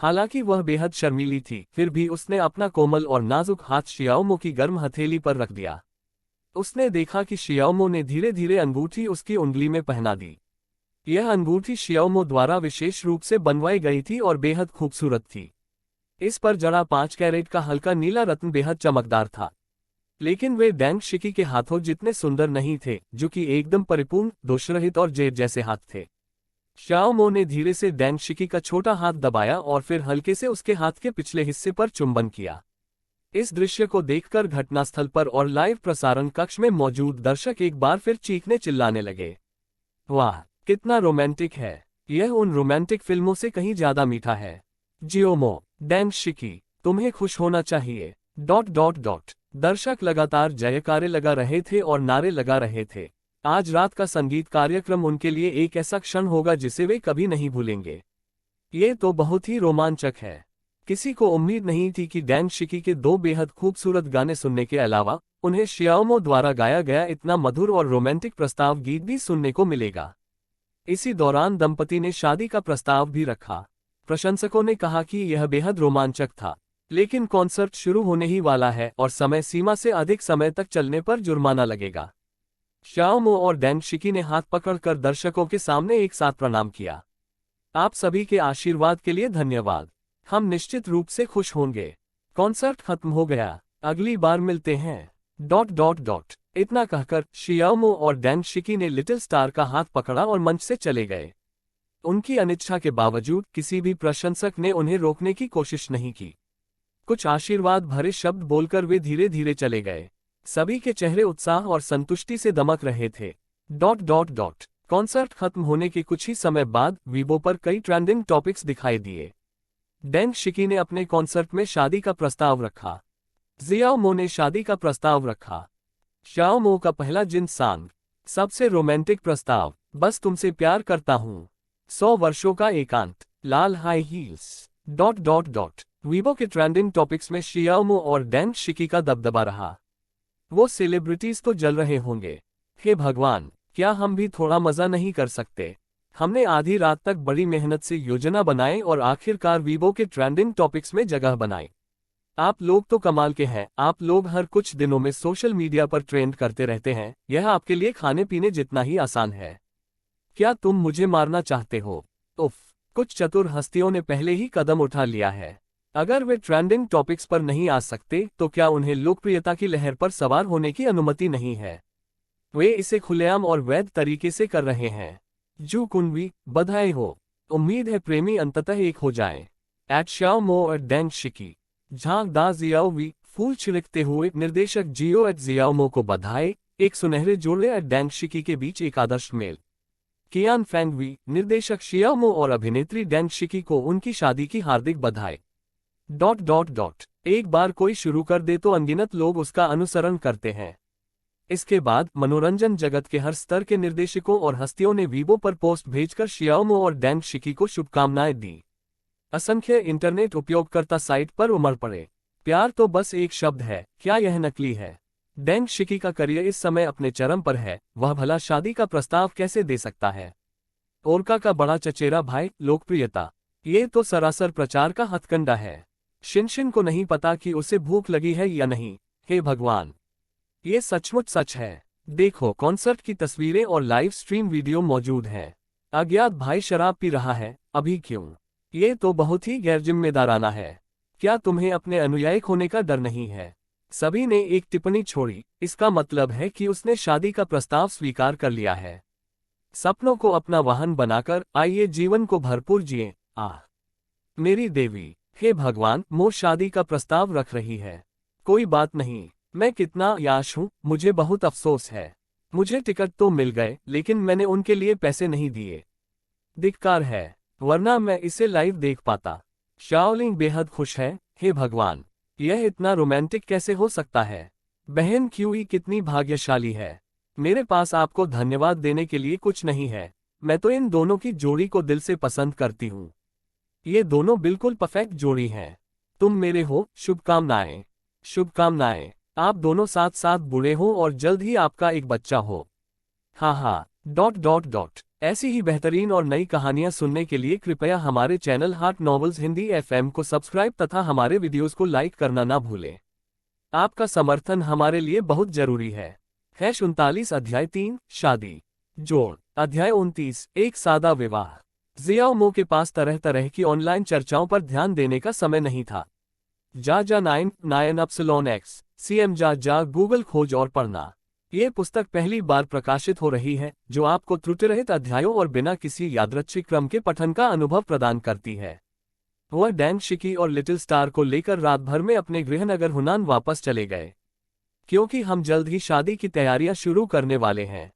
हालांकि वह बेहद शर्मीली थी, फिर भी उसने अपना कोमल और नाजुक हाथ शियाओमो की गर्म हथेली पर रख दिया। उसने देखा कि शियाओमो ने धीरे धीरे अंगूठी उसकी उंगली में पहना दी। यह अंगूठी शियाओमो द्वारा विशेष रूप से बनवाई गई थी और बेहद खूबसूरत थी। इस पर जड़ा 5 कैरेट का हल्का नीला रत्न बेहद चमकदार था। लेकिन वे डेंग शिकी के हाथों जितने सुंदर नहीं थे, जो कि एकदम परिपूर्ण, दोषरहित और जेड जैसे हाथ थे। शियाओमो ने धीरे से डेंग शिकी का छोटा हाथ दबाया और फिर हल्के से उसके हाथ के पिछले हिस्से पर चुंबन किया। इस दृश्य को देखकर घटनास्थल पर और लाइव प्रसारण कक्ष में मौजूद दर्शक एक बार फिर चीखने चिल्लाने लगे। वाह, कितना रोमांटिक है! यह उन रोमांटिक फिल्मों से कहीं ज्यादा मीठा है। जियोमो, डैन शिकी, तुम्हें खुश होना चाहिए। ... दर्शक लगातार जयकारे लगा रहे थे और नारे लगा रहे थे। आज रात का संगीत कार्यक्रम उनके लिए एक ऐसा क्षण होगा जिसे वे कभी नहीं भूलेंगे। ये तो बहुत ही रोमांचक है। किसी को उम्मीद नहीं थी कि डैन शिकी के दो बेहद खूबसूरत गाने सुनने के अलावा उन्हें शियाओमो द्वारा गाया गया इतना मधुर और रोमांटिक प्रस्ताव गीत भी सुनने को मिलेगा। इसी दौरान दंपति ने शादी का प्रस्ताव भी रखा। प्रशंसकों ने कहा कि यह बेहद रोमांचक था, लेकिन कॉन्सर्ट शुरू होने ही वाला है और समय सीमा से अधिक समय तक चलने पर जुर्माना लगेगा। शियाओमो और डैन शिकी ने हाथ पकड़कर दर्शकों के सामने एक साथ प्रणाम किया। आप सभी के आशीर्वाद के लिए धन्यवाद। हम निश्चित रूप से खुश होंगे। कॉन्सर्ट खत्म हो गया, अगली बार मिलते हैं। ... इतना कहकर शियाओमो और डैन शिकी ने लिटिल स्टार का हाथ पकड़ा और मंच से चले गए। उनकी अनिच्छा के बावजूद किसी भी प्रशंसक ने उन्हें रोकने की कोशिश नहीं की। कुछ आशीर्वाद भरे शब्द बोलकर वे धीरे धीरे चले गए। सभी के चेहरे उत्साह और संतुष्टि से दमक रहे थे। ... कॉन्सर्ट खत्म होने के कुछ ही समय बाद वीबो पर कई ट्रेंडिंग टॉपिक्स दिखाई दिए। डैन शिकी ने अपने कॉन्सर्ट में शादी का प्रस्ताव रखा। जियाओमो ने शादी का प्रस्ताव रखा। शियाओमो का पहला जिन सांग, सबसे रोमांटिक प्रस्ताव, बस तुमसे प्यार करता हूँ, 100 वर्षों का एकांत, लाल हाई हील्स... वीबो के ट्रेंडिंग टॉपिक्स में शियाओमो और डैन शिकी का दबदबा रहा। वो सेलिब्रिटीज तो जल रहे होंगे। हे भगवान, क्या हम भी थोड़ा मजा नहीं कर सकते? हमने आधी रात तक बड़ी मेहनत से योजना बनाई और आखिरकार वीबो के ट्रेंडिंग टॉपिक्स में जगह बनाई। आप लोग तो कमाल के हैं। आप लोग हर कुछ दिनों में सोशल मीडिया पर ट्रेंड करते रहते हैं। यह आपके लिए खाने पीने जितना ही आसान है। क्या तुम मुझे मारना चाहते हो? उफ, कुछ चतुर हस्तियों ने पहले ही कदम उठा लिया है। अगर वे ट्रेंडिंग टॉपिक्स पर नहीं आ सकते तो क्या उन्हें लोकप्रियता की लहर पर सवार होने की अनुमति नहीं है? वे इसे खुलेआम और वैध तरीके से कर रहे हैं। जू कुनवी, बधाई हो। उम्मीद है प्रेमी अंततः एक हो जाएं। @शियाओमो और डैन शिकी। झांक दा जियाओवी, फूल छिड़कते हुए निर्देशक जियो जियाओमो को बधाई। एक सुनहरे जोड़े डैन शिकी के बीच एक आदर्श मेल। कियान फैंगवी, निर्देशक शियाओमो और अभिनेत्री डैन शिकी को उनकी शादी की हार्दिक बधाई। ... एक बार कोई शुरू कर दे तो अनगिनत लोग उसका अनुसरण करते हैं। इसके बाद मनोरंजन जगत के हर स्तर के निर्देशकों और हस्तियों ने वीबो पर पोस्ट भेजकर शियाओमो और डैन शिकी को शुभकामनाएं दी। असंख्य इंटरनेट उपयोगकर्ता साइट पर उमड़ पड़े। प्यार तो बस एक शब्द है, क्या यह नकली है? डैन शिकी का करियर इस समय अपने चरम पर है, वह भला शादी का प्रस्ताव कैसे दे सकता है? ओरका का बड़ा चचेरा भाई, लोकप्रियता। ये तो सरासर प्रचार का हथकंडा है। शिनशिन को नहीं पता कि उसे भूख लगी है या नहीं। हे भगवान, ये सचमुच सच है। देखो, कॉन्सर्ट की तस्वीरें और लाइव स्ट्रीम वीडियो मौजूद हैं। अज्ञात भाई शराब पी रहा है, अभी क्यों? ये तो बहुत ही गैरजिम्मेदाराना है। क्या तुम्हें अपने अनुयायी खोने का डर नहीं है? सभी ने एक टिप्पणी छोड़ी। इसका मतलब है कि उसने शादी का प्रस्ताव स्वीकार कर लिया है। सपनों को अपना वाहन बनाकर आइए जीवन को भरपूर जिए। आह मेरी देवी, हे भगवान, मो शादी का प्रस्ताव रख रही है। कोई बात नहीं, मैं कितना याश हूँ, मुझे बहुत अफसोस है। मुझे टिकट तो मिल गए, लेकिन मैंने उनके लिए पैसे नहीं दिए। धिक्कार है, वरना मैं इसे लाइव देख पाता। शाओलिंग बेहद खुश है। हे भगवान, यह इतना रोमांटिक कैसे हो सकता है? बहन क्यूई कितनी भाग्यशाली है। मेरे पास आपको धन्यवाद देने के लिए कुछ नहीं है। मैं तो इन दोनों की जोड़ी को दिल से पसंद करती हूँ। ये दोनों बिल्कुल परफेक्ट जोड़ी हैं। तुम मेरे हो। शुभकामनाएं। शुभकामनाएं। आप दोनों साथ साथ बूढ़े हो और जल्द ही आपका एक बच्चा हो। हाँ। ऐसी ही बेहतरीन और नई कहानियां सुनने के लिए कृपया हमारे channel heart novels Hindi FM को सब्सक्राइब तथा हमारे वीडियोस को लाइक करना ना भूलें। आपका समर्थन हमारे लिए बहुत जरूरी है। 39 अध्याय 3 शादी जोड़। अध्याय 29 एक सादा विवाह। जियाओमो के पास तरह तरह की ऑनलाइन चर्चाओं पर ध्यान देने का समय नहीं था। जा 9 CM जा गूगल खोज और पढ़ना। ये पुस्तक पहली बार प्रकाशित हो रही है, जो आपको त्रुटिरहित अध्यायों और बिना किसी यादृच्छिक क्रम के पठन का अनुभव प्रदान करती है। वह डैन शिकी और लिटिल स्टार को लेकर रात भर में अपने गृहनगर हुनान वापस चले गए, क्योंकि हम जल्द ही शादी की तैयारियां शुरू करने वाले हैं।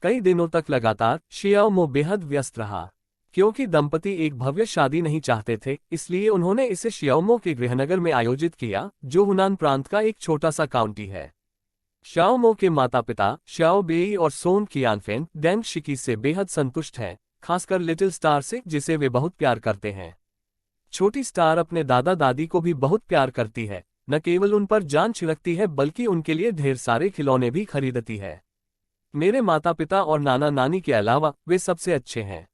कई दिनों तक लगातार शियाओमो बेहद व्यस्त रहा। क्योंकि दंपति एक भव्य शादी नहीं चाहते थे, इसलिए उन्होंने इसे शियाओमो के गृहनगर में आयोजित किया, जो हुनान प्रांत का एक छोटा सा काउंटी है। शियाओमो के माता पिता शियाओ बेई और सोन कियानफेन डेंग शिकी से बेहद संतुष्ट हैं, खासकर लिटिल स्टार से, जिसे वे बहुत प्यार करते हैं। छोटी स्टार अपने दादा दादी को भी बहुत प्यार करती है, न केवल उन पर जान छिड़कती है बल्कि उनके लिए ढेर सारे खिलौने भी खरीदती है। मेरे माता पिता और नाना नानी के अलावा वे सबसे अच्छे हैं।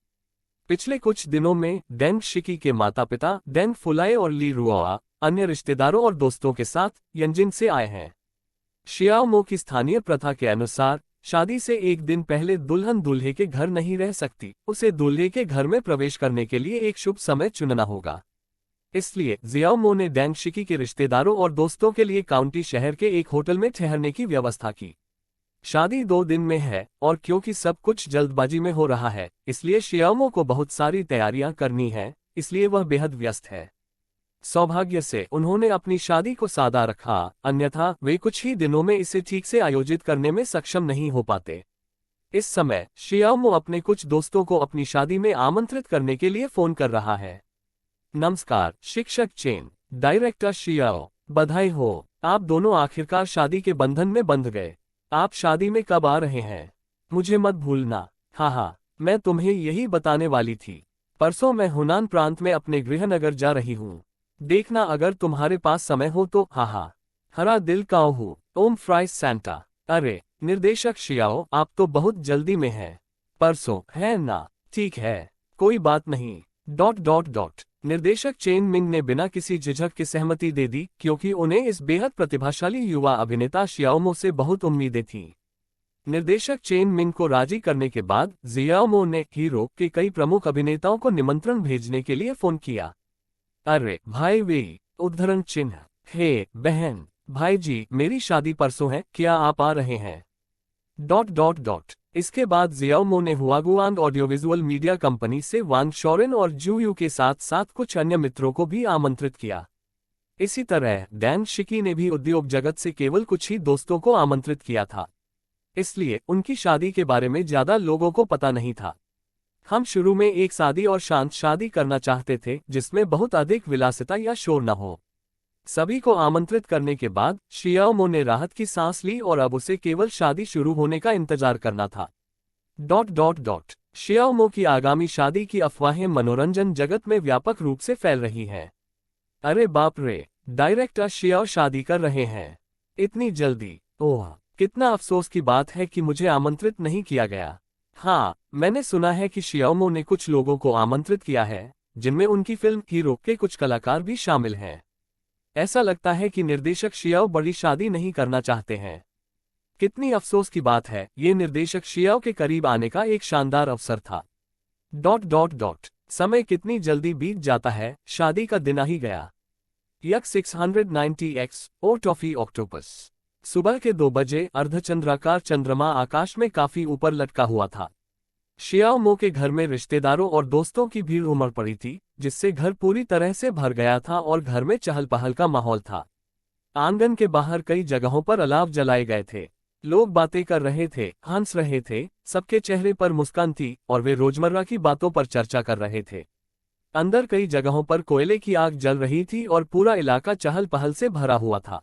पिछले कुछ दिनों में डेंग शिकी के माता पिता डेंग फुलाए और ली रुआ अन्य रिश्तेदारों और दोस्तों के साथ यंजिन से आए हैं। शियाओमो की स्थानीय प्रथा के अनुसार शादी से एक दिन पहले दुल्हन दूल्हे के घर नहीं रह सकती, उसे दूल्हे के घर में प्रवेश करने के लिए एक शुभ समय चुनना होगा। इसलिए जियाओमो ने डेंग शिकी के रिश्तेदारों और दोस्तों के लिए काउंटी शहर के एक होटल में ठहरने की व्यवस्था की। शादी 2 दिन में है और क्योंकि सब कुछ जल्दबाजी में हो रहा है, इसलिए शियाओमो को बहुत सारी तैयारियां करनी है, इसलिए वह बेहद व्यस्त है। सौभाग्य से उन्होंने अपनी शादी को सादा रखा, अन्यथा वे कुछ ही दिनों में इसे ठीक से आयोजित करने में सक्षम नहीं हो पाते। इस समय शियाओमो अपने कुछ दोस्तों को अपनी शादी में आमंत्रित करने के लिए फोन कर रहा है। नमस्कार शिक्षक चेन, डायरेक्टर शियाओ, बधाई हो, आप दोनों आखिरकार शादी के बंधन में बंध गए। आप शादी में कब आ रहे हैं? मुझे मत भूलना। हाँ, मैं तुम्हें यही बताने वाली थी। परसों मैं हुनान प्रांत में अपने गृहनगर जा रही हूँ। देखना अगर तुम्हारे पास समय हो तो। हाँ, हरा दिल काओ हूँ, ओम फ्राइस सैंटा। अरे निर्देशक शियाओ, आप तो बहुत जल्दी में हैं। परसों है ना? ठीक है, कोई बात नहीं। ... निर्देशक चेन मिंग ने बिना किसी झिझक के सहमति दे दी, क्योंकि उन्हें इस बेहद प्रतिभाशाली युवा अभिनेता शियाओमो से बहुत उम्मीदें थीं। निर्देशक चेन मिंग को राजी करने के बाद जियाओमो ने हीरो के कई प्रमुख अभिनेताओं को निमंत्रण भेजने के लिए फोन किया। अरे भाई वे, उद्धरण चिन्ह, हे बहन, भाई जी, मेरी शादी परसों है, क्या आप आ रहे हैं? ... इसके बाद जियाओमो ने हुआगुआंग ऑडियोविजुअल मीडिया कंपनी से वांग शोरेन और जू यू के साथ साथ कुछ अन्य मित्रों को भी आमंत्रित किया। इसी तरह डेंग शिकी ने भी उद्योग जगत से केवल कुछ ही दोस्तों को आमंत्रित किया था, इसलिए उनकी शादी के बारे में ज्यादा लोगों को पता नहीं था। हम शुरू में एक सादी और शांत शादी करना चाहते थे, जिसमें बहुत अधिक विलासिता या शोर न हो। सभी को आमंत्रित करने के बाद शियाओमो ने राहत की सांस ली और अब उसे केवल शादी शुरू होने का इंतजार करना था। ... शियाओमो की आगामी शादी की अफवाहें मनोरंजन जगत में व्यापक रूप से फैल रही हैं। अरे बाप रे, डायरेक्टर शियाओ शादी कर रहे हैं, इतनी जल्दी? ओह, कितना अफसोस की बात है कि मुझे आमंत्रित नहीं किया गया। हाँ, मैंने सुना है कि शियाओमो ने कुछ लोगों को आमंत्रित किया है, जिनमें उनकी फिल्म हीरो के कुछ कलाकार भी शामिल हैं। ऐसा लगता है कि निर्देशक शियाओ बड़ी शादी नहीं करना चाहते हैं। कितनी अफसोस की बात है, ये निर्देशक शियाओ के करीब आने का एक शानदार अवसर था। ... समय कितनी जल्दी बीत जाता है, शादी का दिन आ ही गया। यक 690X ओ टॉफी ऑक्टोपस। सुबह के 2 बजे अर्धचंद्राकार चंद्रमा आकाश में काफी ऊपर लटका हुआ था। शियाओमो के घर में रिश्तेदारों और दोस्तों की भीड़ उमड़ पड़ी थी, जिससे घर पूरी तरह से भर गया था और घर में चहल पहल का माहौल था। आंगन के बाहर कई जगहों पर अलाव जलाए गए थे। लोग बातें कर रहे थे, हंस रहे थे, सबके चेहरे पर मुस्कान थी और वे रोजमर्रा की बातों पर चर्चा कर रहे थे। अंदर कई जगहों पर कोयले की आग जल रही थी और पूरा इलाका चहल पहल से भरा हुआ था।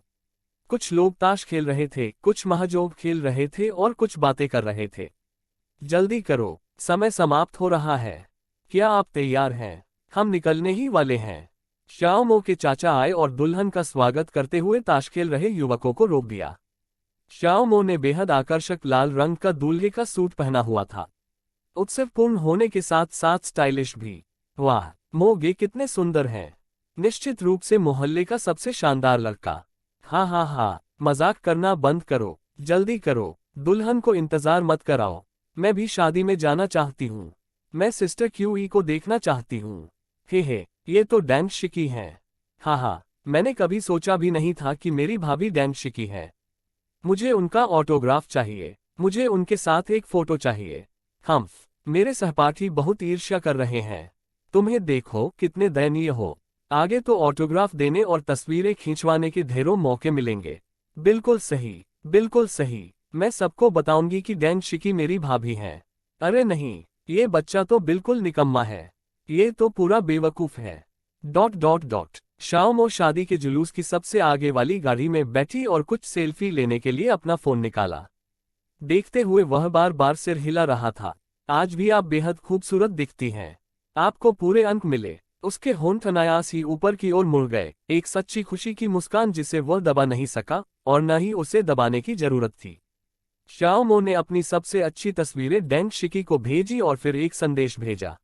कुछ लोग ताश खेल रहे थे, कुछ महाजोग खेल रहे थे और कुछ बातें कर रहे थे। जल्दी करो, समय समाप्त हो रहा है। क्या आप तैयार हैं? हम निकलने ही वाले हैं। शियाओमो के चाचा आए और दुल्हन का स्वागत करते हुए ताश खेल रहे युवकों को रोक दिया। शियाओमो ने बेहद आकर्षक लाल रंग का दूल्हे का सूट पहना हुआ था, उत्सवपूर्ण होने के साथ साथ स्टाइलिश भी। वाह, मोगे कितने सुंदर हैं। निश्चित रूप से मोहल्ले का सबसे शानदार लड़का। हाँ, मजाक करना बंद करो, जल्दी करो, दुल्हन को इंतजार मत कराओ। मैं भी शादी में जाना चाहती हूँ। मैं सिस्टर क्यूई को देखना चाहती हूँ। हे, ये तो डेंग शिकी हैं। हाँ, मैंने कभी सोचा भी नहीं था कि मेरी भाभी डेंग शिकी है। मुझे उनका ऑटोग्राफ चाहिए, मुझे उनके साथ एक फोटो चाहिए। हम्फ, मेरे सहपाठी बहुत ईर्ष्या कर रहे हैं। तुम्हें देखो कितने दयनीय हो। आगे तो ऑटोग्राफ देने और तस्वीरें खींचवाने के ढेरों मौके मिलेंगे। बिल्कुल सही, बिल्कुल सही। मैं सबको बताऊंगी कि डैंग शिकी मेरी भाभी है। अरे नहीं, ये बच्चा तो बिल्कुल निकम्मा है। ये तो पूरा बेवकूफ है। Dot dot dot. शाओमो शादी के जुलूस की सबसे आगे वाली गाड़ी में बैठी और कुछ सेल्फी लेने के लिए अपना फोन निकाला। देखते हुए वह बार बार सिर हिला रहा था। आज भी आप बेहद खूबसूरत दिखती हैं। आपको पूरे अंक मिले। उसके होंठ अनायास ही ऊपर की ओर मुड़ गए, एक सच्ची खुशी की मुस्कान जिसे वह दबा नहीं सका और न ही उसे दबाने की जरूरत थी। शाओमो ने अपनी सबसे अच्छी तस्वीरें डैंग शिकी को भेजी और फिर एक संदेश भेजा।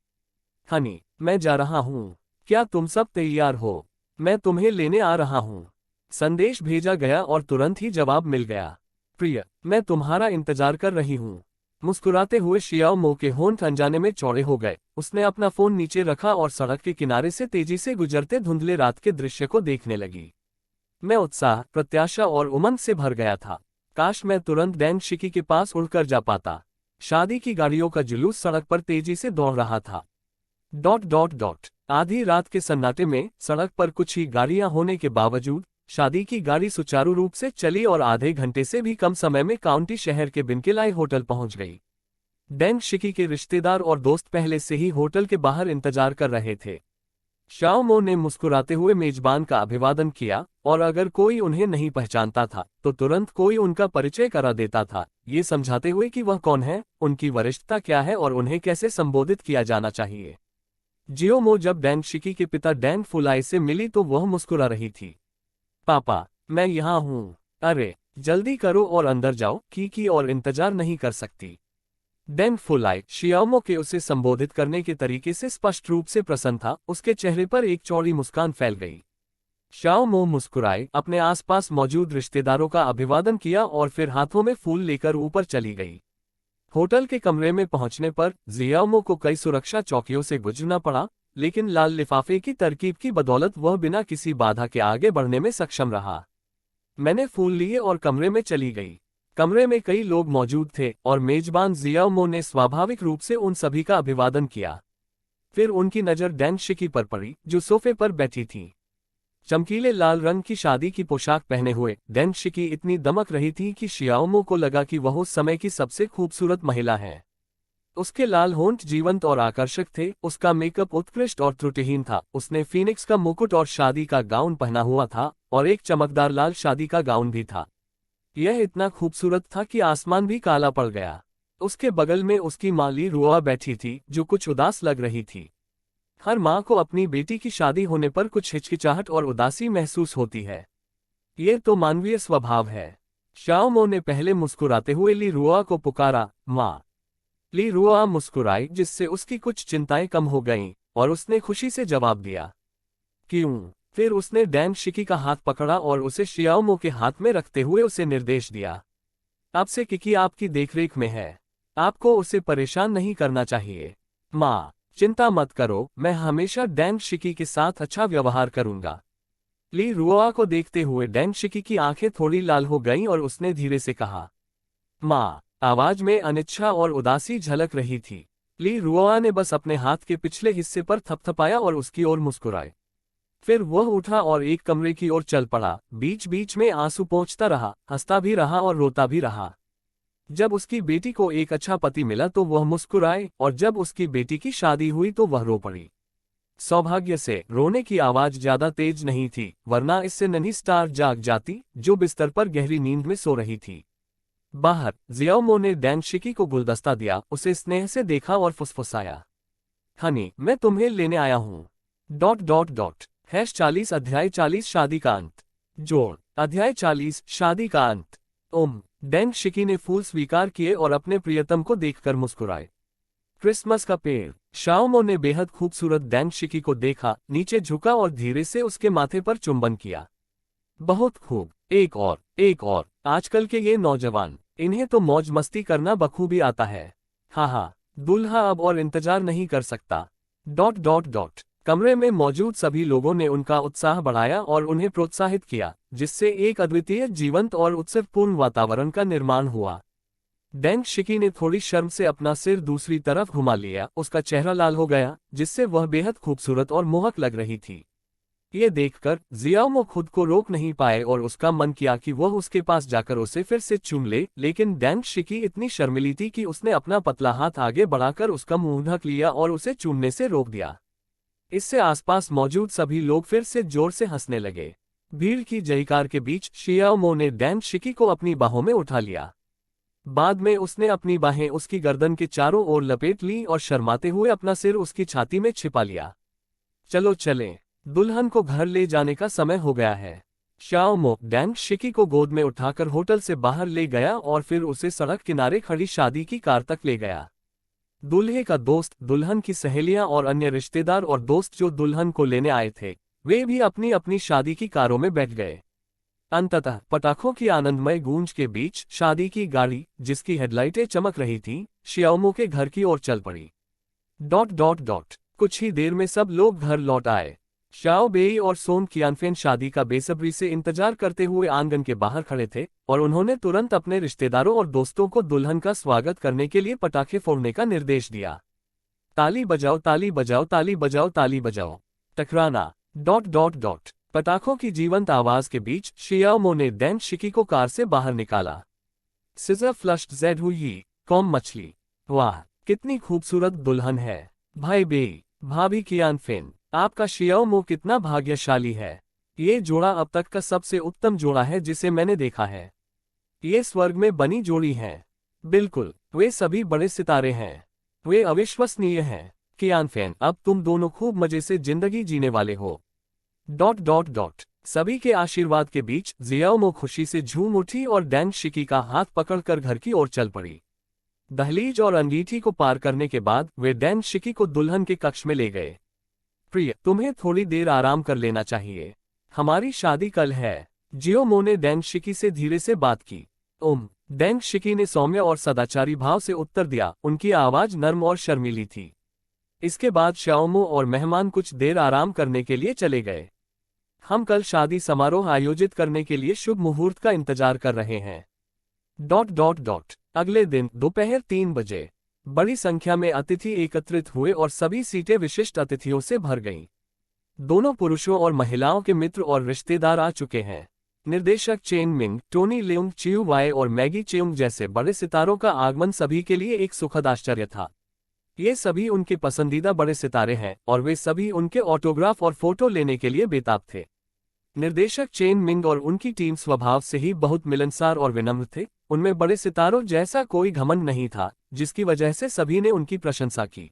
हनी, मैं जा रहा हूँ। क्या तुम सब तैयार हो? मैं तुम्हें लेने आ रहा हूँ। संदेश भेजा गया और तुरंत ही जवाब मिल गया। प्रिय, मैं तुम्हारा इंतजार कर रही हूँ। मुस्कुराते हुए शियाओमो के होंठ अनजाने में चौड़े हो गए। उसने अपना फोन नीचे रखा और सड़क के किनारे से तेजी से गुजरते धुंधले रात के दृश्य को देखने लगी। मैं उत्साह, प्रत्याशा और उमंग से भर गया था। काश मैं तुरंत डैंग शिकी के पास उड़कर जा पाता। शादी की गाड़ियों का जुलूस सड़क पर तेजी से दौड़ रहा था। Dot dot dot. आधी रात के सन्नाटे में सड़क पर कुछ ही गाड़ियां होने के बावजूद शादी की गाड़ी सुचारू रूप से चली और आधे घंटे से भी कम समय में काउंटी शहर के बिनकेलाई होटल पहुंच गई। डैंग शिकी के रिश्तेदार और दोस्त पहले से ही होटल के बाहर इंतजार कर रहे थे। शाओमो ने मुस्कुराते हुए मेजबान का अभिवादन किया और अगर कोई उन्हें नहीं पहचानता था तो तुरंत कोई उनका परिचय करा देता था, ये समझाते हुए कि वह कौन है, उनकी वरिष्ठता क्या है और उन्हें कैसे संबोधित किया जाना चाहिए। जियोमो जब डैंग शिकी के पिता डैंग फुलाई से मिली तो वह मुस्कुरा रही थी। पापा, मैं यहाँ हूँ। अरे जल्दी करो और अंदर जाओ, कीकी और इंतजार नहीं कर सकती। डैंग फुलाई शियाओमो के उसे संबोधित करने के तरीके से स्पष्ट रूप से प्रसन्न था। उसके चेहरे पर एक चौड़ी मुस्कान फैल गई। शाओमो मुस्कुराए, अपने आसपास मौजूद रिश्तेदारों का अभिवादन किया और फिर हाथों में फूल लेकर ऊपर चली गई। होटल के कमरे में पहुंचने पर जियाओमो को कई सुरक्षा चौकियों से गुजरना पड़ा, लेकिन लाल लिफाफे की तरकीब की बदौलत वह बिना किसी बाधा के आगे बढ़ने में सक्षम रहा। मैंने फूल लिए और कमरे में चली गई। कमरे में कई लोग मौजूद थे और मेजबान जियाओमो ने स्वाभाविक रूप से उन सभी का अभिवादन किया। फिर उनकी नज़र डैंग शिकी पर पड़ी, जो सोफे पर बैठी थी। चमकीले लाल रंग की शादी की पोशाक पहने हुए डैंग शिकी इतनी दमक रही थी कि शियाओमो को लगा कि वह उस समय की सबसे खूबसूरत महिला है। उसके लाल होंठ जीवंत और आकर्षक थे, उसका मेकअप उत्कृष्ट और त्रुटिहीन था। उसने फीनिक्स का मुकुट और शादी का गाउन पहना हुआ था और एक चमकदार लाल शादी का गाउन भी था। यह इतना खूबसूरत था कि आसमान भी काला पड़ गया। उसके बगल में उसकी माँ ली रुआ बैठी थी, जो कुछ उदास लग रही थी। हर माँ को अपनी बेटी की शादी होने पर कुछ हिचकिचाहट और उदासी महसूस होती है। ये तो मानवीय स्वभाव है। शाओमो ने पहले मुस्कुराते हुए ली रुआ को पुकारा, माँ। ली रुआ मुस्कुराई, जिससे उसकी कुछ चिंताएं कम हो गईं, और उसने खुशी से जवाब दिया, क्यों? फिर उसने डैंग शिकी का हाथ पकड़ा और उसे शियाओमो के हाथ में रखते हुए उसे निर्देश दिया, अब से किकी आपकी देखरेख में है। आपको उसे परेशान नहीं करना चाहिए। माँ, चिंता मत करो, मैं हमेशा डैंग शिकी के साथ अच्छा व्यवहार करूंगा। ली रुआ को देखते हुए डैंग शिकी की आंखें थोड़ी लाल हो गईं और उसने धीरे से कहा, माँ। आवाज में अनिच्छा और उदासी झलक रही थी। ली रुआ ने बस अपने हाथ के पिछले हिस्से पर थपथपाया और उसकी ओर मुस्कुराए। फिर वह उठा और एक कमरे की ओर चल पड़ा। बीच बीच में आंसू पोंछता रहा, हंसता भी रहा और रोता भी रहा। जब उसकी बेटी को एक अच्छा पति मिला तो वह मुस्कुराए, और जब उसकी बेटी की शादी हुई तो वह रो पड़ी। सौभाग्य से रोने की आवाज ज्यादा तेज नहीं थी, वरना इससे नन्ही स्टार जाग जाती, जो बिस्तर पर गहरी नींद में सो रही थी। बाहर जियाओमो ने डैंग शिकी को गुलदस्ता दिया, उसे स्नेह से देखा और फुसफुसाया, हनी, मैं तुम्हें लेने आया हूँ। Dot dot dot. #40 अध्याय 40 शादी का अंत। जोड़। अध्याय 40 शादी का अंत। डैंग शिकी ने फूल स्वीकार किए और अपने प्रियतम को देखकर मुस्कुराए। क्रिसमस का पेड़। शाओमो ने बेहद खूबसूरत डैंग शिकी को देखा, नीचे झुका और धीरे से उसके माथे पर चुंबन किया। बहुत खूब, एक और। आजकल के ये नौजवान, इन्हें तो मौज मस्ती करना बखूबी आता है। हाँ, दूल्हा अब और इंतजार नहीं कर सकता। Dot dot dot. कमरे में मौजूद सभी लोगों ने उनका उत्साह बढ़ाया और उन्हें प्रोत्साहित किया, जिससे एक अद्वितीय, जीवंत और उत्सवपूर्ण वातावरण का निर्माण हुआ। डैंग शिकी ने थोड़ी शर्म से अपना सिर दूसरी तरफ घुमा लिया, उसका चेहरा लाल हो गया, जिससे वह बेहद खूबसूरत और मोहक लग रही थी। ये देखकर जियाओमो खुद को रोक नहीं पाए और उसका मन किया कि वह उसके पास जाकर उसे फिर से चूम ले, लेकिन डैंग शिकी इतनी शर्मिली थी कि उसने अपना पतला हाथ आगे बढ़ाकर उसका मुंह ढक लिया और उसे चूमने से रोक दिया। इससे आसपास मौजूद सभी लोग फिर से जोर से हंसने लगे। भीड़ की जयकार के बीच जियाओमो ने डैंग शिकी को अपनी बाहों में उठा लिया। बाद में उसने अपनी बाहें उसकी गर्दन के चारों ओर लपेट ली और शर्माते हुए अपना सिर उसकी छाती में छिपा लिया। चलो चलें, दुल्हन को घर ले जाने का समय हो गया है। जियाओमो डैंग शिकी को गोद में उठाकर होटल से बाहर ले गया और फिर उसे सड़क किनारे खड़ी शादी की कार तक ले गया। दूल्हे का दोस्त, दुल्हन की सहेलियां और अन्य रिश्तेदार और दोस्त जो दुल्हन को लेने आए थे, वे भी अपनी अपनी शादी की कारों में बैठ गए। अंततः पटाखों की आनंदमय गूंज के बीच शादी की गाड़ी, जिसकी हेडलाइटें चमक रही थीं, जियाओमो के घर की ओर चल पड़ी। कुछ ही देर में सब लोग घर लौट आए। शाओ बेई और सोन कियानफेन शादी का बेसब्री से इंतजार करते हुए आंगन के बाहर खड़े थे और उन्होंने तुरंत अपने रिश्तेदारों और दोस्तों को दुल्हन का स्वागत करने के लिए पटाखे फोड़ने का निर्देश दिया। ताली बजाओ, ताली बजाओ, ताली बजाओ, ताली बजाओ। टकराना। पटाखों की जीवंत आवाज के बीच जियाओमो ने डैंग शिकी को कार से बाहर निकाला। सिजर फ्लश्ड जेड हुई कॉम मछली। वाह, कितनी खूबसूरत दुल्हन है। भाई बेई, भाभी कियानफेन, आपका जियाओमो कितना भाग्यशाली है। ये जोड़ा अब तक का सबसे उत्तम जोड़ा है जिसे मैंने देखा है। ये स्वर्ग में बनी जोड़ी है। बिल्कुल, वे सभी बड़े सितारे हैं। वे अविश्वसनीय हैं। कियानफेन, अब तुम दोनों खूब मजे से जिंदगी जीने वाले हो। सभी के आशीर्वाद के बीच जियाओमो खुशी से झूम उठी और डैंग शिकी का हाथ पकड़कर घर की ओर चल पड़ी। दहलीज और अंगीठी को पार करने के बाद वे डैंग शिकी को दुल्हन के कक्ष में ले गए। प्रिय, तुम्हें थोड़ी देर आराम कर लेना चाहिए। हमारी शादी कल है। जियाओमो ने डैंग शिकी से धीरे से बात की। डैंग शिकी ने सौम्य और सदाचारी भाव से उत्तर दिया, उनकी आवाज नर्म और शर्मीली थी। इसके बाद जियाओमो और मेहमान कुछ देर आराम करने के लिए चले गए। हम कल शादी समारोह आयोजित करने के लिए शुभ मुहूर्त का इंतजार कर रहे हैं। अगले दिन दोपहर 3 बजे बड़ी संख्या में अतिथि एकत्रित हुए और सभी सीटें विशिष्ट अतिथियों से भर गईं। दोनों पुरुषों और महिलाओं के मित्र और रिश्तेदार आ चुके हैं। निर्देशक चेन मिंग, टोनी लेउंग चियू वाई और मैगी चेउंग जैसे बड़े सितारों का आगमन सभी के लिए एक सुखद आश्चर्य था। ये सभी उनके पसंदीदा बड़े सितारे हैं और वे सभी उनके ऑटोग्राफ और फोटो लेने के लिए बेताब थे। निर्देशक चेन मिंग और उनकी टीम स्वभाव से ही बहुत मिलनसार और विनम्र थे। उनमें बड़े सितारों जैसा कोई घमंड नहीं था, जिसकी वजह से सभी ने उनकी प्रशंसा की।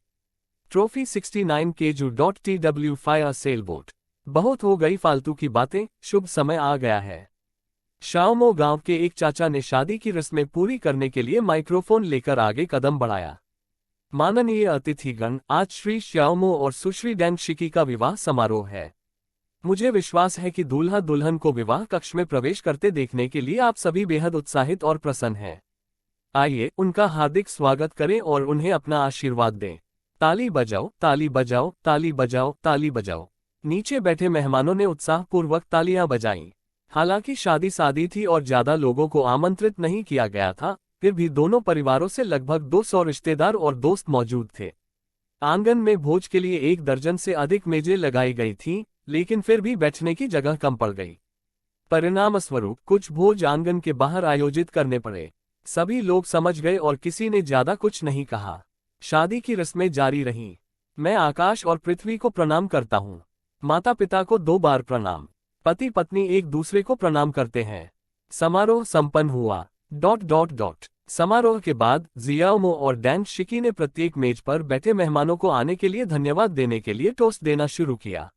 Trophy 69 KJU.TW5 sailboat. बहुत हो गई फालतू की बातें, शुभ समय आ गया है। जियाओमो गांव के एक चाचा ने शादी की रस्में पूरी करने के लिए माइक्रोफोन लेकर आगे कदम बढ़ाया। माननीय अतिथिगण, आज श्री जियाओमो और सुश्री डैंग शिकी का विवाह समारोह है। मुझे विश्वास है कि दूल्हा दुल्हन को विवाह कक्ष में प्रवेश करते देखने के लिए आप सभी बेहद उत्साहित और प्रसन्न हैं। आइए उनका हार्दिक स्वागत करें और उन्हें अपना आशीर्वाद दें। ताली बजाओ, ताली बजाओ, ताली बजाओ, ताली बजाओ। नीचे बैठे मेहमानों ने उत्साहपूर्वक तालियां बजाईं। हालांकि शादी सादी थी और ज्यादा लोगों को आमंत्रित नहीं किया गया था, फिर भी दोनों परिवारों से लगभग 200 रिश्तेदार और दोस्त मौजूद थे। आंगन में भोज के लिए 1 दर्जन से अधिक मेजें लगाई गई थीं, लेकिन फिर भी बैठने की जगह कम पड़ गई। परिणामस्वरूप कुछ भोज आंगन के बाहर आयोजित करने पड़े। सभी लोग समझ गए और किसी ने ज्यादा कुछ नहीं कहा। शादी की रस्में जारी रहीं। मैं आकाश और पृथ्वी को प्रणाम करता हूँ। माता पिता को 2 बार प्रणाम। पति पत्नी एक दूसरे को प्रणाम करते हैं। समारोह संपन्न हुआ। समारोह के बाद जियाओमो और डैंग शिकी ने प्रत्येक मेज पर बैठे मेहमानों को आने के लिए धन्यवाद देने के लिए टोस्ट देना शुरू किया।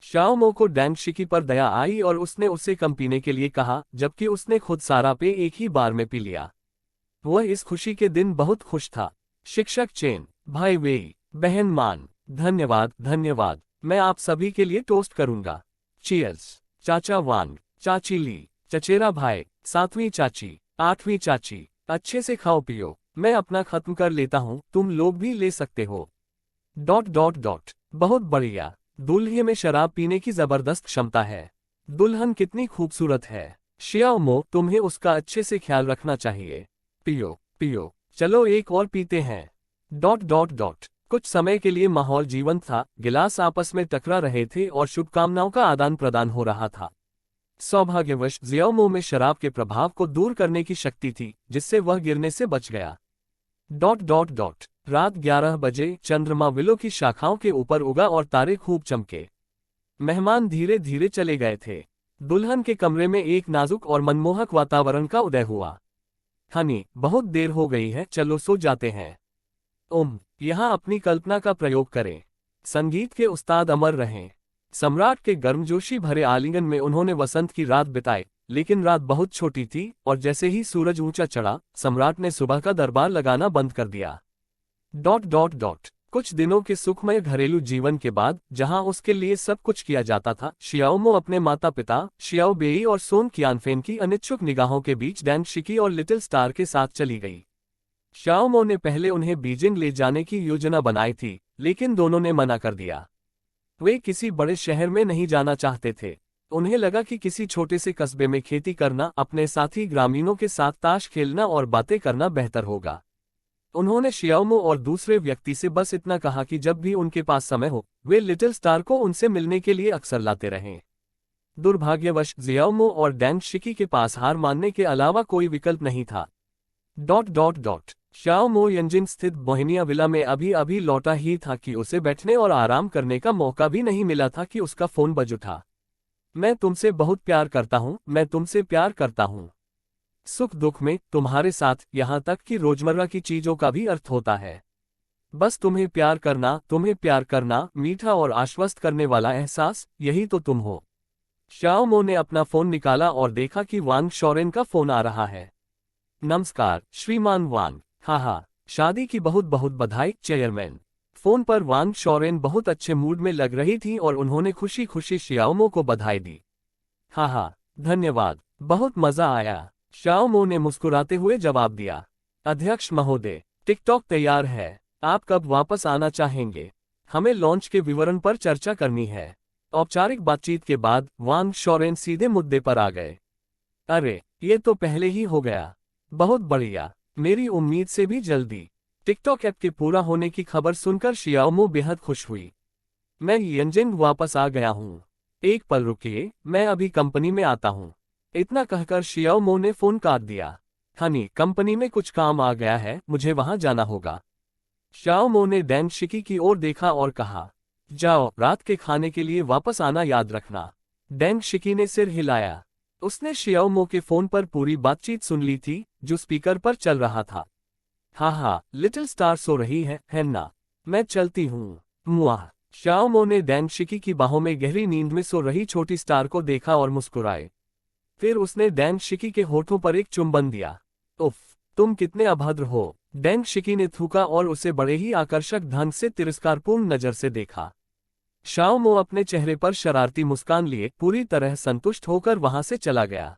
जियाओमो को डैंग शिकी पर दया आई और उसने उसे कम पीने के लिए कहा, जबकि उसने खुद सारा पे एक ही बार में पी लिया। वह इस खुशी के दिन बहुत खुश था। शिक्षक चेन, भाई वेई, बहन मान, धन्यवाद धन्यवाद। मैं आप सभी के लिए टोस्ट करूंगा। चीयर्स। चाचा वांग, चाची ली, चचेरा भाई, 7वीं चाची, 8वीं चाची, अच्छे से खाओ पियो। मैं अपना खत्म कर लेता हूँ, तुम लोग भी ले सकते हो। बहुत बढ़िया। दूल्हे में शराब पीने की जबरदस्त क्षमता है। दुल्हन कितनी खूबसूरत है। जियाओमो, तुम्हें उसका अच्छे से ख्याल रखना चाहिए। पियो पियो, चलो एक और पीते हैं। कुछ समय के लिए माहौल जीवंत था, गिलास आपस में टकरा रहे थे और शुभकामनाओं का आदान प्रदान हो रहा था। सौभाग्यवश जियाओमो में शराब के प्रभाव को दूर करने की शक्ति थी, जिससे वह गिरने से बच गया। रात 11 बजे चंद्रमा विलो की शाखाओं के ऊपर उगा और तारे खूब चमके। मेहमान धीरे धीरे चले गए थे। दुल्हन के कमरे में एक नाजुक और मनमोहक वातावरण का उदय हुआ। हनी, बहुत देर हो गई है, चलो सो जाते हैं। यहाँ अपनी कल्पना का प्रयोग करें। संगीत के उस्ताद अमर रहें। सम्राट के गर्मजोशी भरे आलिंगन में उन्होंने वसंत की रात बिताई, लेकिन रात बहुत छोटी थी और जैसे ही सूरज ऊंचा चढ़ा, सम्राट ने सुबह का दरबार लगाना बंद कर दिया। कुछ दिनों के सुखमय घरेलू जीवन के बाद, जहां उसके लिए सब कुछ किया जाता था, शियाओमो अपने माता पिता शियाओ बेई और सोन कियानफेन की अनिच्छुक निगाहों के बीच डैंग शिकी और लिटिल स्टार के साथ चली गई। शियाओमो ने पहले उन्हें बीजिंग ले जाने की योजना बनाई थी, लेकिन दोनों ने मना कर दिया। वे किसी बड़े शहर में नहीं जाना चाहते थे। उन्हें लगा कि किसी छोटे से कस्बे में खेती करना, अपने साथी ग्रामीणों के साथ ताश खेलना और बातें करना बेहतर होगा। उन्होंने शियाओमो और दूसरे व्यक्ति से बस इतना कहा कि जब भी उनके पास समय हो, वे लिटिल स्टार को उनसे मिलने के लिए अक्सर लाते रहें। दुर्भाग्यवश जियाओमो और डैंग शिकी के पास हार मानने के अलावा कोई विकल्प नहीं था। शियाओमो यंजिन स्थित बोहेमिया विला में अभी अभी लौटा ही था कि उसे बैठने और आराम करने का मौका भी नहीं मिला था कि उसका फोन बज उठा। मैं तुमसे बहुत प्यार करता हूँ, मैं तुमसे प्यार करता हूँ। सुख दुख में तुम्हारे साथ, यहाँ तक कि रोजमर्रा की चीजों का भी अर्थ होता है। बस तुम्हें प्यार करना, मीठा और आश्वस्त करने वाला एहसास, यही तो तुम हो। शियाओमो ने अपना फोन निकाला और देखा कि वांग शोरेन का फोन आ रहा है। नमस्कार श्रीमान वांग। हाँ, शादी की बहुत बहुत बधाई चेयरमैन। फोन पर वांग शोरेन बहुत अच्छे मूड में लग रही थी और उन्होंने खुशी खुशी शियाओमो को बधाई दी। हाँ, धन्यवाद, बहुत मजा आया, शियाओमो ने मुस्कुराते हुए जवाब दिया। अध्यक्ष महोदय, टिकटॉक तैयार है, आप कब वापस आना चाहेंगे? हमें लॉन्च के विवरण पर चर्चा करनी है। औपचारिक बातचीत के बाद वांग शोरेन सीधे मुद्दे पर आ गए। अरे, ये तो पहले ही हो गया। बहुत बढ़िया, मेरी उम्मीद से भी जल्दी। टिकटॉक ऐप के पूरा होने की खबर सुनकर शियाओमो बेहद खुश हुई। मैं यंजिन वापस आ गया हूँ। एक पल रुकिए, मैं अभी कंपनी में आता हूँ। इतना कहकर शियाओमो ने फोन काट दिया। हनी, कंपनी में कुछ काम आ गया है, मुझे वहां जाना होगा। शियाओमो ने डैंग शिकी की ओर देखा और कहा, जाओ, रात के खाने के लिए वापस आना याद रखना। डैंग शिकी ने सिर हिलाया। उसने शियाओमो के फोन पर पूरी बातचीत सुन ली थी, जो स्पीकर पर चल रहा था। हाँ, लिटिल स्टार सो रही है ना? मैं चलती हूँ। मुआह। शियाओमो ने डैंग शिकी की बाहों में गहरी नींद में सो रही छोटी स्टार को देखा और मुस्कुराए। फिर उसने डैंग शिकी के होठों पर एक चुंबन दिया। उफ, तुम कितने अभद्र हो। डैंग शिकी ने थूका और उसे बड़े ही आकर्षक ढंग से तिरस्कारपूर्ण नजर से देखा। शियाओमो अपने चेहरे पर शरारती मुस्कान लिए पूरी तरह संतुष्ट होकर वहां से चला गया।